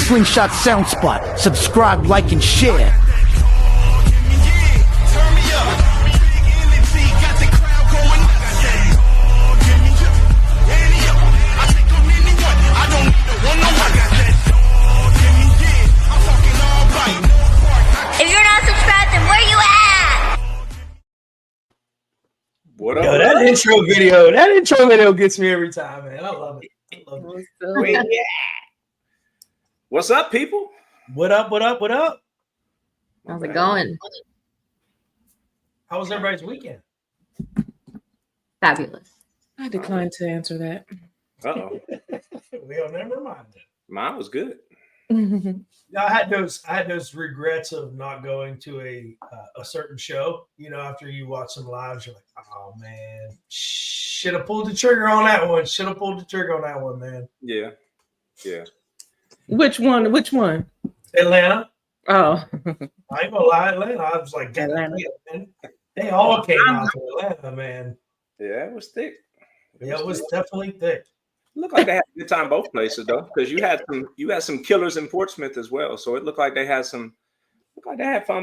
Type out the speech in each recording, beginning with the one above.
Slingshot Sound Spot. Subscribe, like, and share. If you're not subscribed, then where you at? What up? Yo, that intro video gets me every time, man. I love it. What's up, people? What up? How's it going? How was everybody's weekend? Fabulous. I declined to answer that. Uh-oh. Well, never mind. Mine was good. Yeah, I had those regrets of not going to a certain show. You know, after you watch some lives, you're like, oh man, should have pulled the trigger on that one. Man. Yeah. Which one? Atlanta. Oh, I ain't gonna lie, Atlanta. I was like, Atlanta. man. They all came out to Atlanta, man. Yeah, it was thick. It was definitely thick. Looked like they had a good time both places though, because you had some killers in Portsmouth as well. So it looked like they had fun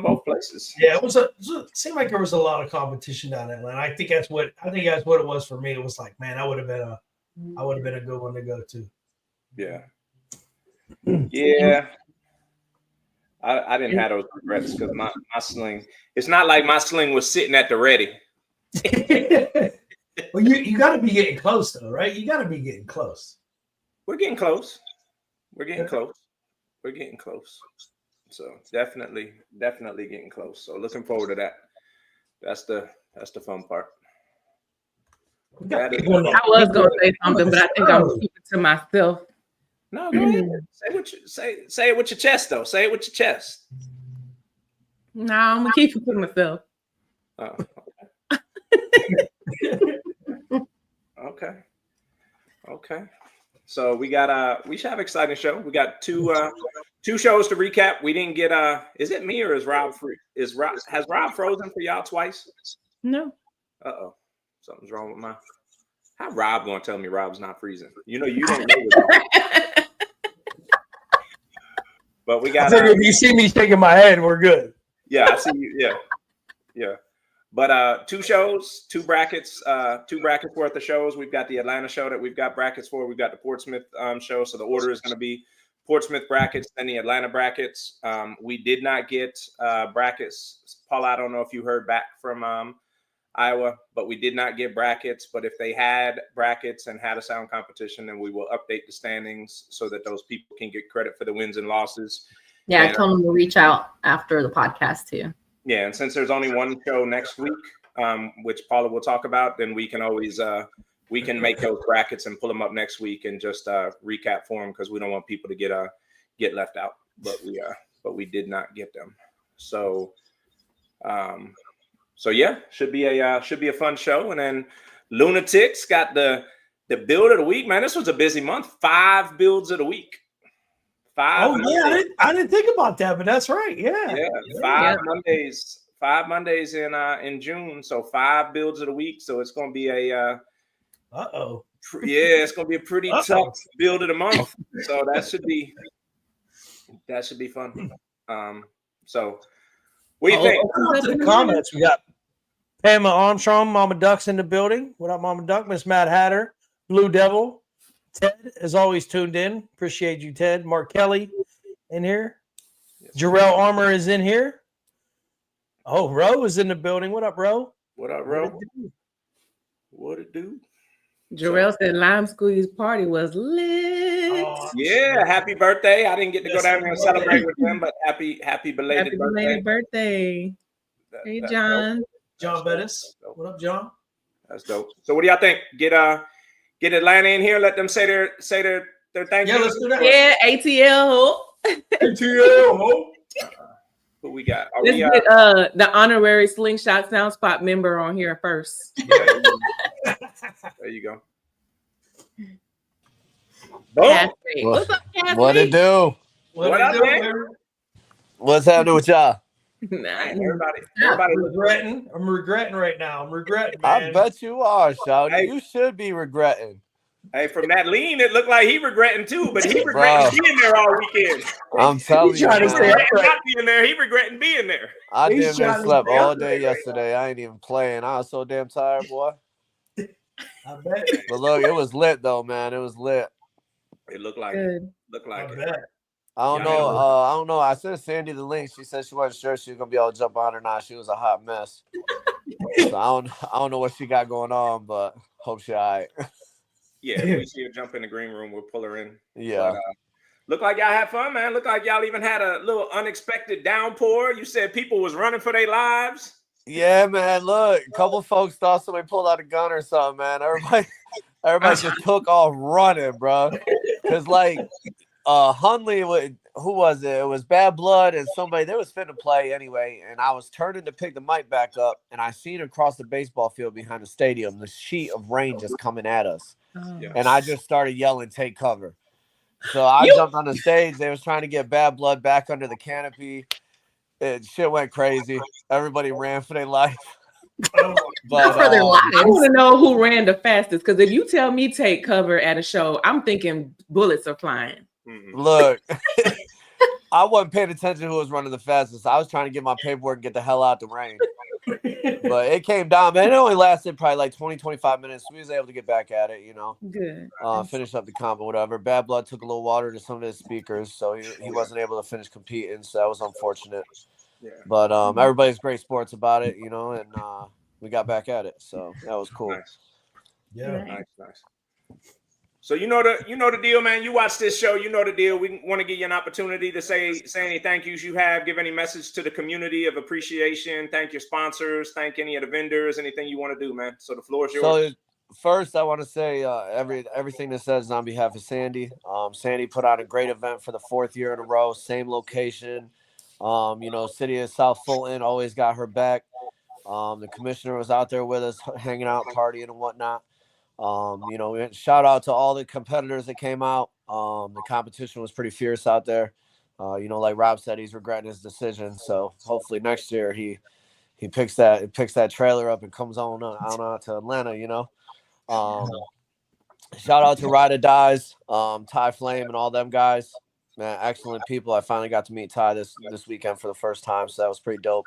both places. Yeah, it seemed like there was a lot of competition down in Atlanta. I think that's what it was for me. It was like, man, I would have been a good one to go to. Yeah. Yeah. I didn't have those regrets because my sling. It's not like my sling was sitting at the ready. Well, you got to be getting close though, right? You got to be getting close. We're getting close. We're getting close. So definitely getting close. So looking forward to that. That's the fun part. I was gonna say something, but I think I'm gonna keep it to myself. No, go ahead. Say it with your chest though. Say it with your chest. No, I'm gonna keep it to myself. Oh, okay. So we should have an exciting show. We got two shows to recap. We didn't get is it me or is Rob free? Has Rob frozen for y'all twice? No. Uh-oh. Something's wrong with my. How Rob gonna tell me Rob's not freezing? You know you don't know. But we got if you see me shaking my head, we're good. Yeah, I see you. Yeah. But two shows, two brackets worth of shows. We've got the Atlanta show that we've got brackets for. We've got the Portsmouth show. So the order is going to be Portsmouth brackets, then the Atlanta brackets. We did not get brackets. Paul, I don't know if you heard back from Iowa, but we did not get brackets. But if they had brackets and had a sound competition, then we will update the standings so that those people can get credit for the wins and losses. Yeah, I told them to reach out after the podcast too. Yeah, and since there's only one show next week, which Paula will talk about, then we can always we can make those brackets and pull them up next week and just recap for them because we don't want people to get left out. But we did not get them. So yeah, should be a fun show. And then Lunatics got the build of the week. Man, this was a busy month. 5 builds of the week. 5 Oh Mondays. yeah, I didn't think about that, but that's right. Yeah. 5 Mondays. 5 Mondays in June. So 5 builds of the week. So it's gonna be a it's gonna be a pretty tough build of the month. So that should be fun. So what do you think? To the comments, we got Pamela Armstrong, Mama Duck's in the building. What up, Mama Duck? Miss Matt Hatter, Blue Devil. Ted is always tuned in. Appreciate you, Ted. Mark Kelly in here. Jarrell Armour is in here. Oh, Ro is in the building. What up, Ro? What up, Ro? What it do? Jarrell said Lime Squeeze party was lit. Oh, yeah, happy birthday. I didn't get to go down there and celebrate with them, but happy belated birthday. Hey, John. Dope. John Bettis. What up, John? That's dope. So what do y'all think? Get Atlanta in here. Let them say their thank you. Yeah, let's do that. Yeah, ATL. ATL. Who we got? Let's get the honorary Slingshot Sound Spot member on here first. Yeah, there you go. Cassidy. What's up, Cassidy? What it do? What up, man? What's happening with y'all? Everybody. I'm regretting right now. I'm regretting, man. I bet you are, Shouty. Hey. You should be regretting. Hey, from that lean, it looked like he regretting too, but he regretting being there all weekend. I'm telling you, Not man. being there, he regretting being there. I damn near slept all day yesterday. I ain't even playing. I was so damn tired, boy. I bet. But look, it was lit though, man. It was lit. It looked like Good. it. Looked like I it. bet. I don't know. I don't know. I sent Sandy the link. She said she wasn't sure she was gonna be able to jump on or not. She was a hot mess. So I don't know what she got going on, but hope she all right. Yeah, if we see her jump in the green room, we'll pull her in. Yeah. But, look like y'all had fun, man. Look like y'all even had a little unexpected downpour. You said people was running for their lives. Yeah, man. Look, a couple folks thought somebody pulled out a gun or something, man. Everybody just took off running, bro. Cause like Hunley, who was it? It was Bad Blood and somebody. They was fit to play anyway, and I was turning to pick the mic back up, and I seen across the baseball field behind the stadium the sheet of rain just coming at us, and I just started yelling, "Take cover!" So I jumped on the stage. They was trying to get Bad Blood back under the canopy. Shit went crazy. Everybody ran for their life. But for their lives. I want to know who ran the fastest, because if you tell me take cover at a show, I'm thinking bullets are flying. Look, I wasn't paying attention who was running the fastest. I was trying to get my paperwork and get the hell out the rain. But it came down, man. It only lasted probably like 20, 25 minutes. We was able to get back at it, you know. Good. Finish up the comp or whatever. Bad Blood took a little water to some of his speakers, so he wasn't able to finish competing, so that was unfortunate. Yeah. But everybody's great sports about it, you know, and we got back at it, so that was cool. Nice. Yeah. Nice. So you know the deal, man. You watch this show, you know the deal. We want to give you an opportunity to say any thank yous you have, give any message to the community of appreciation, thank your sponsors, thank any of the vendors, anything you want to do, man. So the floor is yours. So first, I want to say everything that says on behalf of Sandy. Sandy put on a great event for the 4th year in a row, same location. You know, city of South Fulton always got her back. The commissioner was out there with us, hanging out, partying and whatnot. You know, shout out to all the competitors that came out. The competition was pretty fierce out there. You know, like Rob said, he's regretting his decision. So hopefully next year he picks that trailer up and comes on out to Atlanta, you know. Shout out to Ride or Dies, Ty Flame and all them guys. Man, excellent people. I finally got to meet Ty this weekend for the first time, so that was pretty dope.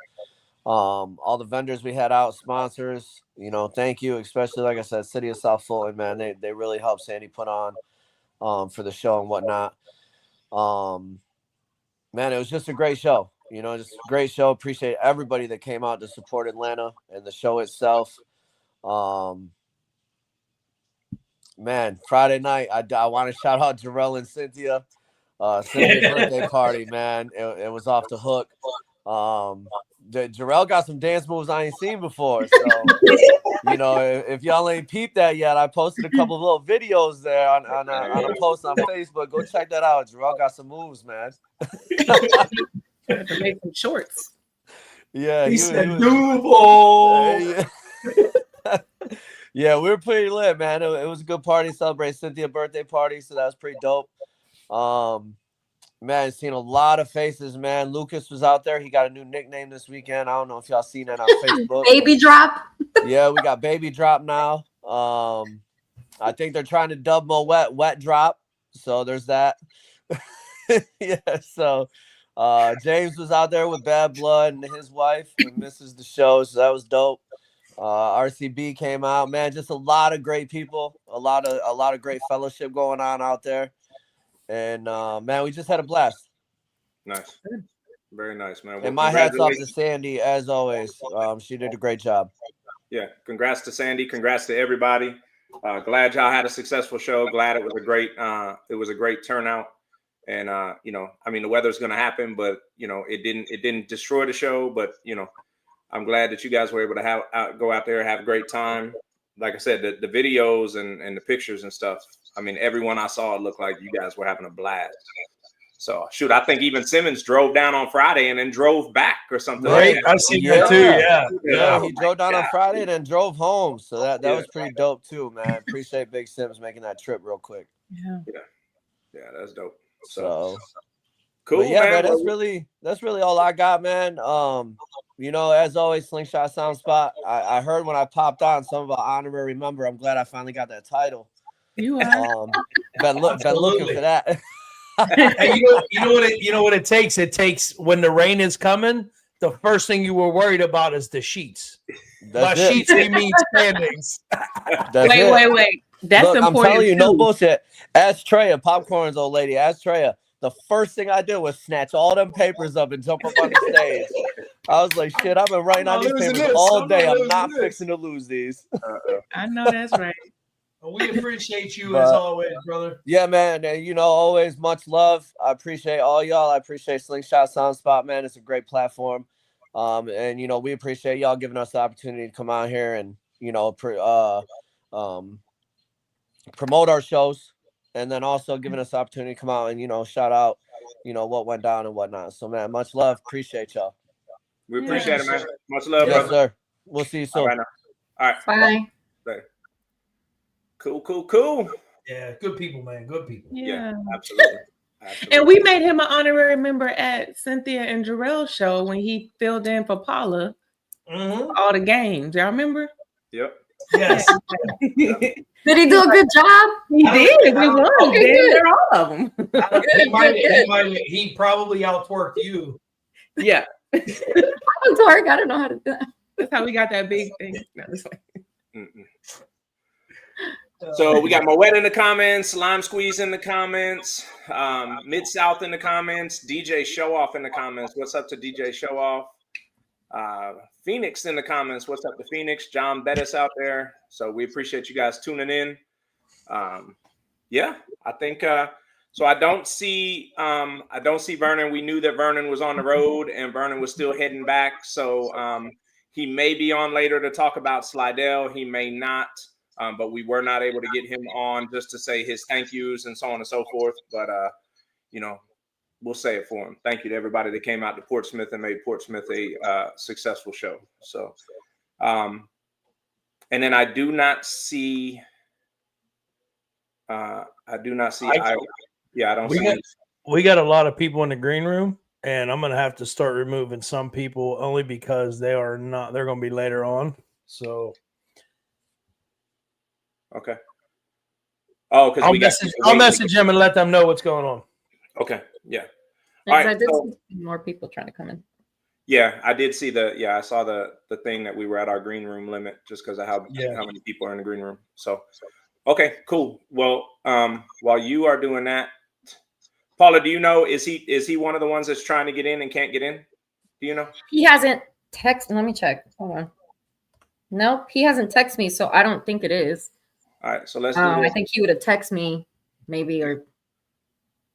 All the vendors we had out, sponsors, you know, thank you, especially like I said, City of South Fulton, man, they really helped Sandy put on for the show and whatnot. Man, it was just a great show, you know, just a great show. Appreciate everybody that came out to support Atlanta and the show itself. Man, Friday night, I want to shout out Jarrell and Cynthia. Cynthia's birthday party, man, it was off the hook. Jarrell got some dance moves I ain't seen before. So, you know, if y'all ain't peeped that yet, I posted a couple of little videos there on a post on Facebook. Go check that out. Jarrell got some moves, man. Have to make some shorts. Yeah, he said Duval. Yeah, we were pretty lit, man. It was a good party, celebrate Cynthia's birthday party, so that was pretty dope. Man, seen a lot of faces, man. Lucas was out there. He got a new nickname this weekend. I don't know if y'all seen that on Facebook. Baby Drop. Yeah, we got Baby Drop now. I think they're trying to dub Mo Wet Drop. So there's that. Yeah, so James was out there with Bad Blood and his wife and misses the show, so that was dope. RCB came out, man. Just a lot of great people, a lot of great fellowship going on out there. And man, we just had a blast. Nice. Very nice, man. Well, and my hat's off to Sandy as always. She did a great job. Yeah, congrats to Sandy. Congrats to everybody. Glad y'all had a successful show. Glad it was a great turnout. And you know, I mean, the weather's gonna happen, but you know, it didn't destroy the show. But you know, I'm glad that you guys were able to go out there, have a great time. Like I said, the videos and the pictures and stuff. I mean, everyone I saw, it looked like you guys were having a blast. So, shoot, I think even Simmons drove down on Friday and then drove back or something. Right, like I've seen that too. Yeah, he drove down on Friday and then drove home. So that was pretty dope too, man. Appreciate Big Sims making that trip real quick. Yeah, that's dope. So cool. But yeah, man, that's really all I got, man. You know, as always, Slingshot Sound Spot. I heard when I popped on some of our honorary member. I'm glad I finally got that title. You are. Been looking for that. Hey, you know what it takes? It takes when the rain is coming. The first thing you were worried about is the sheets. By That's it. sheets, we mean standings. That's it. Wait. That's Look, important. I'm telling you, no too. bullshit. Ask Treya, Popcorn's old lady. Ask Treya. The first thing I did was snatch all them papers up and jump up on the stage. I was like, shit, I've been writing on these papers all day. I'm not fixing to lose these. I know that's right. We appreciate you as always, brother. Yeah, man. And, always much love. I appreciate all y'all. I appreciate Slingshot Soundspot, man. It's a great platform. And we appreciate y'all giving us the opportunity to come out here and, promote our shows. And then also giving us the opportunity to come out and, shout out, what went down and whatnot. So, man, much love. Appreciate y'all. We appreciate it, man. Much love, yes, brother. sir. We'll see you soon. All right. Bye. Bye. Cool. Yeah, good people, man. Good people. Yeah. Absolutely. And we made him an honorary member at Cynthia and Jarrell's show when he filled in for Paula all the games. Y'all remember? Yep. Yes. Did he do a good job? He did. We won. Okay, good. All of them. He probably outworked you. Yeah. I'm sorry, I don't know how to do that. That's how we got that big thing. No, it's like... So we got Moet in the comments, Lime Squeeze in the comments, Mid-South in the comments, DJ Show Off in the comments. What's up to DJ Show Off? Phoenix in the comments. What's up to Phoenix? John Bettis out there. So we appreciate you guys tuning in. I think so. I don't see Vernon. We knew that Vernon was on the road and Vernon was still heading back. So he may be on later to talk about Slidell. He may not. But we were not able to get him on just to say his thank yous and so on and so forth. But, we'll say it for him. Thank you to everybody that came out to Portsmouth and made Portsmouth a successful show. So, and then I do not see. I don't see. We got a lot of people in the green room, and I'm going to have to start removing some people only because they're going to be later on. So. Okay. Oh, because I'll message them and let them know what's going on. Okay. Yeah. All right. I did see more people trying to come in. Yeah, I did see I saw the thing that we were at our green room limit just because of how many people are in the green room. So, okay, cool. Well, while you are doing that, Paula, do you know, is he one of the ones that's trying to get in and can't get in? Do you know? He hasn't texted. Let me check. Hold on. Nope, he hasn't texted me, so I don't think it is. All right, so let's do this. I think he would have texted me, maybe, or.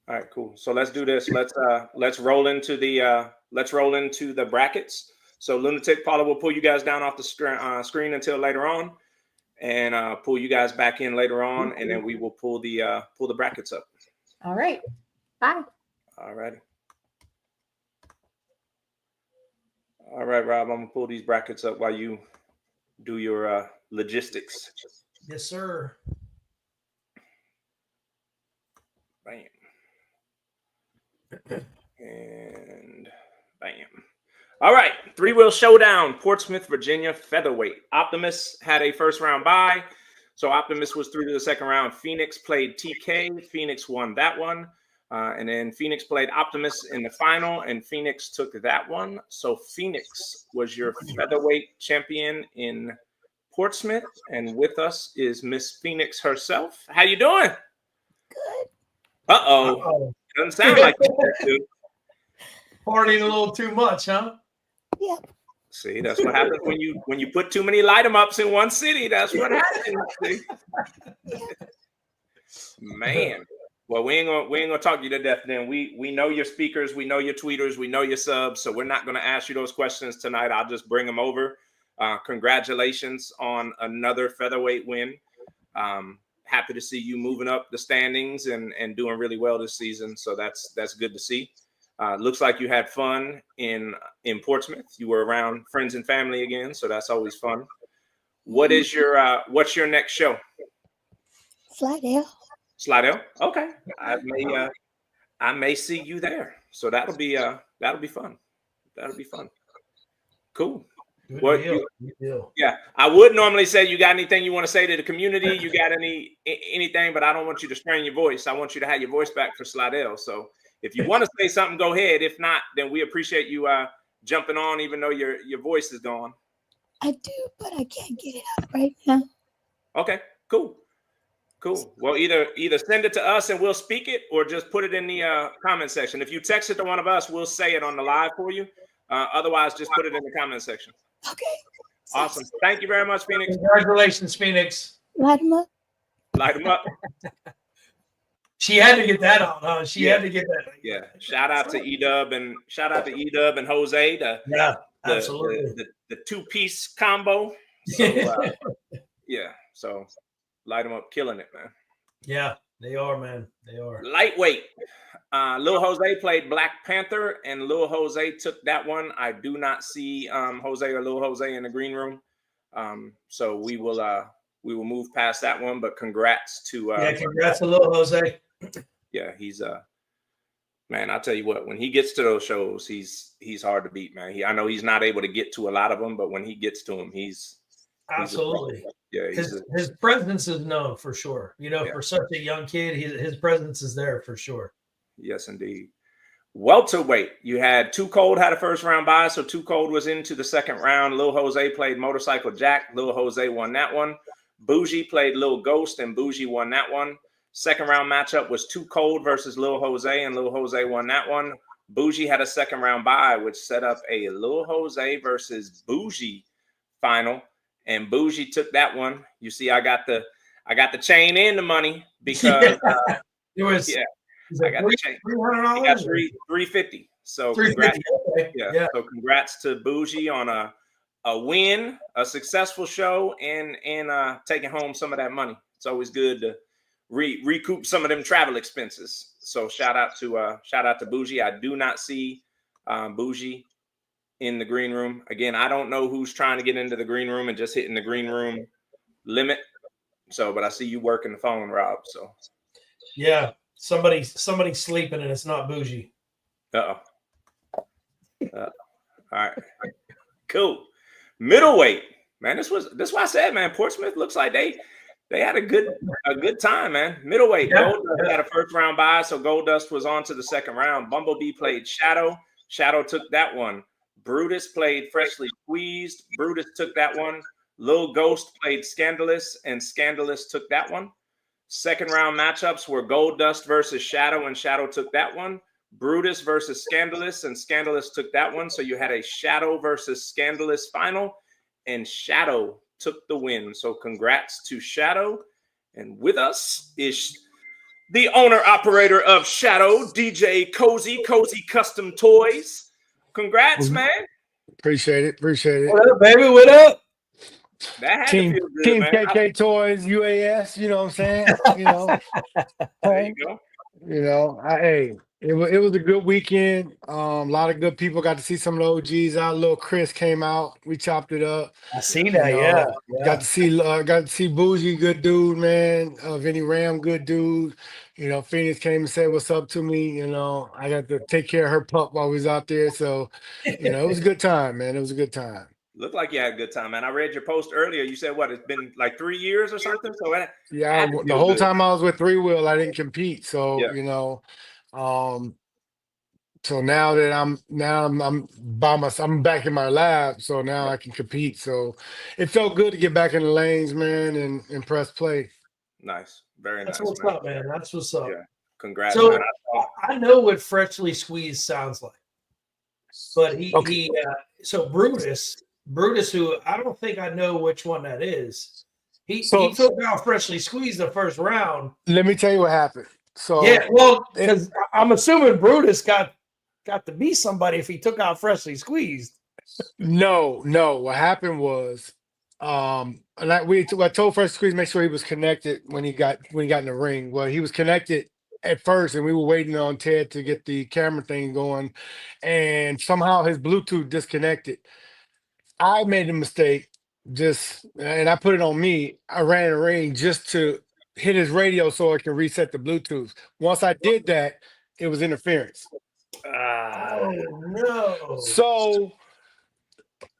All right, cool. So let's do this. Let's roll into the brackets. So Lunatic, Paula will pull you guys down off the screen until later on, and pull you guys back in later on, and then we will pull the brackets up. All right. Bye. All righty. All right, Rob, I'm gonna pull these brackets up while you do your logistics. Yes, sir. Bam. And bam. All right, three-wheel showdown, Portsmouth, Virginia, featherweight. Optimus had a first-round bye, so Optimus was through to the second round. Phoenix played TK. Phoenix won that one. And then Phoenix played Optimus in the final, and Phoenix took that one. So Phoenix was your featherweight champion in Portsmouth, and with us is Miss Phoenix herself. How you doing? Good. Uh-oh. Doesn't sound like you. Partying a little too much, huh? Yeah. See, that's what happens when you put too many light 'em ups in one city. That's what happens. See? Man. Well, we ain't gonna talk you to death then. We know your speakers, we know your tweeters, we know your subs, so we're not gonna ask you those questions tonight. I'll just bring them over. Congratulations on another featherweight win. Happy to see you moving up the standings and doing really well this season. So that's good to see. Looks like you had fun in Portsmouth. You were around friends and family again, so that's always fun. What's your next show? Slidell. Okay. I may see you there. So that'll be fun. That'll be fun. Cool. Well, deal. Good deal. yeah, I would normally say you got anything you want to say to the community. You got anything, but I don't want you to strain your voice. I want you to have your voice back for Slidell. So if you want to say something, go ahead. If not, then we appreciate you jumping on, even though your voice is gone. I do, but I can't get it out right now. Okay, cool. Well, either send it to us and we'll speak it, or just put it in the comment section. If you text it to one of us, we'll say it on the live for you. Otherwise, just put it in the comment section. Okay. Awesome. Thank you very much, Phoenix. Congratulations, Phoenix. Light him up. Light them up. She had to get that on, huh? She had to get that. Yeah. Shout out to Edub and Jose. Absolutely. The two-piece combo. So yeah. So light them up, killing it, man. Yeah, they are, man. They are. Lightweight. Lil Jose played Black Panther, and Lil Jose took that one. I do not see Jose or Lil Jose in the green room. So we will move past that one. But congrats to congrats to Lil Jose. Yeah, he's man, I'll tell you what, when he gets to those shows, he's hard to beat, man. I know he's not able to get to a lot of them, but when he gets to them, he's absolutely. His presence is known for sure. For such a young kid, his presence is there for sure. Yes, indeed. Welterweight, you had Too Cold had a first round bye, so Too Cold was into the second round. Lil Jose played Motorcycle Jack. Lil Jose won that one. Bougie played Lil Ghost, and Bougie won that one. Second round matchup was Too Cold versus Lil Jose, and Lil Jose won that one. Bougie had a second round bye, which set up a Lil Jose versus Bougie final, and Bougie took that one. You see, I got the chain and the money because it was. Yeah. I got the chain. $300. Got $350. So congrats. Okay. Yeah. So congrats to Bougie on a win, a successful show, and taking home some of that money. It's always good to recoup some of them travel expenses. So shout out to Bougie. I do not see Bougie in the green room. Again, I don't know who's trying to get into the green room and just hitting the green room limit. So, but I see you working the phone, Rob. So yeah. Somebody's sleeping and it's not Bougie. All right. Cool. Middleweight. Man, this is why I said, man, Portsmouth looks like they had a good time, man. Middleweight. Yeah. Goldust had a first round bye, so Goldust was on to the second round. Bumblebee played Shadow. Shadow took that one. Brutus played Freshly Squeezed. Brutus took that one. Lil Ghost played Scandalous, and Scandalous took that one. Second round matchups were Goldust versus Shadow, and Shadow took that one. Brutus versus Scandalous, and Scandalous took that one. So you had a Shadow versus Scandalous final, and Shadow took the win. So congrats to Shadow. And with us is the owner-operator of Shadow, DJ Cozy Custom Toys. Congrats, man. Appreciate it. What up, baby? What up? That had Team to feel good, Team man. KK Toys, UAS, you know what I'm saying? There you go. It was a good weekend. A lot of good people got to see some of the OGs out. Little Chris came out. We chopped it up. I see that, yeah. Got to see Bougie, good dude, man. Vinny Ram, good dude. Phoenix came and said what's up to me. I got to take care of her pup while we was out there. So, it was a good time, man. It was a good time. Looked like you had a good time, man. I read your post earlier. You said it's been like 3 years or something. So the whole time I was with Three Wheel, I didn't compete. So so now that I'm by myself, I'm back in my lab. So now I can compete. So it felt good to get back in the lanes, man, and press play. Nice, very That's nice. What's up, man. That's what's up. Yeah, congrats. So man. I know what Freshly Squeezed sounds like, but so Brutus, who I don't think I know which one that is. He took out Freshly Squeezed the first round. Let me tell you what happened. So yeah, well, because I'm assuming Brutus got to be somebody if he took out Freshly Squeezed. No. What happened was, I told Freshly Squeezed make sure he was connected when he got in the ring. Well, he was connected at first, and we were waiting on Ted to get the camera thing going, and somehow his Bluetooth disconnected. I made a mistake, and I put it on me. I ran a ring just to hit his radio so I can reset the Bluetooth. Once I did that, it was interference. Oh no! So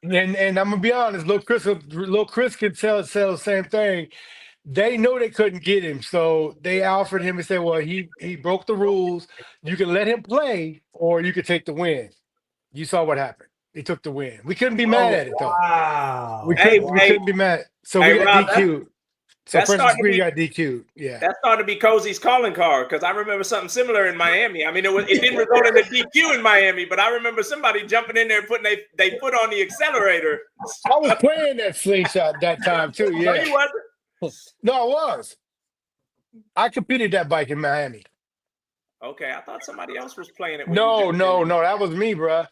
And I'm gonna be honest, little Chris could sell the same thing. They know they couldn't get him, so they offered him and said, "Well, he broke the rules. You can let him play, or you could take the win." You saw what happened. He took the win. We couldn't be mad Oh, at it though. We wow. Hey, couldn't. We hey, couldn't be mad. So hey, we got Rob, DQ'd. So that's Precious starting to Green be got DQ'd. Yeah. that's starting to be Cozy's calling card because I remember something similar in Miami. I mean, it didn't result in a DQ in Miami, but I remember somebody jumping in there and putting they put on the accelerator. I was playing that slingshot that time too. No, Yeah. you wasn't. No, I was. I competed that bike in Miami. Okay, I thought somebody else was playing it when you No, jumped no, in. no. That was me, bruh.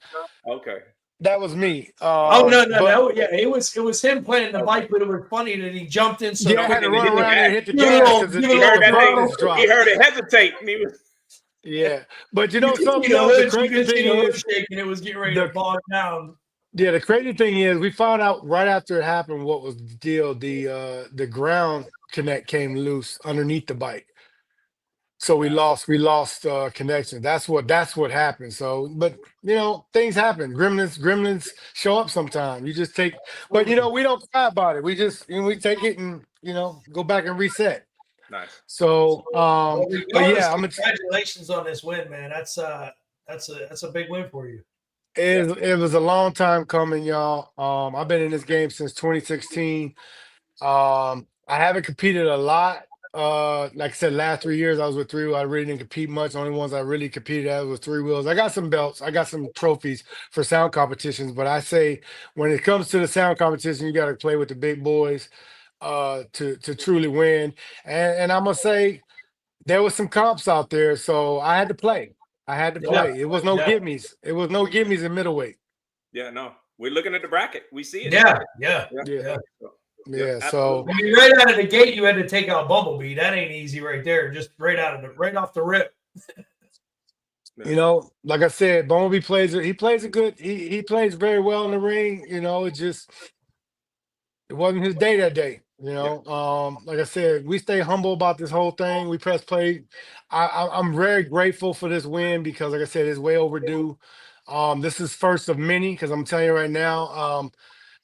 Okay. That was me. Oh no, But no. Yeah, it was him playing the bike, but it was funny that he jumped in. So yeah, I had to quick and run hit the around there and gas. hit the Give it a gas little- because give it a He little heard that brightness thing. dropped. He heard it hesitate, and he was. Yeah, but you You know could see something the else. The hood, you crazy could see thing the hood is, shaking. It was getting ready the to bog down. yeah, the crazy thing is, we found out right after it happened what was the deal. The ground connect came loose underneath the bike, so we lost connection. That's what happened. So, but you know, things happen. Gremlins show up sometime. You just take, but you know, we don't cry about it. We just we take it and go back and reset. Nice. So, Well, but regardless, yeah, congratulations on this win, man. That's a big win for you. it was a long time coming, y'all. I've been in this game since 2016. I haven't competed a lot. Like I said, last 3 years I was with three. I really didn't compete much. The only ones I really competed at was three wheels. I got some belts. I got some trophies for sound competitions. But I say when it comes to the sound competition, you got to play with the big boys to truly win. And I'm gonna say there was some comps out there, so I had to play. I had to play. It was no Yeah. gimmies. It was no gimmies in middleweight. Yeah, no, we're looking at the bracket. We see it. Yeah. Yeah. So absolutely. I mean, right out of the gate, you had to take out Bumblebee. That ain't easy, right there. Just right off the rip. like I said, Bumblebee plays it. He plays a good. He plays very well in the ring. It wasn't his day that day. Like I said, we stay humble about this whole thing. We press play. I'm very grateful for this win because, like I said, it's way overdue. This is first of many because I'm telling you right now,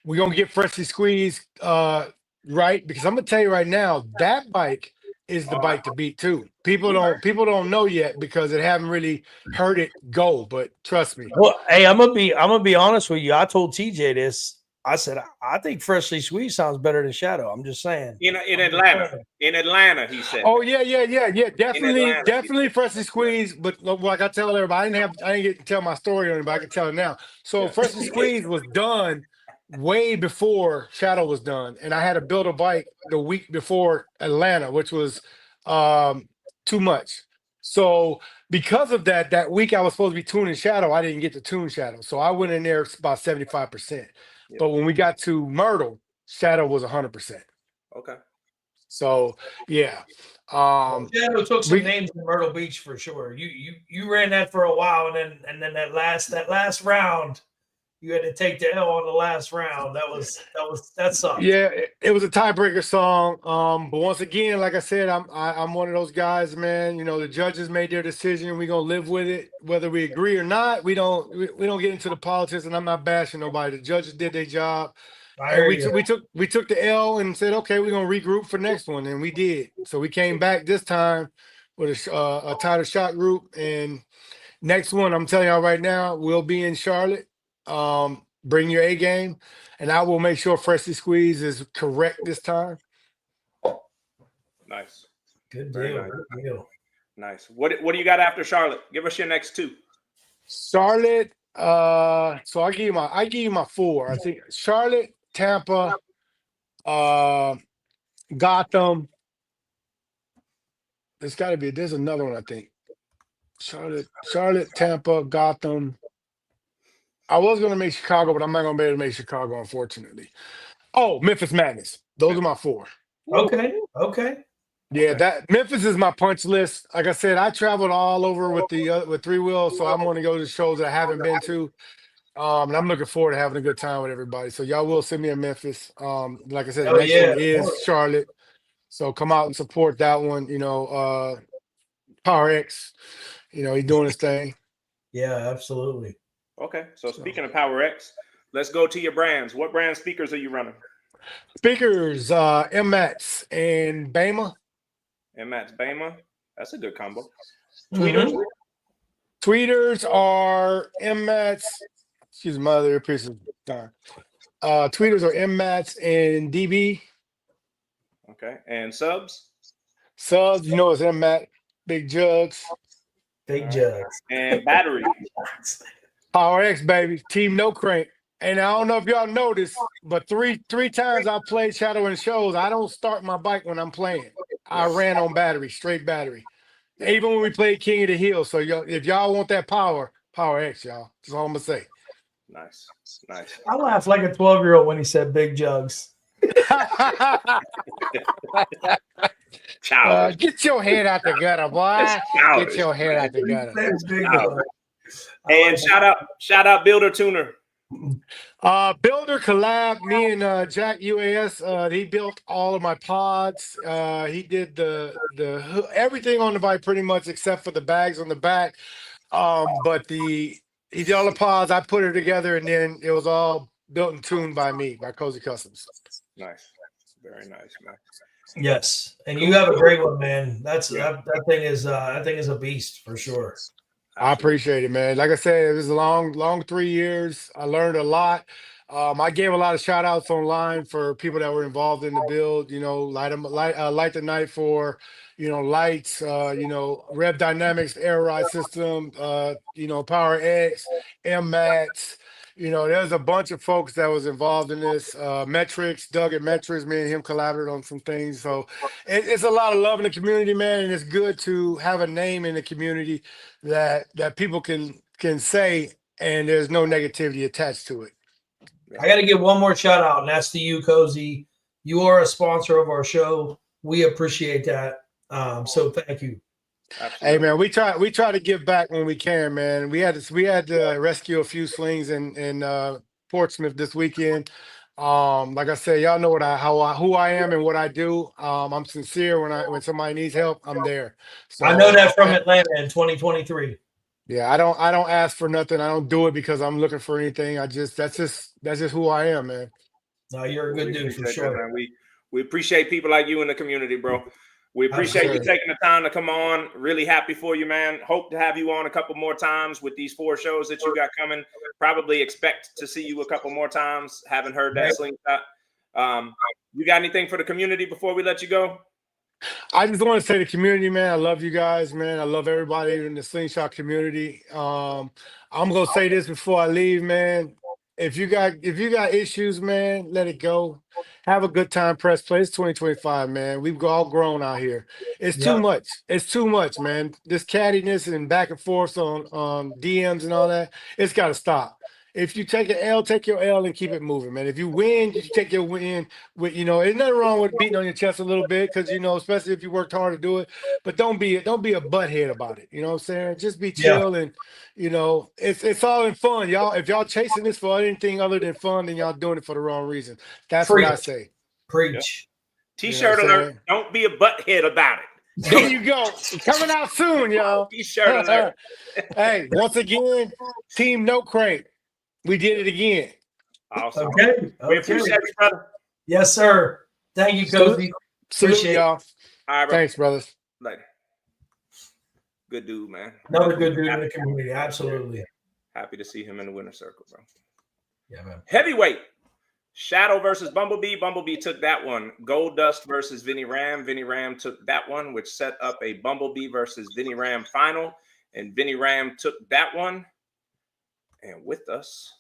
we're gonna get Freshly Squeezed right because I'm gonna tell you right now that bike is the bike to beat too. People don't know yet because it haven't really heard it go, but trust me. Well, hey, I'm gonna be honest with you. I told TJ this. I said I think Freshly Squeezed sounds better than Shadow. I'm just saying. In Atlanta, he said. Oh yeah, definitely, Atlanta, definitely Freshly Squeezed. But like I tell everybody, I didn't get to tell my story on it, but I can tell it now. So Freshly Squeezed was done way before Shadow was done, and I had to build a bike the week before Atlanta, which was too much. So because of that week I was supposed to be tuning Shadow, I didn't get to tune Shadow. So I went in there about 75%. But when we got to Myrtle, Shadow was 100%. Okay. So yeah. Shadow took some names in Myrtle Beach for sure. You ran that for a while, and then that last round, you had to take the L on the last round. That sucked. Yeah, it was a tiebreaker song. But once again, like I said, I'm one of those guys, man. The judges made their decision. We're gonna live with it, whether we agree or not. We don't get into the politics, and I'm not bashing nobody. The judges did their job. And we took the L and said, okay, we're gonna regroup for next one, and we did. So we came back this time with a tighter shot group, and next one, I'm telling y'all right now, we'll be in Charlotte. Bring your A game, and I will make sure Freshly Squeezed is correct this time. Nice. Good Very deal. nice. Good deal. Nice. What do you got after Charlotte? Give us your next two. Charlotte. So I give you my four. I think Charlotte, Tampa, Gotham. There's another one, I think. Charlotte, Tampa, Gotham. I was gonna make Chicago, but I'm not gonna be able to make Chicago, unfortunately. Oh, Memphis Madness. Those are my four. Okay. Yeah, that Memphis is my punch list. Like I said, I traveled all over with three wheels, so I'm going to go to shows that I haven't been to. And I'm looking forward to having a good time with everybody. So y'all will send me a Memphis. Like I said, the next one is Charlotte. So come out and support that one. Power X. He's doing his thing. Yeah, absolutely. Okay. So speaking of Power X, let's go to your brands. What brand speakers are you running? Speakers, MX and Bama. And Matt's Bama. That's a good combo. Mhm. Tweeters. Tweeters are MX. Excuse my other piece of darn. Tweeters are MX and DB. Okay. And subs. Subs, it's MX. Big jugs. Big jugs. And battery. Power X, baby. Team No Crank. And I don't know if y'all noticed, but three times I played Shadow in shows, I don't start my bike when I'm playing. I ran on battery, straight battery. Even when we played King of the Hill. So if y'all want that Power X, y'all. That's all I'm gonna say. Nice. Nice. I laughed like a 12-year-old when he said big jugs. Childish. Get your head out the gutter, boy. Childish. Get your head out the gutter. And shout out Builder Tuner. Builder collab, me and Jack UAS. He built all of my pods. He did the everything on the bike pretty much except for the bags on the back. But he did all the pods. I put it together, and then it was all built and tuned by me, by Cozy Customs. Nice, very nice, man. Yes, and you have a great one, man. That thing is a beast for sure. I appreciate it, man. Like I said, it was a long 3 years. I learned a lot. I gave a lot of shout outs online for people that were involved in the build, light the night for, lights, Rev Dynamics, air ride system, Power X, MX. There's a bunch of folks that was involved in this. Metrics, Doug at Metrics, me and him collaborated on some things. So it's a lot of love in the community, man. And it's good to have a name in the community that people can say, and there's no negativity attached to it. I got to give one more shout out, and that's to you, Cozy. You are a sponsor of our show. We appreciate that. So thank you. Absolutely. Hey man, we try to give back when we can, man. We had to rescue a few slings in Portsmouth this weekend. Like I said, y'all know who I am and what I do. I'm sincere when somebody needs help, I'm there. So I know that from Atlanta in 2023. Yeah, I don't ask for nothing. I don't do it because I'm looking for anything. That's just who I am, man. No, you're a good dude for sure. That, we appreciate people like you in the community, bro. We appreciate you taking the time to come on. Really happy for you, man. Hope to have you on a couple more times with these 4 shows that you got coming. Probably expect to see you a couple more times. Haven't heard that slingshot. You got anything for the community before we let you go? I just want to say the community, man. I love you guys, man. I love everybody in the slingshot community. I'm gonna say this before I leave, man. If you got issues, man, let it go. Have a good time, press play. It's 2025, man. We've all grown out here. It's too much. It's too much, man. This cattiness and back and forth on DMs and all that, it's got to stop. If you take an L, take your L and keep it moving, man. If you win, you take your win with, there's nothing wrong with beating on your chest a little bit because, especially if you worked hard to do it, but don't be a butthead about it. You know what I'm saying? Just be chill and, it's all in fun, y'all. If y'all chasing this for anything other than fun, then y'all doing it for the wrong reason. That's what I say. Preach. T-shirt alert. Don't be a butthead about it. There you go. Coming out soon, y'all. T-shirt alert. Hey, once again, Team No Crank. We did it again. Awesome. Okay. We appreciate you, brother. Yes, sir. Thank you, Cozy. Salute y'all. All right, bro. Thanks, brothers. Later. Good dude, man. Another good dude in the community. Absolutely. Happy to see him in the winner's circle, bro. Yeah, man. Heavyweight. Shadow versus Bumblebee. Bumblebee took that one. Gold Dust versus Vinny Ram. Vinny Ram took that one, which set up a Bumblebee versus Vinny Ram final. And Vinny Ram took that one. And with us,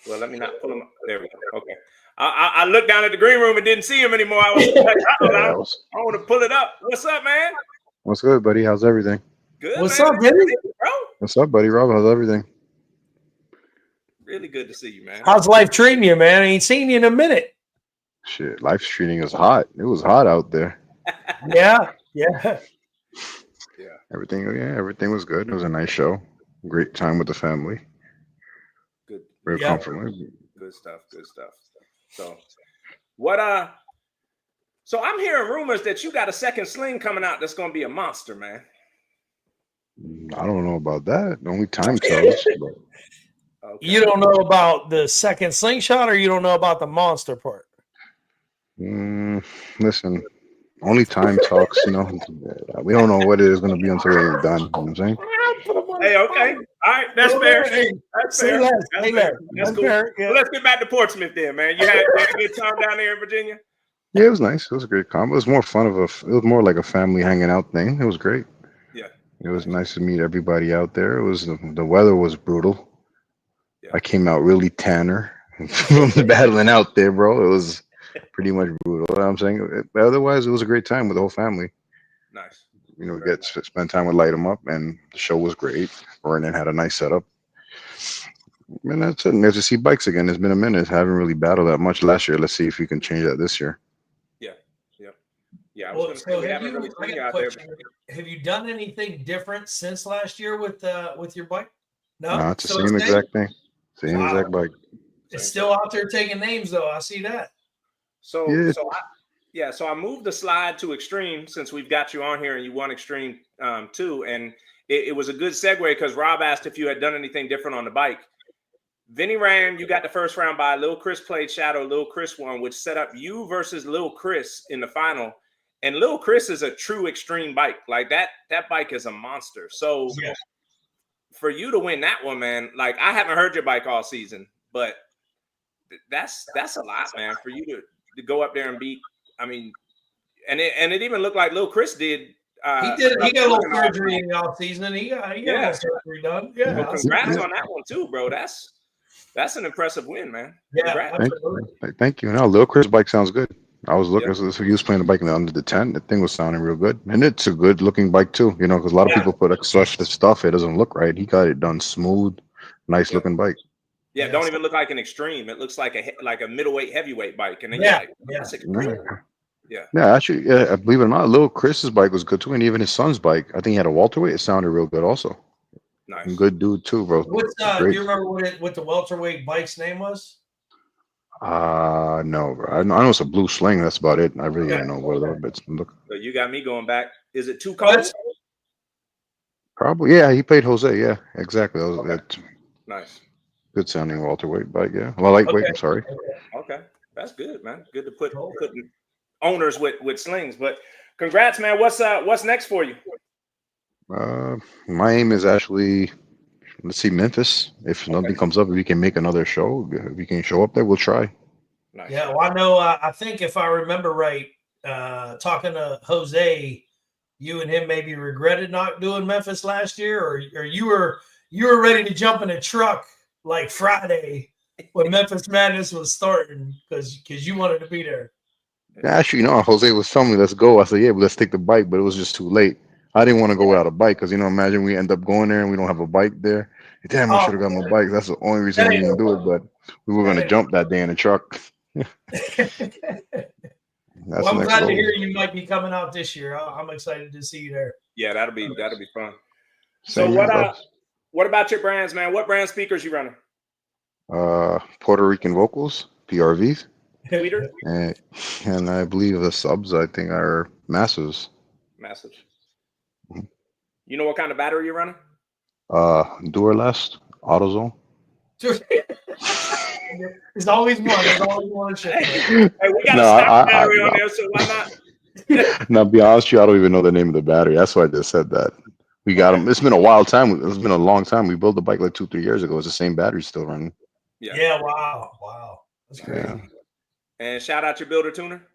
well, let me not pull him up. There we go. Okay. I looked down at the green room and didn't see him anymore. I was like, I want to pull it up. What's up, man? What's good, buddy? How's everything? Good. What's man. up, Vinny? Bro? What's up, buddy? Rob, how's everything? Really good to see you, man. How's life treating you, man? I ain't seen you in a minute. Shit, life's treating us hot. It was hot out there. Yeah. Everything was good. It was a nice show. Great time with the family. Good. Very comfortable. Good stuff. So so I'm hearing rumors that you got a second sling coming out that's gonna be a monster, man. I don't know about that. Only time tells. But Okay. You don't know about the second slingshot, or you don't know about the monster part? Listen, only time talks, you know. We don't know what it is going to be until it's done. You know what I'm saying? Hey, okay. All right, that's fair. Hey, That's say fair. less. That's Say fair. less. That's cool. Fair, yeah. Well, let's get back to Portsmouth then, man. You had a good time down there in Virginia? Yeah, it was nice. It was a great combo. It was more fun of it was more like a family hanging out thing. It was great. Yeah. It was nice to meet everybody out there. It was the weather was brutal. Yeah. I came out really tanner from battling out there, bro. It was pretty much brutal. You know what I'm saying? But otherwise, it was a great time with the whole family. Nice. You know, we spend time with Light 'em Up, and the show was great. Vernon had a nice setup. And that's it. Nice to see bikes again. It's been a minute. I haven't really battled that much last year. Let's see if we can change that this year. Yeah. Yeah. Yeah. I was Well, going to say so we have haven't really you? I seen got you a out there. question. Have you done anything different since last year with your bike? No, No, it's the still same exact thing. Same Wow. exact bike. It's still out there taking names, though. I see that. So, Yeah. so I moved the slide to extreme since we've got you on here and you won extreme too. And it was a good segue because Rob asked if you had done anything different on the bike. Vinny ran, you got the first round by. Lil Chris played Shadow. Lil Chris won, which set up you versus Lil Chris in the final. And Lil Chris is a true extreme bike. Like that bike is a monster. So for you to win that one, man, like I haven't heard your bike all season, but that's a lot, man, for you to go up there and beat. I mean, and it even looked like Lil Chris did. He got a little surgery in the off season, and he got a little surgery done. Yeah, well, congrats on that one too, bro. That's an impressive win, man. Yeah, Thank you. Now, Lil Chris bike sounds good. I was looking, so he was playing the bike under the tent. The thing was sounding real good, and it's a good looking bike too. You know, because a lot of people put extra stuff. It doesn't look right. He got it done smooth, nice looking bike. Yeah, don't even look like an extreme. It looks like a middleweight heavyweight bike, and then that's extreme. Yeah. Actually, believe it or not, Lil Chris's bike was good too, and even his son's bike. I think he had a welterweight. It sounded real good also. Nice. Good dude too, bro. What's do you remember what the welterweight bike's name was? No, bro. I know it's a blue sling. That's about it. I really don't know what other bits look. So you got me going back. Is it too cold? Probably, yeah. He played Jose. Yeah, exactly. That was that. Nice. Good sounding welterweight bike. Yeah, well, lightweight. I'm sorry. Okay, that's good, man. Good to put owners with slings. But congrats, man. What's next for you? My aim is actually, let's see, Memphis. If nothing comes up, if we can make another show, if we can show up there, we'll try. Nice. Yeah, well, I know. I think if I remember right, talking to Jose, you and him maybe regretted not doing Memphis last year, or you were ready to jump in a truck like Friday when Memphis Madness was starting because you wanted to be there. Actually, Jose was telling me, let's go. I said, yeah, but let's take the bike, but it was just too late. I didn't want to go without a bike because, imagine we end up going there and we don't have a bike there. Damn, I should have got my bike. That's the only reason we didn't do it, but we were going to jump that day in a truck. Well, I'm glad to hear you might be coming out this year. I'm excited to see you there. Yeah, that'll be fun. So what about your brands, man? What brand speakers you running? Puerto Rican Vocals, PRVs. Tweeter? And I believe the subs, I think, are Massives. Massives. You know what kind of battery you're running? Duralast, AutoZone. There's always one. There's always one shit. Hey, we got a stock battery on there, so why not? Now, be honest with you, I don't even know the name of the battery. That's why I just said that. We got them. It's been a wild time. It's been a long time. We built the bike like 2-3 years ago. It's the same battery still running. Yeah. Wow. That's crazy. Yeah. And shout out your builder tuner.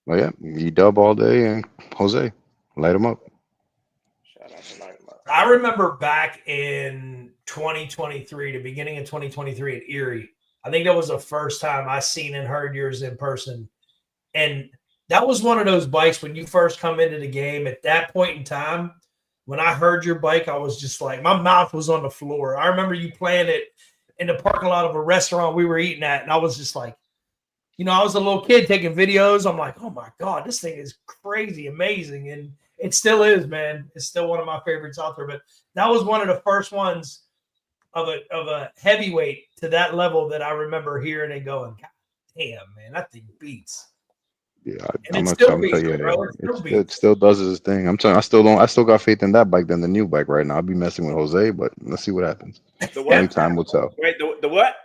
Oh yeah, E-Dub all day and Jose, light them up. Shout out to light them up. I remember back in 2023, the beginning of 2023 at Erie. I think that was the first time I seen and heard yours in person, and that was one of those bikes when you first come into the game. At that point in time, when I heard your bike, I was just like, my mouth was on the floor. I remember you playing it in the parking lot of a restaurant we were eating at, and I was just like, I was a little kid taking videos. I'm like, oh my God, this thing is crazy, amazing. And it still is, man. It's still one of my favorites out there. But that was one of the first ones of a heavyweight to that level that I remember hearing and going, God damn, man, that thing beats. Yeah, I'm gonna tell you, it still does its thing. I'm telling you, I still got faith in that bike than the new bike right now. I'll be messing with Jose, but let's see what happens. Only time will tell. Wait, The what?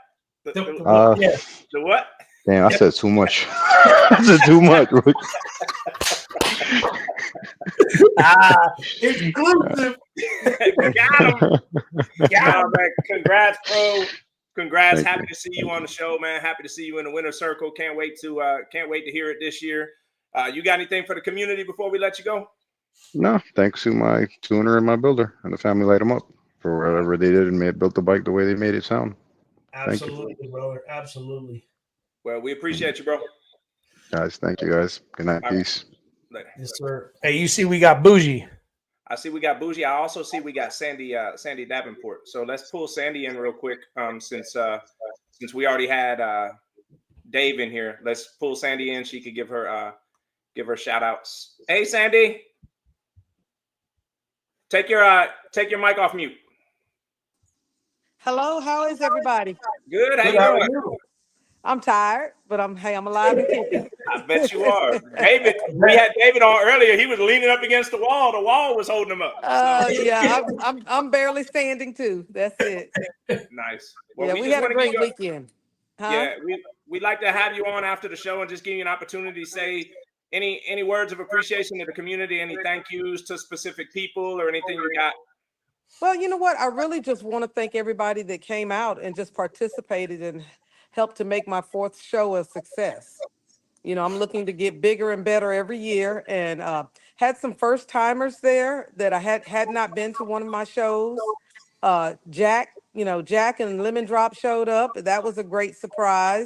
Yeah. The what? Damn, I said too much. I said too much. Exclusive. Got him. Yeah. Man, congrats, bro. Congrats. Thank Happy you. to see you on the show, man. Happy to see you in the winner's circle. Can't wait to hear it this year. You got anything for the community before we let you go? No, thanks to my tuner and my builder and the family light them up for whatever they did and built the bike the way they made it sound. Thank you. Absolutely, brother. Absolutely. Well, we appreciate you, bro. Guys, thank you guys. Good night. All right. Peace. Later. Yes, sir. Hey, you see, we got Bougie. I see we got Bougie. I also see we got Sandy Davenport. So let's pull Sandy in real quick. Since we already had Dave in here, let's pull Sandy in. She could give her shout outs. Hey, Sandy, take your mic off mute. Hello, how is everybody? Good. How you doing? I'm tired, but I'm alive and kicking. I bet you are. David, we had David on earlier. He was leaning up against the wall. The wall was holding him up. Yeah, I'm barely standing too. That's it. Nice. Well, Yeah, we had a great weekend. Huh? Yeah, we'd like to have you on after the show and just give you an opportunity to say any words of appreciation to the community, any thank yous to specific people or anything you got. Well, you know what? I really just want to thank everybody that came out and just participated and helped to make my fourth show a success. You know, I'm looking to get bigger and better every year, and had some first timers there that I had not been to one of my shows. Jack and Lemon Drop showed up. That was a great surprise.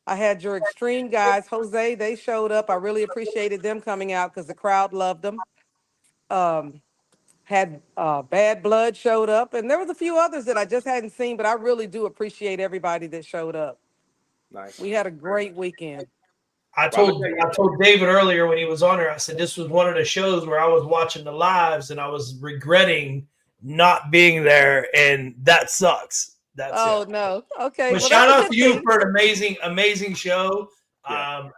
I had your extreme guys, Jose, they showed up. I really appreciated them coming out because the crowd loved them. Had Bad Blood showed up, and there was a few others that I just hadn't seen, but I really do appreciate everybody that showed up. Nice. We had a great weekend. I told David earlier when he was on there, I said this was one of the shows where I was watching the lives and I was regretting not being there, and that sucks. That's it. No. Okay. But shout out to you for an amazing show. Yeah.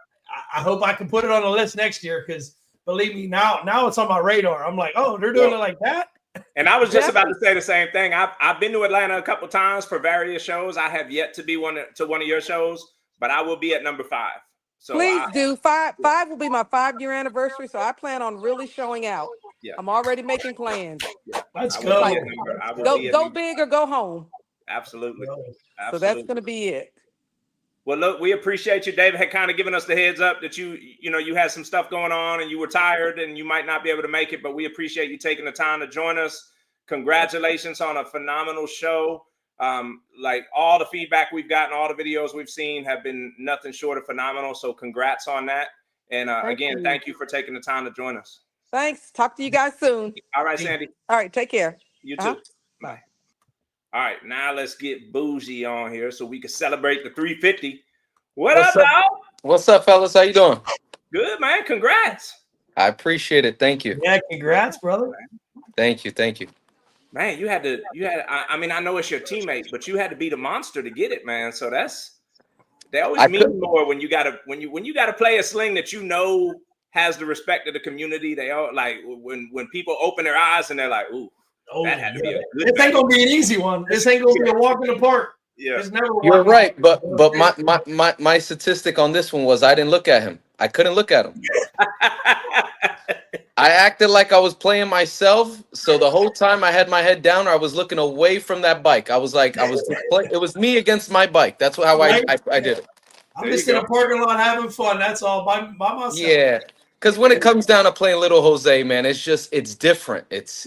I hope I can put it on the list next year because believe me, now it's on my radar. I'm like, oh, they're doing it like that. And I was just about to say the same thing. I've been to Atlanta a couple times for various shows. I have yet to be one of your shows, but I will be at number 5. So please do. Five will be my 5-year anniversary, so I plan on really showing out. Yeah. I'm already making plans. Let's go. Go big or go home. Absolutely. So that's going to be it. Well, look, we appreciate you. David had kind of given us the heads up that you had some stuff going on and you were tired and you might not be able to make it, but we appreciate you taking the time to join us. Congratulations on a phenomenal show. Like all the feedback we've gotten, all the videos we've seen have been nothing short of phenomenal. So congrats on that. And thank you for taking the time to join us. Thanks. Talk to you guys soon. All right, Sandy. All right. Take care. You too. Bye. All right, now let's get Bougie on here so we can celebrate the 350. What's up, dog? What's up, fellas? How you doing? Good, man. Congrats. I appreciate it. Thank you. Yeah, congrats, brother. Thank you. Man, I mean, I know it's your teammate, but you had to be the monster to get it, man. So they always mean more when you gotta play a sling that you know has the respect of the community. They all like when people open their eyes and they're like, ooh. That had to be a good this ain't gonna be an easy one. This ain't gonna be a walk in the park. Yeah, you're right. But my statistic on this one was I didn't look at him. I couldn't look at him. I acted like I was playing myself. So the whole time I had my head down, I was looking away from that bike. I was like, it was me against my bike. That's how I did it. I'm just in a parking lot having fun. That's all by myself. Yeah. Because when it comes down to playing Little Jose, man, it's different. It's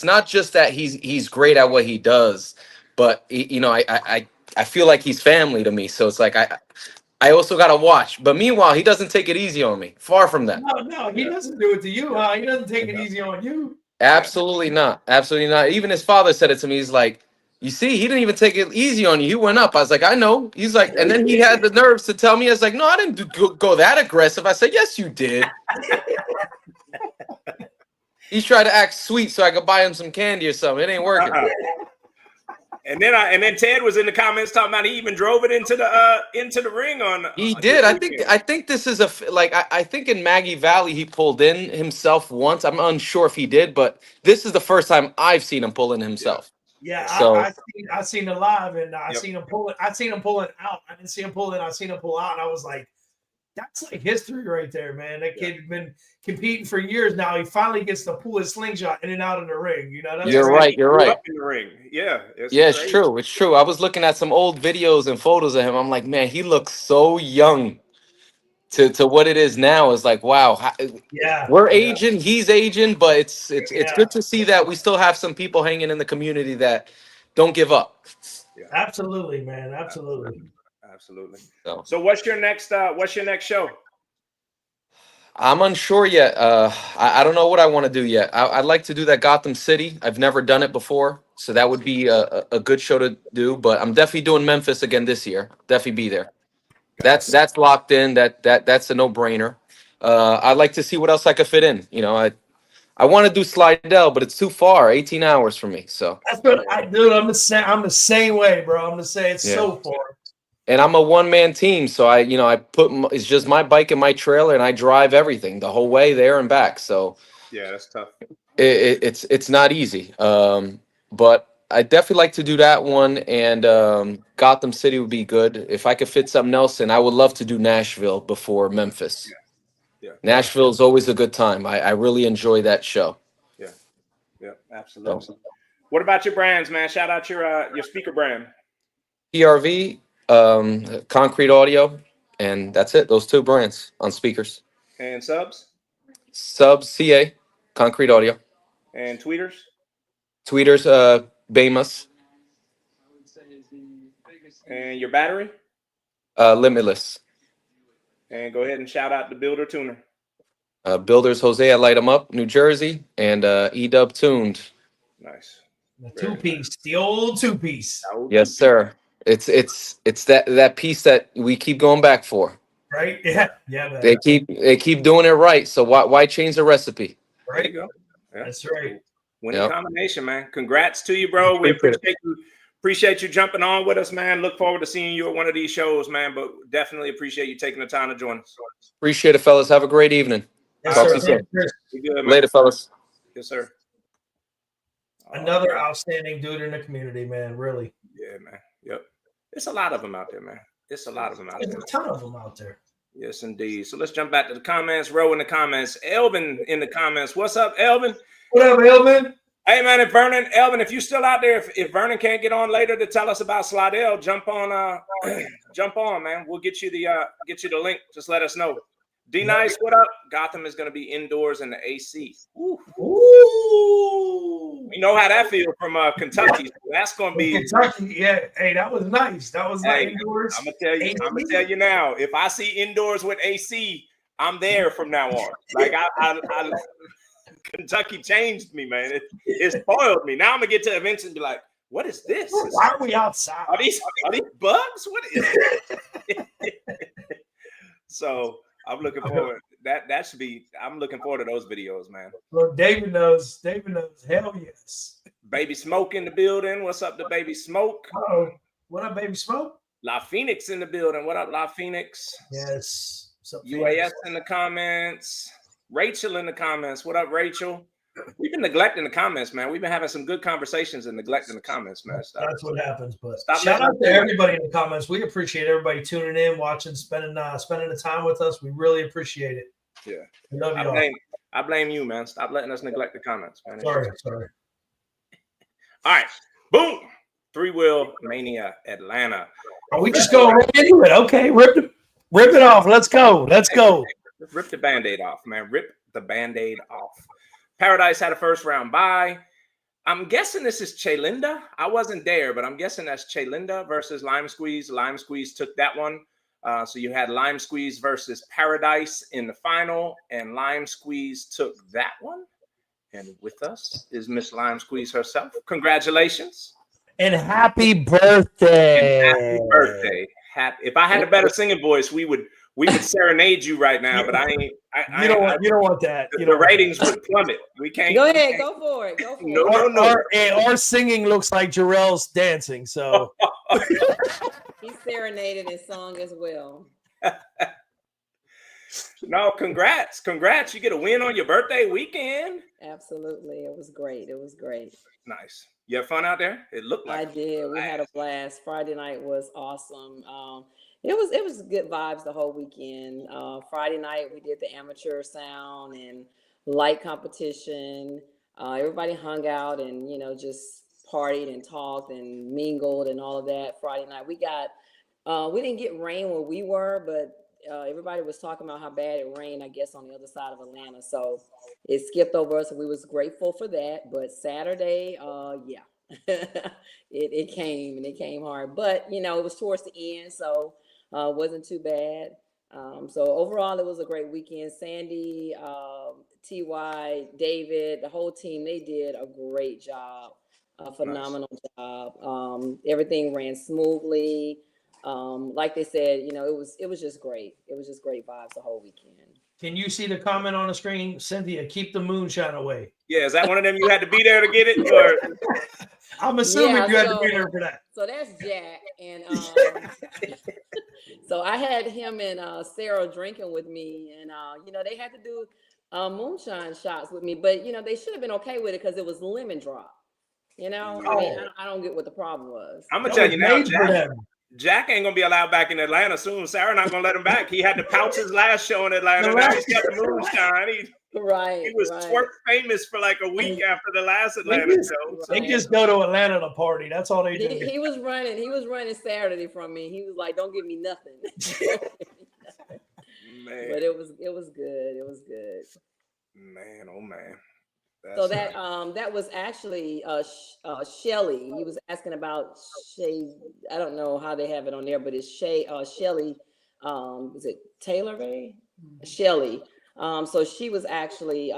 not just that he's great at what he does, but I feel like he's family to me. So it's like I also gotta watch. But meanwhile, he doesn't take it easy on me. Far from that. No, he doesn't do it to you, huh? He doesn't take it easy on you. Absolutely not. Absolutely not. Even his father said it to me. He's like, you see, he didn't even take it easy on you. He went up. I was like, I know. He's like, and then he had the nerves to tell me. I was like, no, I didn't go that aggressive. I said, yes, you did. He tried to act sweet so I could buy him some candy or something. It ain't working. And then Ted was in the comments talking about he even drove it into the ring on. He did. I think this is I think in Maggie Valley he pulled in himself once. I'm unsure if he did, but this is the first time I've seen him pull in himself. Yeah, So I seen it live, and I Yep. seen him pull it. I seen him pull it out. I didn't see him pull it. I seen him pull out, and I was like, "That's like history right there, man." That kid had been competing for years now. He finally gets to pull his slingshot in and out of the ring. You know, that's you're right. You're Grew right. up in the ring. Yeah, Yeah, it's crazy. true. It's true. I was looking at some old videos and photos of him. I'm like, man, he looks so young to what it is now. Is like, wow, Yeah, we're yeah, aging, he's aging, but it's yeah. good to see that we still have some people hanging in the community that don't give up. Absolutely, man. Absolutely. Absolutely. So So what's your next show? I'm unsure yet. I don't know what I want to do yet. I'd like to do that Gotham City. I've never done it before, so that would be a good show to do. But I'm definitely doing Memphis again this year. Definitely be there. That's locked in. That's a no brainer. I'd like to see what else I could fit in. You know, I want to do Slidell, but it's too far. 18 hours for me. So That's what I do. I'm the same. I'm the same way, bro. I'm the same. It's Yeah. so far. and I'm a one-man team, so I put it's just my bike and my trailer, and I drive everything the whole way there and back. So Yeah, that's tough. it's not easy. But I definitely like to do that one, and Gotham City would be good if I could fit something else in. I would love to do Nashville before Memphis. Yeah. Nashville is always a good time. I really enjoy that show. Yeah, absolutely. What about your brands, man? Shout out your speaker brand. PRV, Concrete Audio, and that's it. Those two brands on speakers. And subs Subs, CA, Concrete Audio. and tweeters. Tweeters, Bamus, And your battery. Limitless. And go ahead and shout out the Builder Tuner. Builders Jose, I light them up, New Jersey, and EDub Tuned. Nice. The two-piece, the old two-piece. Yes, sir. It's that piece that we keep going back for. Right? Yeah. Yeah, man. They keep doing it right. So why change the recipe? There you go. Yeah. That's right. Winning Yep. combination, man. Congrats to you, bro. We appreciate you jumping on with us, man. Look forward to seeing you at one of these shows, man. But definitely appreciate you taking the time to join us. Appreciate it, fellas. Have a great evening. Yes, Talk sir. to you soon. You good, man? Later, fellas. Yes, sir. Another outstanding dude in the community, man. Really. Yeah, man. Yep. It's a lot of them out there, man. It's a lot of them out There's there. a ton of them out there. Yes, indeed. So let's jump back to the comments. Row in the comments. Elvin in the comments. What's up, Elvin? What up, Elvin? Hey, man, Elvin, if you're still out there, if Vernon can't get on later to tell us about Slidell, jump on, man. We'll get you the link. Just let us know. D Nice, what up? Gotham is going to be indoors in the AC. Ooh. You know how that feels from Kentucky. So that's going to be Kentucky. Yeah. Hey, that was nice. That was hey, indoors. I'm gonna tell you now. If I see indoors with AC, I'm there from now on. Like I Kentucky changed me, man. It spoiled me. Now I'm gonna get to events and be like, "What is this? Why are we outside? Are these bugs? What is it?" So I'm looking forward. That should be. I'm looking forward to those videos, man. Look, David knows. Hell yes. Baby Smoke in the building. What's up to Baby Smoke? Oh, what up, Baby Smoke? La Phoenix in the building. What up, La Phoenix? Yes. What's up, UAS Phoenix? in the comments. Rachel in the comments. What up, Rachel? We've been neglecting the comments, man. We've been having some good conversations and neglecting the comments, man. That's what happens. But Stop shout letting out us to do it. everybody in the comments. We appreciate everybody tuning in, watching, spending the time with us. We really appreciate it. Yeah. We love you all. I blame you, man. Stop letting us neglect the comments, man. Sorry. All right. Boom. 3-Wheel Mania Atlanta. Are we just going right into it? Okay, rip it off. Let's go. Rip the Band-Aid off, man. Rip the Band-Aid off. Paradise had a first round bye. I'm guessing this is Chalinda. I wasn't there, but I'm guessing that's Chalinda versus Lime Squeeze. Lime Squeeze took that one. So you had Lime Squeeze versus Paradise in the final, and Lime Squeeze took that one. And with us is Miss Lime Squeeze herself. Congratulations. And happy birthday. And happy birthday. If I had a better singing voice, we would serenade you right now, but I ain't. You don't want that. The ratings would plummet. We can't. Go ahead, go for it. No. Our singing looks like Jarrell's dancing. So he serenaded his song as well. No, congrats. You get a win on your birthday weekend. Absolutely. It was great. It was great. Nice. You have fun out there? It looked like I did. We had a blast. Friday night was awesome. It was good vibes the whole weekend. Friday night we did the amateur sound and light competition. Everybody hung out and just partied and talked and mingled and all of that. Friday night we didn't get rain where we were, but everybody was talking about how bad it rained, I guess, on the other side of Atlanta. So it skipped over us, and we was grateful for that. But Saturday, yeah, it came, and it came hard. But it was towards the end, so it wasn't too bad. So overall, it was a great weekend. Sandy, Ty, David, the whole team, they did a great job, a phenomenal job. Everything ran smoothly. Like they said, it was just great. It was just great vibes the whole weekend. Can you see the comment on the screen, Cynthia? Keep the moonshine away. Yeah, is that one of them you had to be there to get it? Or I'm assuming you had to be there for that. So that's Jack, and so I had him and Sarah drinking with me, and they had to do moonshine shots with me, but they should have been okay with it because it was lemon drop. I mean, I don't get what the problem was. I'm gonna tell you now, Jack ain't gonna be allowed back in Atlanta soon. Sarah not gonna let him back. He had to pounce his last show in Atlanta. Now he's got the moonshine. He was twerk famous for like a week after the last Atlanta show. So. They just go to Atlanta to party. That's all they do. He was running Saturday from me. He was like, "Don't give me nothing." Man. But it was good. It was good. Man, oh man. So that was actually Shelly. He was asking about Shay. I don't know how they have it on there, but it's Shelly. Is it Taylor Bay? Shelly. So she was actually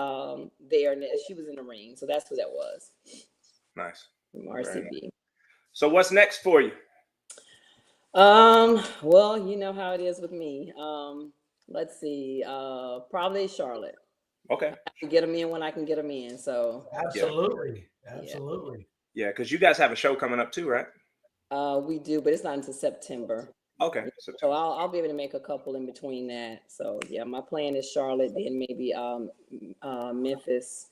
there, and she was in the ring. So that's who that was. Nice. From RCB. So what's next for you? Well, you know how it is with me. Let's see. Probably Charlotte. Okay. I can get them in when I can get them in. So absolutely. Yeah, because you guys have a show coming up too, right? We do, but it's not until September. Okay. So I'll be able to make a couple in between that. So yeah, my plan is Charlotte, then maybe Memphis.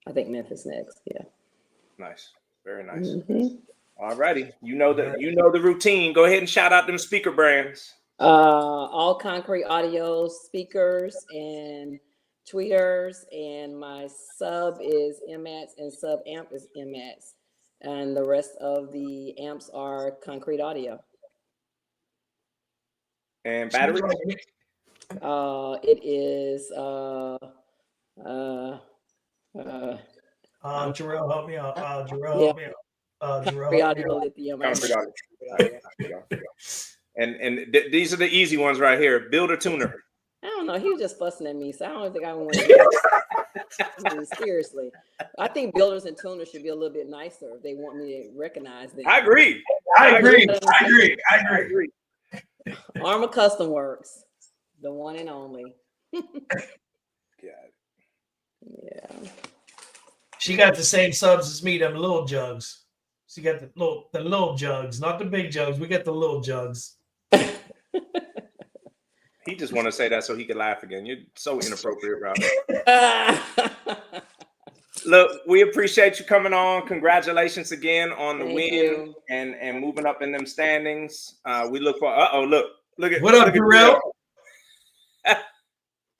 I think Memphis next. Yeah. Nice. Very nice. Mm-hmm. All righty. You know the routine. Go ahead and shout out them speaker brands. All Concrete Audio speakers and tweeters, and my sub is MATS and sub amp is MATS, and the rest of the amps are Concrete Audio. And battery? It is Jarrell, help me out. Jarrell, help me out. Jarrell, help me out. Lithium. And these are the easy ones right here. Builder Tuner. I don't know. He was just fussing at me, so I don't think I want to. Seriously, I think builders and tuners should be a little bit nicer if they want me to recognize them. I agree. Armor Custom Works, the one and only. Yeah. She got the same subs as me, them little jugs. She got the little jugs, not the big jugs. We got the little jugs. He just want to say that so he can laugh again. You're so inappropriate, Rob. Look, we appreciate you coming on. Congratulations again on the win and moving up in them standings. We look for. Look at what up, Jarrell?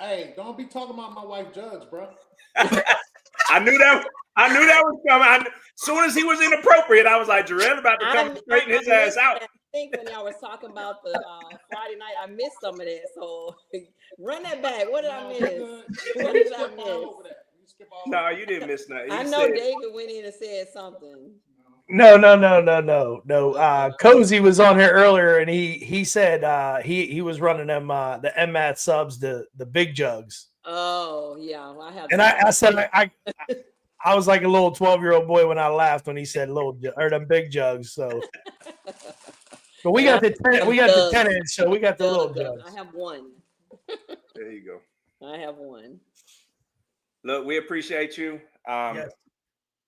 Hey, don't be talking about my wife Judge, bro. I knew that was coming. As soon as he was inappropriate, I was like, Jarrell about to come straighten his ass out. I think when y'all was talking about the Friday night, I missed some of that. So run that back. What did I miss? What did I miss? No, you didn't miss nothing. I know David went in and said something. No. Cozy was on here earlier, and he said he was running them the MAT subs, the big jugs. Oh yeah, I have. And I said I was like a little 12-year-old boy when I laughed when he said them big jugs. So. But we got the 10-inch, so we got the little jugs. I have one. There you go. I have one. Look, we appreciate you. Yes.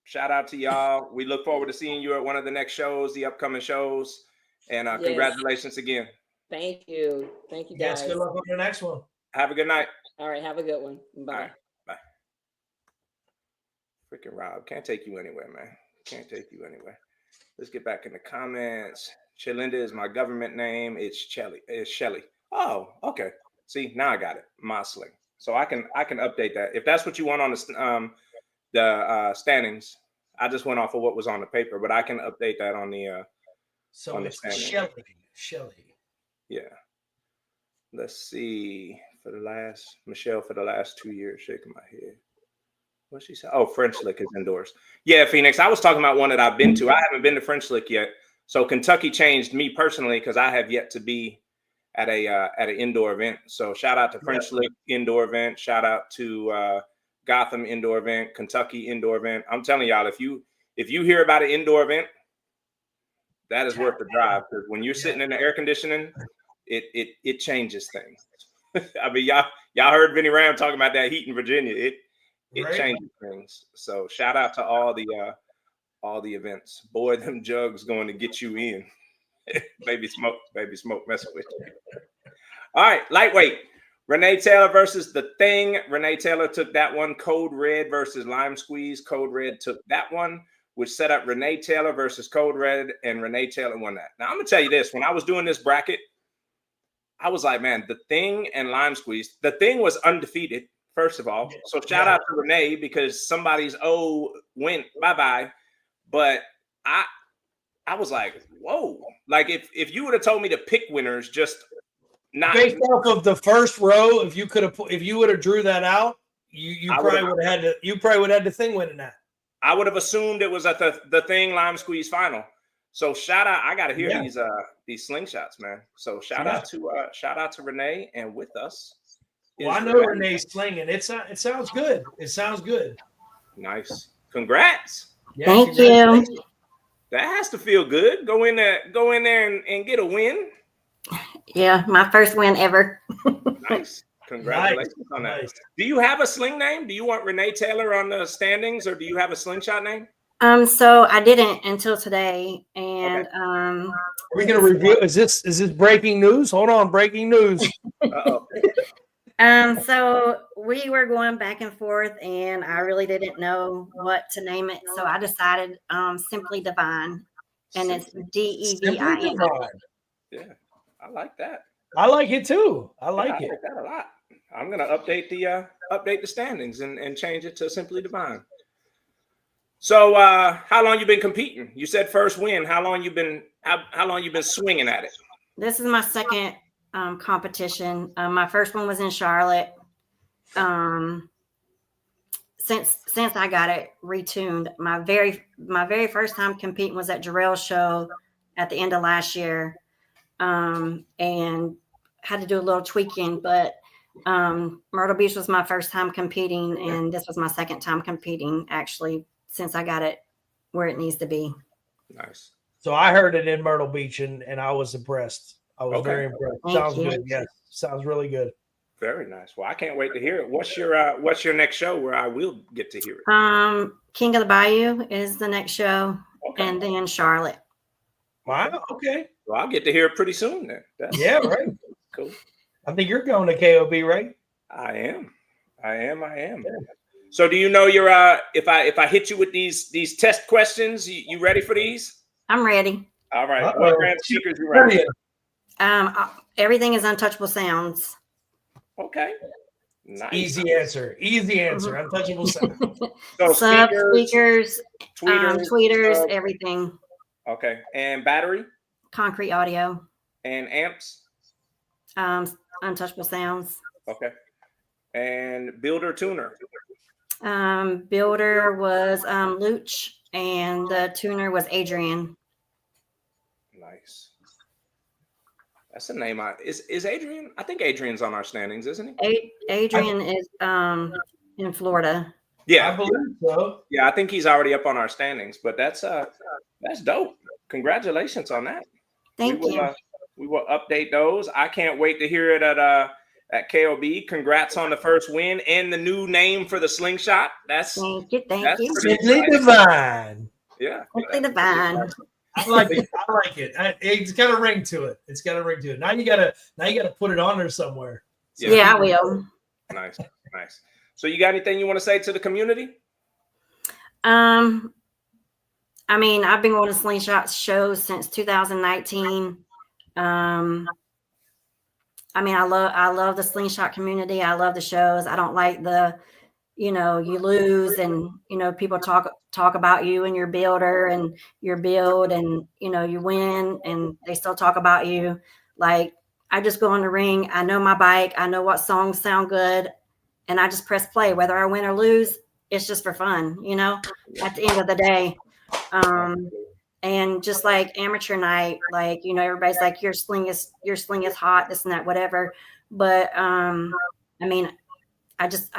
Shout out to y'all. We look forward to seeing you at one of the next shows, the upcoming shows. And congratulations again. Thank you. Thank you, guys. Yes, good luck on the next one. Have a good night. All right, have a good one. Bye. All right, bye. Freaking Rob, can't take you anywhere, man. Can't take you anywhere. Let's get back in the comments. Chelinda is my government name. It's Shelly. It's Shelly. Oh, okay. See, now I got it. Mosling. So I can update that if that's what you want on the standings. I just went off of what was on the paper, but I can update that on the so on it's the standings. Shelly. Yeah. Let's see. Michelle for the last 2 years, shaking my head. What she said? Oh, French Lick is indoors. Yeah, Phoenix. I was talking about one that I've been to. I haven't been to French Lick yet. So Kentucky changed me personally because I have yet to be at an indoor event. So shout out to French Lick indoor event. Shout out to Gotham indoor event, Kentucky indoor event. I'm telling y'all, if you hear about an indoor event, that is worth the drive, because when you're sitting in the air conditioning, it changes things. I mean, y'all heard Vinny Ram talking about that heat in Virginia. It changes things. So shout out to all the events. Boy, them jugs going to get you in. baby smoke messing with you. All right, lightweight. Renee Taylor versus The Thing. Renee Taylor took that one. Code Red versus Lime Squeeze. Code Red took that one, which set up Renee Taylor versus Code Red, and Renee Taylor won that. Now, I'm going to tell you this. When I was doing this bracket, I was like, man, The Thing and Lime Squeeze. The Thing was undefeated, first of all. So shout out to Renee, because somebody's went bye-bye. But I was like, whoa. Like, if you would have told me to pick winners, just not based off of the first row, if you would have drew that out, you probably would have had The Thing winning that. I would have assumed it was at the Thing Lime Squeeze final. So shout out, I gotta hear these slingshots, man. So shout out to Renee, and with us. Well, I know Renee's slinging. It sounds good. It sounds good. Nice. Congrats. Yeah, Thank you. That has to feel good. Go in there and get a win. Yeah, my first win ever. Nice. Congratulations on that. Nice. Do you have a sling name? Do you want Renee Taylor on the standings, or do you have a slingshot name? So I didn't until today, and are we gonna review? Is this breaking news? Hold on, breaking news. Uh-oh. So we were going back and forth, and I really didn't know what to name it. So I decided Simply Divine, and it's DEVIN. Yeah, I like that. I like it too. I like that a lot. I'm gonna update the standings and change it to Simply Divine. So how long you been competing? You said first win. How long you been swinging at it? This is my second competition. My first one was in Charlotte. Since I got it retuned, my very first time competing was at Jarrell's show at the end of last year, and had to do a little tweaking. But Myrtle Beach was my first time competing, and this was my second time competing, actually, since I got it where it needs to be. Nice. So I heard it in Myrtle Beach, and I was impressed. I was very impressed. Sounds good. Yes, sounds really good. Very nice. Well, I can't wait to hear it. What's your next show where I will get to hear it? King of the Bayou is the next show, and then Charlotte. Wow. Okay. Well, I'll get to hear it pretty soon then. Yeah. Right. Cool. I think you're going to KOB, right? I am. Yeah. So do you know your if I hit you with these test questions, you ready for these? I'm ready. All right. What brand speakers you ready? Everything is Untouchable Sounds. Okay. Nice. Easy answer. Untouchable Sounds. So speakers, tweeters, everything. Okay. And battery? Concrete Audio. And amps? Untouchable Sounds. Okay. And builder tuner? Builder was Luch, and the tuner was Adrian. Nice. That's the name. Is Adrian? I think Adrian's on our standings, isn't he? Adrian is in Florida. Yeah, I believe so. Yeah, I think he's already up on our standings. But that's dope. Congratulations on that. Thank you. We will update those. I can't wait to hear it at KOB. Congrats on the first win and the new name for the slingshot. Thank you. Simply Divine. Yeah. Simply Divine. I like it. It's got a ring to it. Now you gotta put it on there somewhere. Yeah, I will. Nice. So you got anything you want to say to the community? I mean, I've been going to Slingshot shows since 2019. I mean, I love the Slingshot community. I love the shows. I don't like the, you lose and, people talk about you and your builder and your build and, you win and they still talk about you. Like, I just go in the ring. I know my bike. I know what songs sound good. And I just press play, whether I win or lose. It's just for fun, at the end of the day. And just like amateur night, like, everybody's like, your sling is hot, this and that, whatever. But, I mean, I just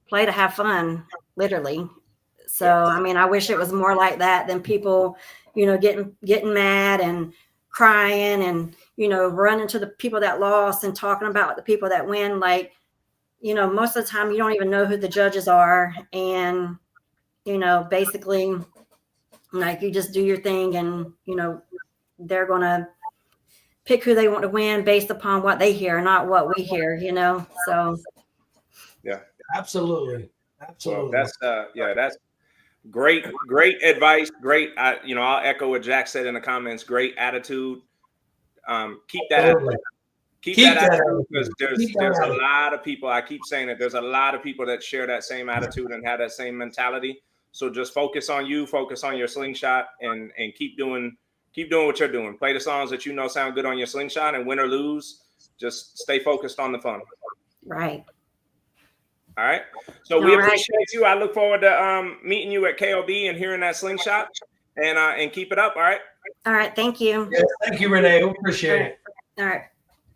play to have fun, literally. So, I mean, I wish it was more like that than people, getting mad and crying and, running to the people that lost and talking about the people that win. Like, most of the time you don't even know who the judges are. And, basically, like, you just do your thing and, they're going to pick who they want to win based upon what they hear, not what we hear, so. Yeah, absolutely. Well, that's great advice. Great. I'll echo what Jack said in the comments. Great attitude. Keep that attitude. Keep that attitude, because there's a lot of people. I keep saying it. There's a lot of people that share that same attitude and have that same mentality. So just focus on you, focus on your slingshot, and keep doing what you're doing. Play the songs that sound good on your slingshot, and win or lose, just stay focused on the fun. Right. All right. So we appreciate you. I look forward to meeting you at KOB and hearing that slingshot, and keep it up. All right. All right. Thank you. Yes, thank you, Renee. We appreciate it. All right.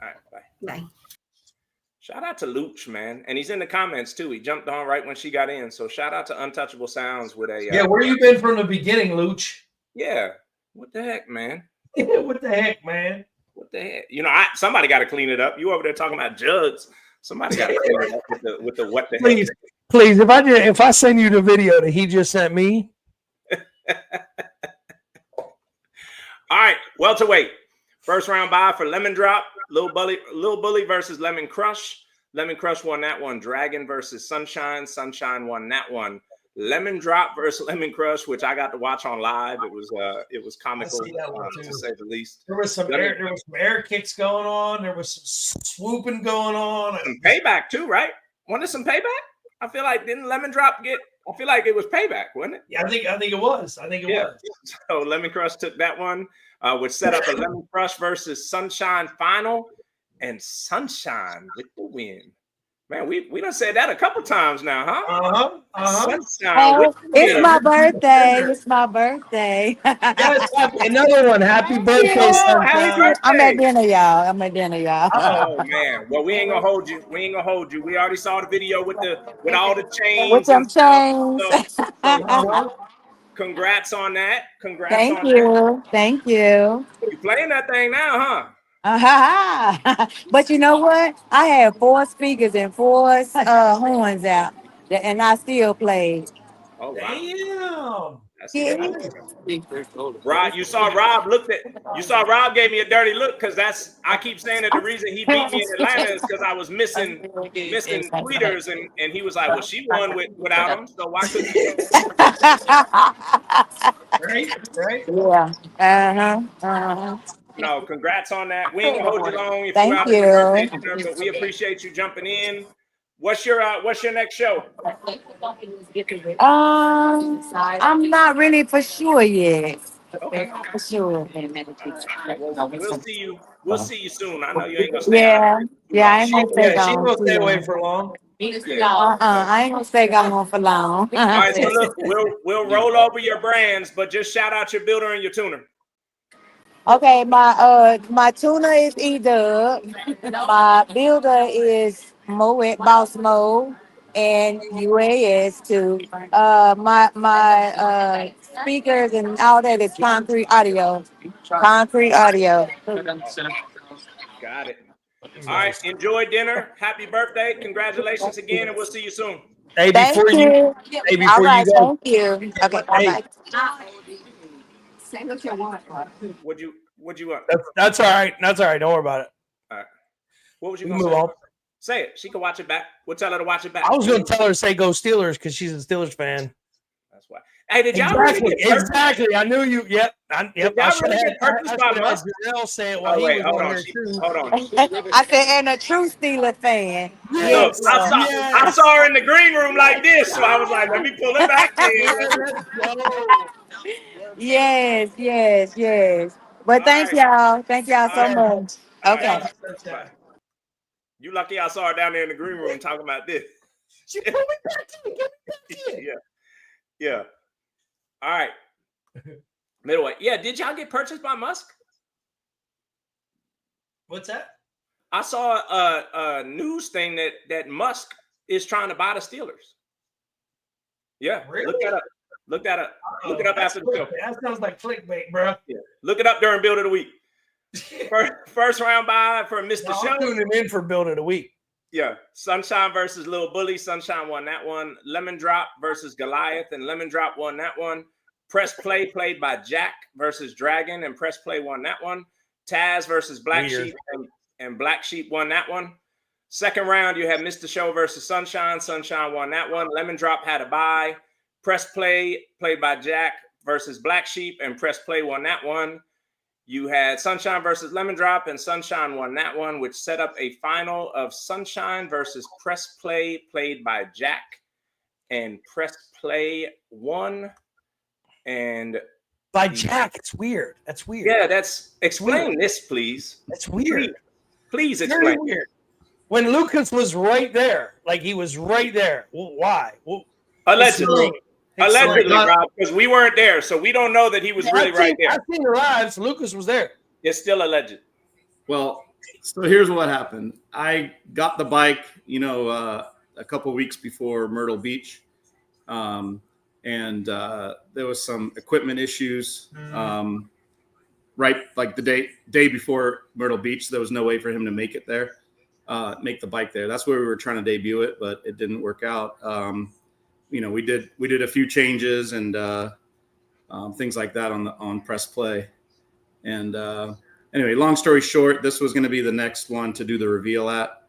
All right. Bye. Bye. Shout out to Luch, man. And he's in the comments too. He jumped on right when she got in. So shout out to Untouchable Sounds with a yeah, where you been from the beginning, Luch? Yeah. What the heck, man? What the heck, man? What the heck? Somebody got to clean it up. You over there talking about jugs. Somebody got to clean it up with the what the please, heck. Please, if I send you the video that he just sent me. All right, welterweight. First round bye for Lemon Drop, Lil Bully versus Lemon Crush. Lemon Crush won that one. Dragon versus Sunshine. Sunshine won that one. Lemon Drop versus Lemon Crush, which I got to watch on live. It was comical, to say the least. There was some air kicks going on. There was some swooping going on. Some payback too, right? Wasn't it some payback? I feel like didn't Lemon Drop get? I feel like it was payback, wasn't it? Yeah, I think it was. Was. So Lemon Crush took that one, which set up a Lemon Crush versus Sunshine final, and Sunshine with the win. Man, we done said that a couple times now, huh? Sunshine. It's my birthday. It's my birthday. Yes, another one. Happy birthday, Sunshine. Happy birthday. I'm at dinner, y'all. Oh man. Well, we ain't gonna hold you. We already saw the video with all the chains. With them chains. So, congrats on that. Thank you. Thank you. You playing that thing now, huh? But you know what? I had 4 speakers and 4 horns out, and I still played. Oh wow! Damn. Rob, you saw Rob gave me a dirty look, because I keep saying that the reason he beat me in Atlanta is because I was missing tweeters, and he was like, well, she won without him, so why couldn't you? Right. Yeah. No, congrats on that. We ain't gonna hold you long. If Thank you. you. But we appreciate you jumping in. What's your next show? I'm not really for sure yet. Okay. For sure. Well, we'll see you soon. I know you ain't gonna stay out. Yeah, I ain't gonna stay She gone. gonna stay away for long. I ain't gonna stay gone for long. All right, so look, we'll roll over your brands, but just shout out your builder and your tuner. Okay, my tuner is E-Dub. My builder is Moet Boss Mo and UAS too. My speakers and all that is Concrete Audio. Concrete Audio. Got it. All right, enjoy dinner. Happy birthday. Congratulations again, and we'll see you soon. Hey, Thank you. All right, you go. thank you. Okay, bye-bye. What'd you want? That's all right. That's all right. Don't worry about it. All right. What was you We gonna move say? on. Say it. She can watch it back. We'll tell her to watch it back. I was going to tell her to say go Steelers because she's a Steelers fan. That's why. Hey, did y'all exactly, really get exactly. I knew you. Yep. Did y'all really get purchased by Musk? Jarrell say it while he was on there too. Hold on. I said, and a true Steeler fan. Look, I saw her in the green room like this, so I was like, let me pull it back there. Yes. But thank y'all. Thank y'all so much. Okay. Right. You lucky I saw her down there in the green room talking about this. She pulled me back in. Get me back in. Yeah. All right. Middleweight. Yeah, did y'all get purchased by Musk? What's that? I saw a news thing that Musk is trying to buy the Steelers. Yeah, really? Look that up. Look it up after the show. That sounds like clickbait, bro. Yeah. Look it up during Build of the Week. First round buy for Mr. Show. I'm tuning in for Build of the Week. Yeah, Sunshine versus Lil Bully. Sunshine won that one. Lemon Drop versus Goliath, and Lemon Drop won that one. Press Play played by Jack versus Dragon, and Press Play won that one. Taz versus Black Sheep, and Black Sheep won that one. Second round, you had Mr. Show versus Sunshine. Sunshine won that one. Lemon Drop had a bye. Press Play played by Jack versus Black Sheep, and Press Play won that one. You had Sunshine versus Lemon Drop, and Sunshine won that one, which set up a final of Sunshine versus Press Play played by Jack, and Press Play won. And by Jack, it's weird. That's weird. Yeah, explain this, please. That's weird. Please Very explain. Weird. When Lucas was right there, like he was right there. Well, why? Well, allegedly, Rob, because we weren't there, so we don't know that he was really right there. I've seen the live, so Lucas was there. It's still alleged. Well, so here's what happened. I got the bike, a couple weeks before Myrtle Beach, and there was some equipment issues. Right, like the day before Myrtle Beach, there was no way for him to make it there, make the bike there. That's where we were trying to debut it, but it didn't work out. We did a few changes and things like that on Press Play. And anyway, long story short, this was going to be the next one to do the reveal at.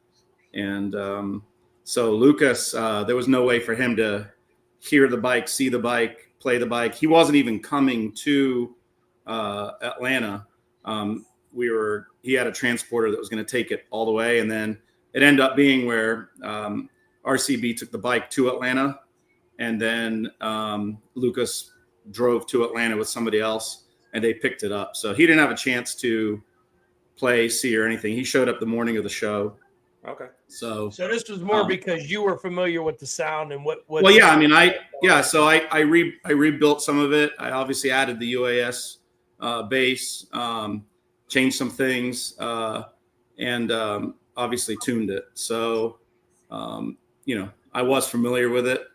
And so Lucas, there was no way for him to hear the bike, see the bike, play the bike. He wasn't even coming to Atlanta. He had a transporter that was going to take it all the way. And then it ended up being where RCB took the bike to Atlanta. And then Lucas drove to Atlanta with somebody else and they picked it up. So he didn't have a chance to play, see, or anything. He showed up the morning of the show. Okay. So this was more because you were familiar with the sound and what well, yeah, I mean, I rebuilt some of it. I obviously added the UAS bass, changed some things, and obviously tuned it. So, I was familiar with it.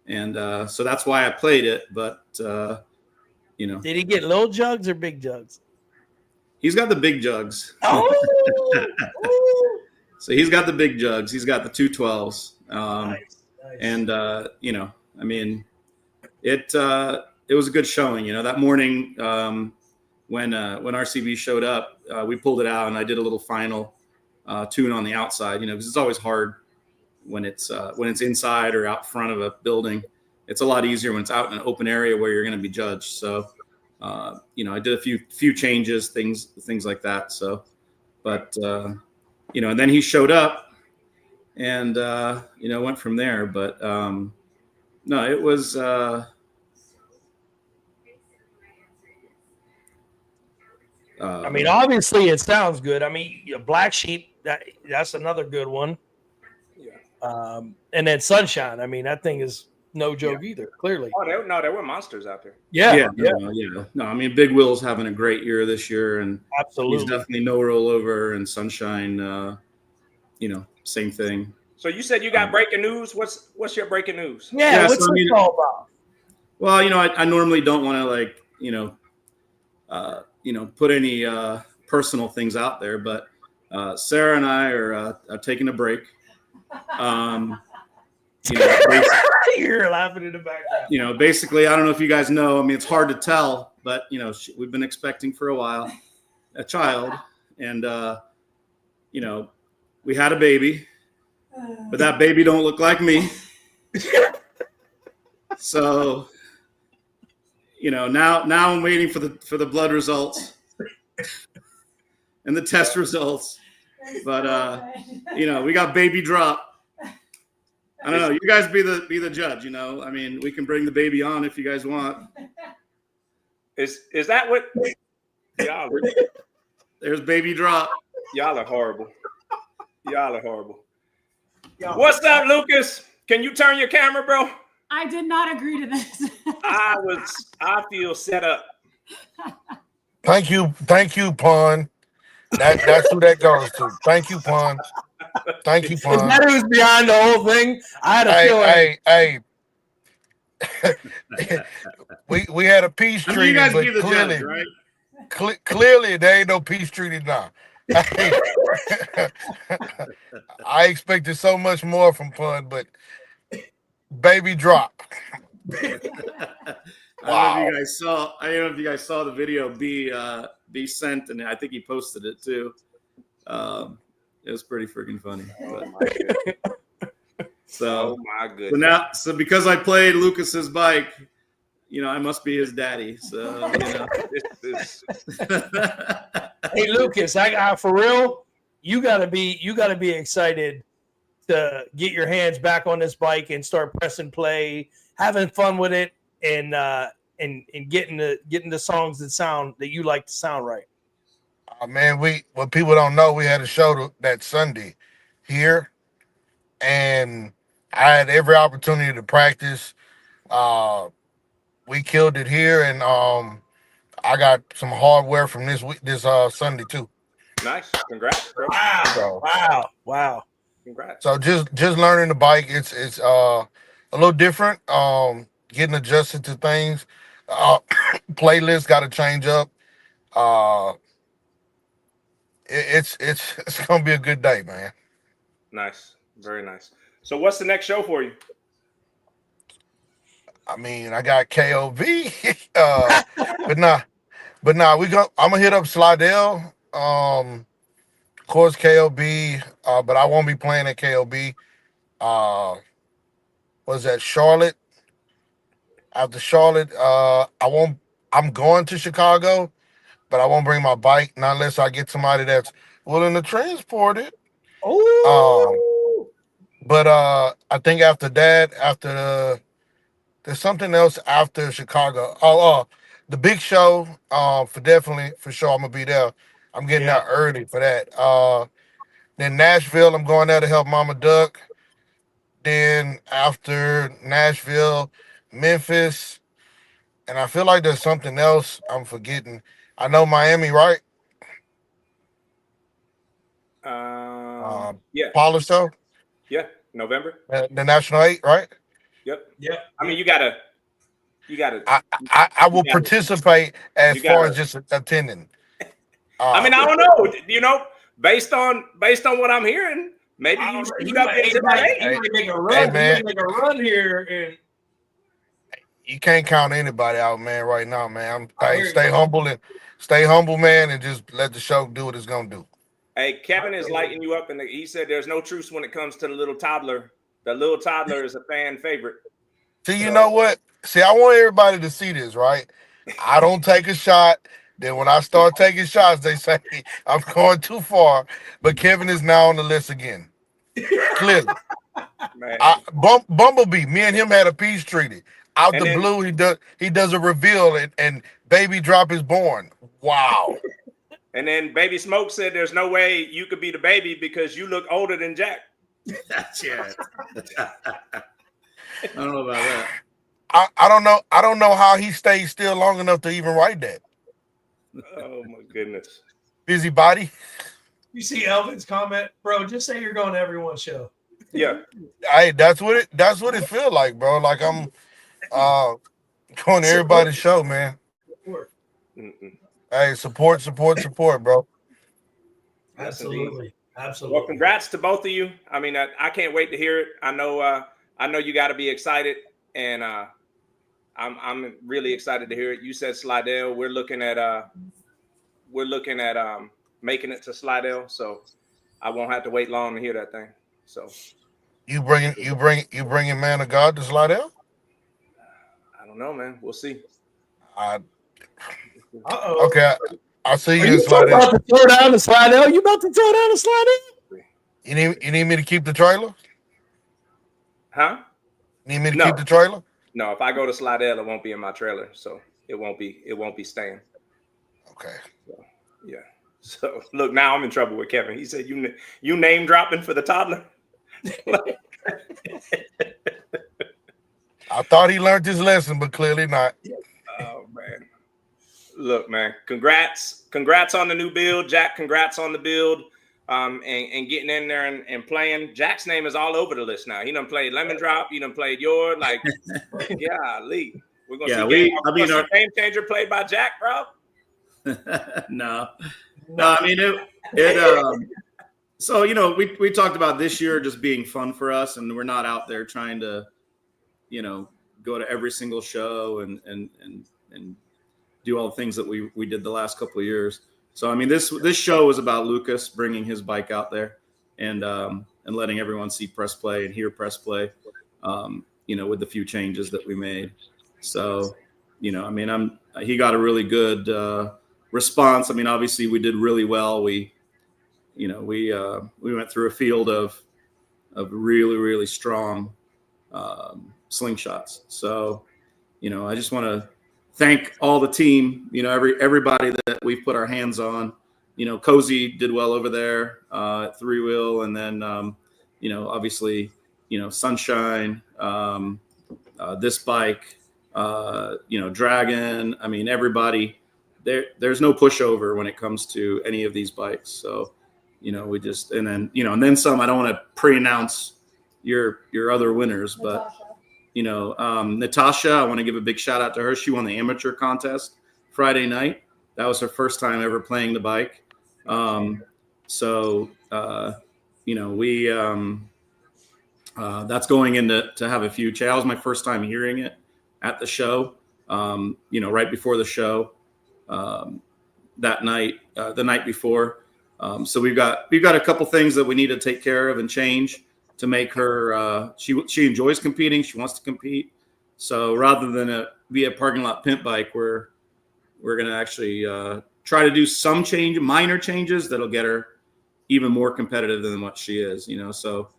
And so that's why I played it. But, Did he get little jugs or big jugs? He's got the big jugs. Oh! So he's got the big jugs. He's got the 212s. Nice. And, I mean, it was a good showing. That morning when RCB showed up, we pulled it out and I did a little final tune on the outside, because it's always hard when it's inside or out front of a building. It's a lot easier when it's out in an open area where you're going to be judged. So, I did a few changes, things like that. So, but, and then he showed up and, went from there. But no, it was I mean, obviously it sounds good. I mean, Black Sheep, that's another good one. Yeah. And then Sunshine. I mean, that thing is no joke either, clearly. Oh, there were monsters out there. Yeah. No, I mean, Big Will's having a great year this year, and absolutely, he's definitely no rollover. And Sunshine, same thing. So you said you got breaking news. What's your breaking news? Yeah, what's it all about? Well, I normally don't want to put any personal things out there, but Sarah and I are taking a break. You're laughing in the background. Basically, I don't know if you guys know. I mean, it's hard to tell, but we've been expecting for a while a child, and we had a baby, but that baby don't look like me. So, now I'm waiting for the blood results and the test results. But we got baby drop. I don't know. You guys be the judge. I mean, we can bring the baby on if you guys want. Is that what y'all are? There's baby drop. Y'all are horrible. Y'all are horrible. What's up, Lucas? Can you turn your camera, bro? I did not agree to this. I feel set up. Thank you, Pun. That's who that goes to. Thank you, Pun. Thank you, Pun. Is that who's behind the whole thing? I had a feeling. We had a peace treaty, you guys but be the clearly, judge, right? clearly there ain't no peace treaty now. I expected so much more from Pun, but baby drop. I don't know if you guys saw the video B sent, and I think he posted it too. It was pretty freaking funny. Oh my goodness. Oh my goodness. So because I played Lucas's bike, I must be his daddy. So Hey Lucas, I for real, you gotta be excited to get your hands back on this bike and start pressing play, having fun with it, and getting the songs that you like to sound right. Man, what people don't know, we had a show that Sunday here, and I had every opportunity to practice. We killed it here, and I got some hardware from this Sunday too. Nice, congrats, bro. Wow. Congrats. So just learning the bike, it's a little different. Getting adjusted to things. Playlist got to change up. It's gonna be a good day, man. Nice, very nice. So what's the next show for you? I mean, I got KOV, but nah, I'm gonna hit up Slidell. Of course KOB, but I won't be playing at KOB. Was that Charlotte? After Charlotte, I'm going to Chicago, but I won't bring my bike, not unless I get somebody that's willing to transport it. But I think after that, there's something else after Chicago. The big show, for sure, I'm gonna be there. I'm getting there early for that. Then Nashville, I'm going there to help Mama Duck. Then after Nashville, Memphis, and I feel like there's something else I'm forgetting. I know Miami, right? Yeah. Paula show. Yeah, November. The National 8, right? Yep. I mean, you gotta. I will participate as far as just attending. I mean, I don't know. Based on what I'm hearing, maybe you shoot up into that. You might make a run. Hey, man. You might make a run here, and you can't count anybody out, man. Right now, man. Stay humble, man, and just let the show do what it's gonna do. Hey, Kevin is lighting you up, and he said there's no truce when it comes to the little toddler. The little toddler is a fan favorite. See, you know what? See, I want everybody to see this, right? I don't take a shot. Then when I start taking shots, they say I'm going too far. But Kevin is now on the list again. Clearly. Bumblebee, me and him had a peace treaty. Out the blue, he does a reveal and baby drop is born. Wow. And then Baby Smoke said there's no way you could be the baby because you look older than Jack. Yeah. I don't know about that. I don't know how he stayed still long enough to even write that. Oh my goodness. Busybody. you see Elvin's comment, bro. Just say you're going to everyone's show. Yeah. Hey, that's what it feel like, bro. Like I'm going to everybody's show, man. Hey, support, bro. Absolutely. Well, congrats to both of you. I mean, I can't wait to hear it. I know you got to be excited, and I'm really excited to hear it. You said Slidell. We're looking at making it to Slidell, so I won't have to wait long to hear that thing. So You bringing man of God to Slidell? I don't know, man. We'll see. Uh oh. Okay, I'll see Are you in you Slidell. about to throw down the Slidell? You about to throw down the Slidell? You need me to keep the trailer? Huh? Need me to No. keep the trailer? No, if I go to Slidell, it won't be in my trailer, so it won't be staying. Okay. So, yeah. So look, now I'm in trouble with Kevin. He said you name dropping for the toddler. I thought he learned his lesson, but clearly not. Oh man. Look, man, congrats on the new build, Jack. Congrats on the build, and getting in there and playing. Jack's name is all over the list now. He done played Lemon Drop. He done played yours. Like, yeah, Lee. We're gonna see Game Changer played by Jack, bro. No. I mean so we talked about this year just being fun for us, and we're not out there trying to go to every single show and do all the things that we did the last couple of years. So I mean this show was about Lucas bringing his bike out there and letting everyone see press play and hear press play, with the few changes that we made. So I mean he got a really good response. I mean obviously we did really well. We went through a field of really, really strong slingshots. So I just want to thank all the team, everybody that we've put our hands on. Cozy did well over there at Three Wheel, and then obviously Sunshine, this bike, Dragon. I mean everybody. There's no pushover when it comes to any of these bikes. So we just and then some. I don't want to pre-announce your other winners, but Natasha, I want to give a big shout out to her. She won the amateur contest Friday night. That was her first time ever playing the bike. That's going into to have a few. That was my first time hearing it at the show. Right before the show that night, the night before. So we've got a couple things that we need to take care of and change to make her. She enjoys competing. She wants to compete. So rather than be a parking lot pimp bike, we're going to actually try to do some minor changes that'll get her even more competitive than what she is. So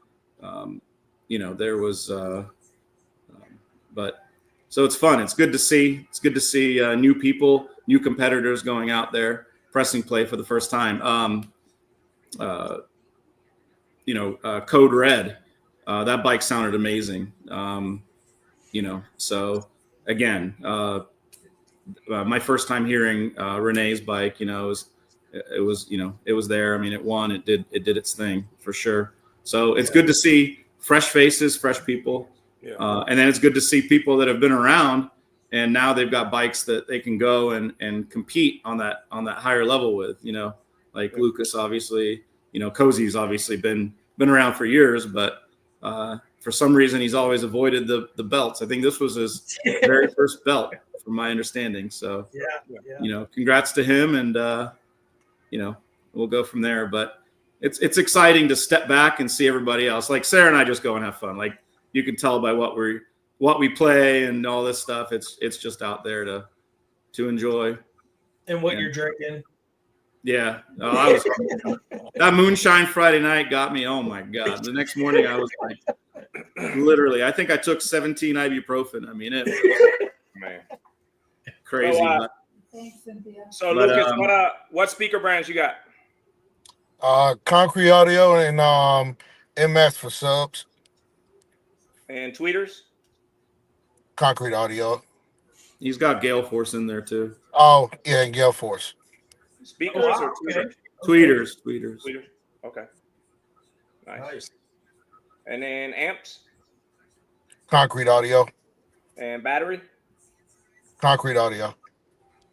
there was, but so it's fun. It's good to see. It's good to see new people, new competitors going out there pressing play for the first time. Code Red, that bike sounded amazing. So again, my first time hearing Renee's bike, it was there. I mean, it won. It did its thing for sure. So it's good to see fresh faces, fresh people, and then it's good to see people that have been around and now they've got bikes that they can go and compete on that higher level with. Like Lucas, obviously. Cozy's obviously been around for years, but for some reason he's always avoided the belts. I think this was his very first belt, from my understanding. So, congrats to him, and we'll go from there. But it's exciting to step back and see everybody else. Like Sarah and I just go and have fun. Like you can tell by what we play and all this stuff. It's just out there to enjoy. And what you're drinking. Yeah, that moonshine Friday night got me. Oh my God! The next morning I was like, literally, I think I took 17 ibuprofen. I mean, it was crazy. So Lucas, what speaker brands you got? Concrete Audio and MS for subs. And tweeters? Concrete Audio. He's got Gale Force in there too. Oh yeah, and Gale Force. Speakers or tweeters? Tweeters. Okay. Nice. And then amps? Concrete Audio. And battery? Concrete Audio.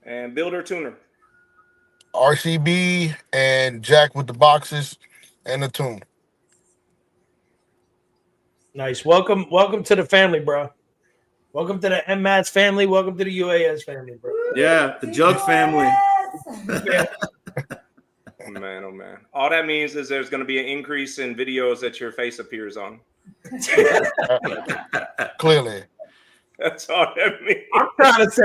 And builder tuner? RCB and Jack with the boxes and the tune. Nice. Welcome to the family, bro. Welcome to the MMATS family. Welcome to the UAS family, bro. Yeah, the Jug family. Yeah. Oh man. All that means is there's going to be an increase in videos that your face appears on. Clearly. That's all that means.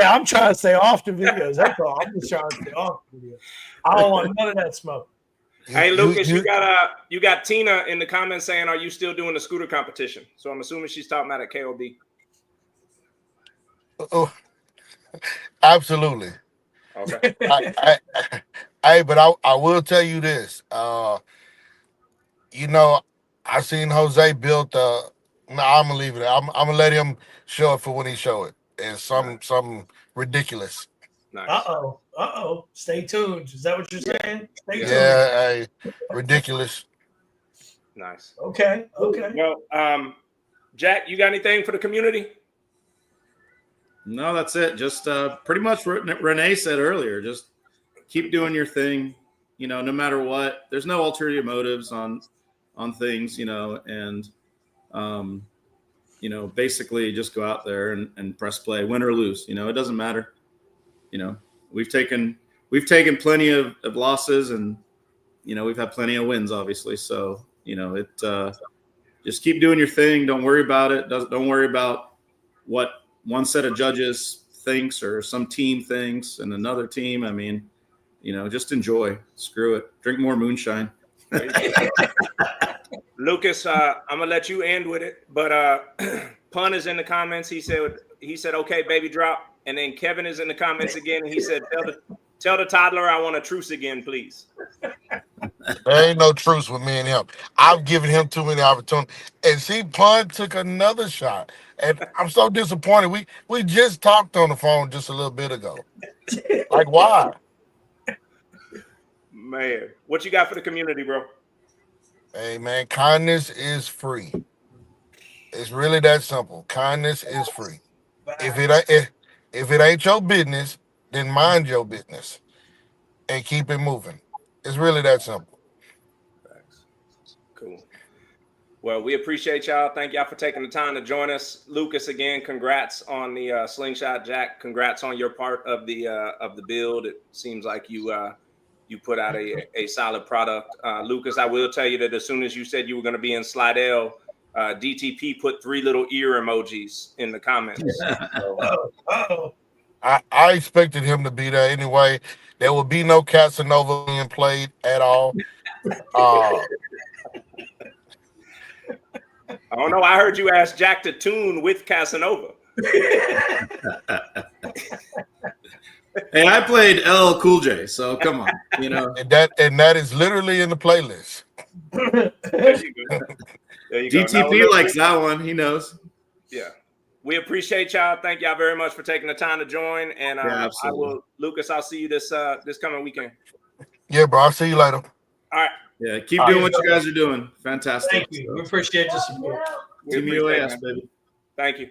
I'm trying to stay off the videos. That's all. I'm just trying to stay off the videos. I don't want none of that smoke. Hey, Lucas, you got Tina in the comments saying, "Are you still doing the scooter competition?" So I'm assuming she's talking about at KOB. Oh, absolutely. Okay. But I will tell you this. You know, I seen Jose build no, I'm gonna leave it. I'm gonna let him show it for when he show it. It's some ridiculous. Nice. Uh-oh. Stay tuned. Is that what you're saying? Stay tuned. Yeah, ridiculous. Nice. Okay. Well, Jack, you got anything for the community? No, that's it. Just pretty much what Renee said earlier. Just keep doing your thing. You know, no matter what. There's no ulterior motives on things. You know, and you know, basically just go out there and press play, win or lose. You know, it doesn't matter. You know, we've taken plenty of losses, and you know, we've had plenty of wins, obviously. So you know, it just keep doing your thing. Don't worry about it. Don't worry about what one set of judges thinks or some team thinks and another team. I mean, you know, just enjoy. Screw it. Drink more moonshine. Lucas, I'm gonna let you end with it, but Pun is in the comments. He said, "Okay, baby, drop." And then Kevin is in the comments again, and he said, "Tell the toddler I want a truce again, please." There ain't no truce with me and him. I've given him too many opportunities. And see, Pun took another shot. And I'm so disappointed. We just talked on the phone just a little bit ago. Like, why? Man, what you got for the community, bro? Hey, man, kindness is free. It's really that simple. Kindness is free. If it ain't your business, then mind your business and keep it moving. It's really that simple. Cool. Well, we appreciate y'all. Thank y'all for taking the time to join us. Lucas, again, congrats on the slingshot. Jack, congrats on your part of the build. It seems like you put out a solid product. Lucas, I will tell you that as soon as you said you were going to be in Slidell, DTP put 3 little ear emojis in the comments. So. I expected him to be there anyway. There will be no Casanova being played at all. I don't know. I heard you ask Jack to tune with Casanova. Hey, I played LL Cool J, so come on, you know. And that is literally in the playlist. There you go. DTP likes that one. He knows. Yeah. We appreciate y'all. Thank y'all very much for taking the time to join. And Lucas, I'll see you this coming weekend. Yeah, bro. I'll see you later. All right. Yeah, keep doing what you guys are doing. Fantastic. Thank you. We appreciate the support. Team UAS, baby. Thank you.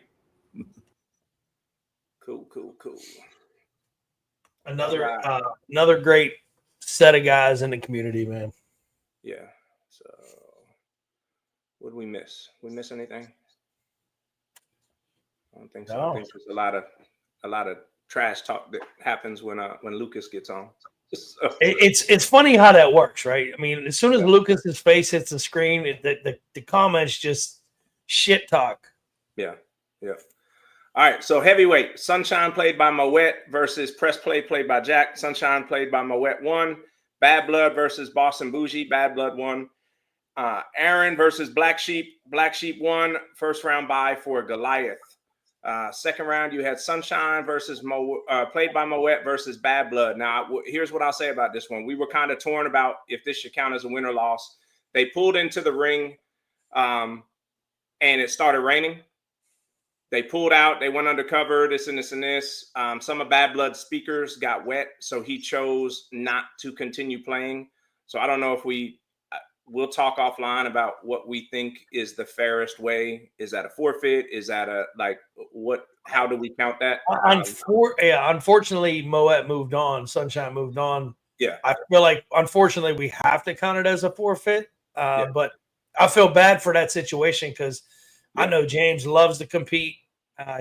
Cool. Another great set of guys in the community, man. Yeah. So what did we miss? We miss anything? I don't think so. No. I think there's a lot of trash talk that happens when Lucas gets on. So. It's funny how that works, right? I mean, as soon as Lucas's face hits the screen, the comments just shit talk. Yeah. All right, so heavyweight, Sunshine played by Moet versus Press Play played by Jack. Sunshine played by Moet won. Bad Blood versus Boston Bougie. Bad Blood won. Aaron versus Black Sheep. Black Sheep won. First round bye for Goliath. Second round, you had Sunshine versus played by Moet versus Bad Blood. Now, here's what I'll say about this one. We were kind of torn about if this should count as a win or loss. They pulled into the ring, and it started raining. They pulled out. They went undercover, this and this and this. Some of Bad Blood's speakers got wet, so he chose not to continue playing. So I don't know if we'll talk offline about what we think is the fairest way. Is that a forfeit? Is that how do we count that? Unfortunately, Moet moved on. Sunshine moved on. Yeah. I feel like, unfortunately, we have to count it as a forfeit. But I feel bad for that situation because I know James loves to compete.